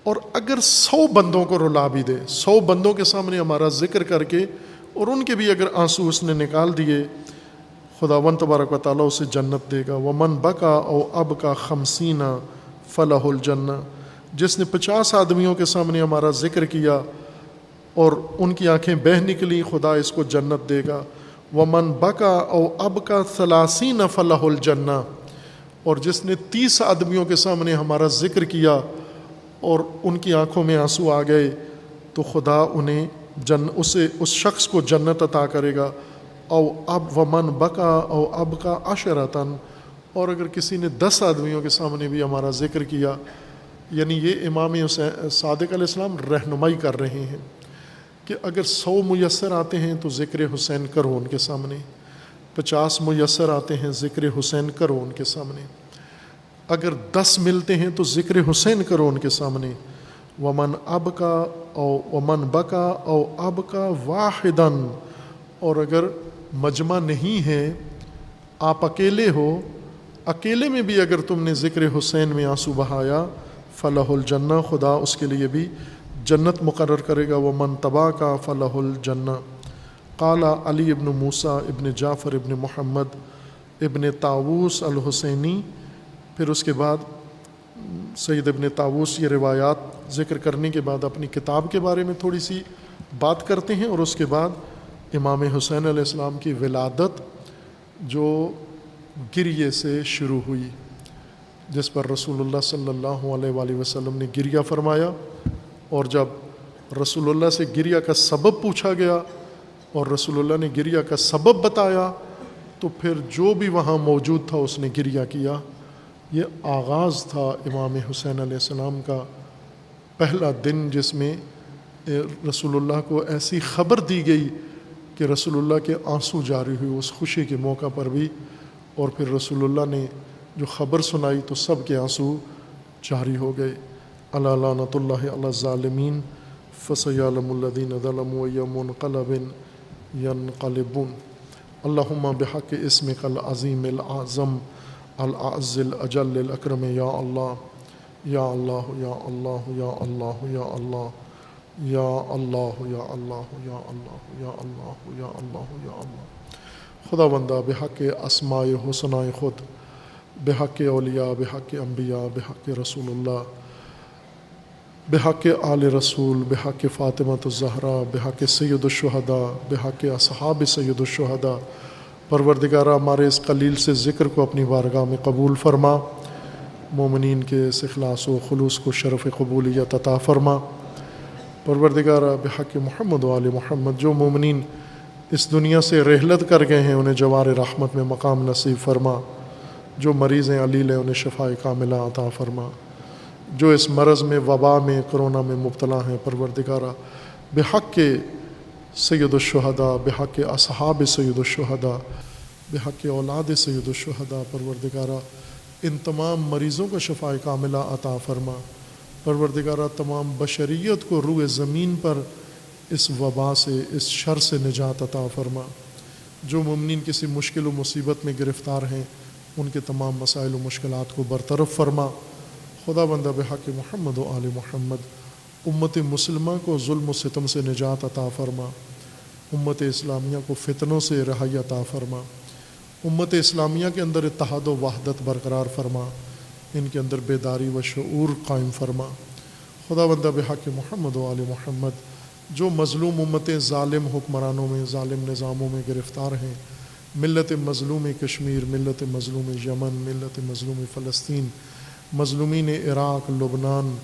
اور اگر 100 بندوں کو رلا بھی دے، 100 بندوں کے سامنے ہمارا ذکر کر کے اور ان کے بھی اگر آنسو اس نے نکال دیے، خداوند تبارک و تعالیٰ اسے جنت دے گا. ومن بکا او ابکا 50 فلہ الجنہ، جس نے 50 آدمیوں کے سامنے ہمارا ذکر کیا اور ان کی آنکھیں بہہ نکلی، خدا اس کو جنت دے گا. ومن بکا او ابکا 30 فلہ الجنہ، اور جس نے 30 آدمیوں کے سامنے ہمارا ذکر کیا اور ان کی آنکھوں میں آنسو آ گئے، تو خدا انہیں اس شخص کو جنت عطا کرے گا. او اب ومن بکا او اب کا عشرتن، اور اگر کسی نے 10 آدمیوں کے سامنے بھی ہمارا ذکر کیا، یعنی یہ امام صادق علیہ السلام رہنمائی کر رہے ہیں کہ اگر 100 میسر آتے ہیں تو ذکر حسین کرو ان کے سامنے، 50 میسر آتے ہیں ذکر حسین کرو ان کے سامنے، اگر 10 ملتے ہیں تو ذکر حسین کرو ان کے سامنے، ومن اب کا او ومن بکا او اب کا واحدن، اور اگر مجمع نہیں ہے، آپ اکیلے ہو، اکیلے میں بھی اگر تم نے ذکر حسین میں آنسو بہایا، فلہ الجنہ، خدا اس کے لیے بھی جنت مقرر کرے گا، ومن تبا کا فلہ الجنہ۔ قال علی ابن موسیٰ ابن جعفر ابن محمد ابن طاووس الحسینی، پھر اس کے بعد سید ابن طاووس یہ روایات ذکر کرنے کے بعد اپنی کتاب کے بارے میں تھوڑی سی بات کرتے ہیں، اور اس کے بعد امام حسین علیہ السلام کی ولادت جو گریے سے شروع ہوئی، جس پر رسول اللہ صلی اللہ علیہ وآلہ وسلم نے گریہ فرمایا، اور جب رسول اللہ سے گریہ کا سبب پوچھا گیا اور رسول اللہ نے گریہ کا سبب بتایا، تو پھر جو بھی وہاں موجود تھا اس نے گریہ کیا۔ یہ آغاز تھا امام حسین علیہ السلام کا پہلا دن، جس میں رسول اللہ کو ایسی خبر دی گئی کہ رسول اللہ کے آنسو جاری ہوئے اس خوشی کے موقع پر بھی، اور پھر رسول اللہ نے جو خبر سنائی تو سب کے آنسو جاری ہو گئے۔ الا لعنۃ اللہ علی الظالمین فسیعلم الذین ظلموا ای منقلب ینقلبون۔ اللہم بحق اسمک العظیم العظم العز الاجل الاکرم، یا اللہ یا اللہ یا اللہ یا اللہ یا اللہ یا اللہ یا اللہ یا اللہ یا اللہ یا اللہ یا اللہ۔ خدا بندہ بحق اسماء حسنائے خود، بحق اولیاء، بحق انبیاء، بحق رسول اللہ، بحق آل رسول، بحق فاطمۃ الزہرا، بحق سید الشہداء، بحق اصحاب سید الشہداء، پروردگارہ ہمارے اس قلیل سے ذکر کو اپنی بارگاہ میں قبول فرما، مومنین کے اس اخلاص و خلوص کو شرف قبولیت عطا فرما۔ پروردگارہ بحق محمد و آل محمد، جو مومنین اس دنیا سے رحلت کر گئے ہیں انہیں جوار رحمت میں مقام نصیب فرما، جو مریض ہیں علیل ہیں انہیں شفاء کاملہ عطا فرما، جو اس مرض میں، وبا میں، کرونا میں مبتلا ہیں، پروردگارہ بحق سید الشہداء، بحق اصحاب سید الشہداء، بحق اولاد سید الشہداء، پروردگارہ ان تمام مریضوں کو شفاء کاملہ عطا فرما۔ پروردگارہ تمام بشریت کو روئے زمین پر اس وبا سے، اس شر سے نجات عطا فرما۔ جو مومنین کسی مشکل و مصیبت میں گرفتار ہیں ان کے تمام مسائل و مشکلات کو برطرف فرما۔ خدا بندہ بحق محمد و آل محمد امت مسلمہ کو ظلم و ستم سے نجات عطا فرما، امت اسلامیہ کو فتنوں سے رہائی عطا فرما، امت اسلامیہ کے اندر اتحاد و وحدت برقرار فرما، ان کے اندر بیداری و شعور قائم فرما۔ خدا بندہ بحق محمد و آل محمد جو مظلوم امتیں ظالم حکمرانوں میں، ظالم نظاموں میں گرفتار ہیں، ملت مظلوم کشمیر، ملت مظلوم یمن، ملت مظلوم فلسطین، مظلومین عراق، لبنان،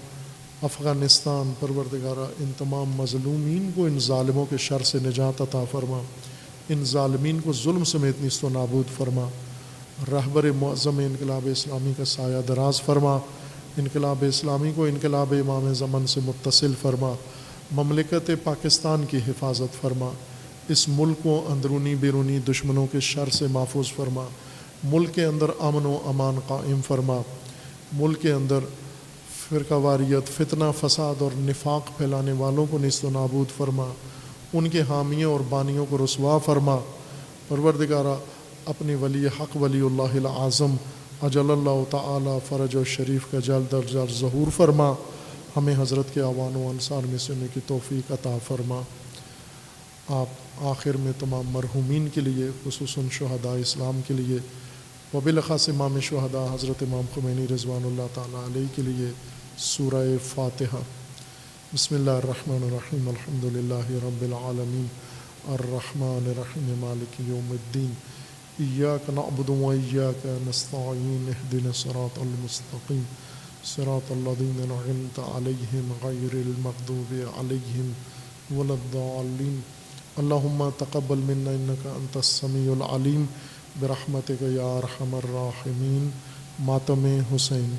افغانستان، پروردگارہ ان تمام مظلومین کو ان ظالموں کے شر سے نجات عطا فرما، ان ظالمین کو ظلم سمیت نیست و نابود فرما۔ رہبر معظم انقلاب اسلامی کا سایہ دراز فرما، انقلاب اسلامی کو انقلاب امام زمن سے متصل فرما، مملکت پاکستان کی حفاظت فرما، اس ملک کو اندرونی بیرونی دشمنوں کے شر سے محفوظ فرما، ملک کے اندر امن و امان قائم فرما، ملک کے اندر فرقہ واریت، فتنہ، فساد اور نفاق پھیلانے والوں کو نیست و نابود فرما، ان کے حامیوں اور بانیوں کو رسوا فرما۔ پروردگارہ اپنے ولی حق ولی اللہ العظم اجل اللہ تعالی فرج و شریف کا جلد از جلد ظہور فرما، ہمیں حضرت کے اعوان و انصار میں سننے کی توفیق عطا فرما۔ آپ آخر میں تمام مرحومین کے لیے، خصوصاً شہداء اسلام کے لیے، وبالخاص امام شہداء حضرت امام خمینی رضوان اللہ تعالیٰ علیہ کے لیے سورہ فاتحہ۔ بسم اللہ الرحمن الرحیم، الحمد للہ رب العالمین، الرحمن الرحیم، مالک یوم الدین، ایاک نعبد و ایاک نستعین، اہدنا الصراط المستقیم، صراط الذین انعمت علیہم غیر المغضوب علیہم ولا الضالین، اللہم تقبل منا انک انت السمیع العلیم برحمتک یا ارحم الراحمین. ماتم حسین.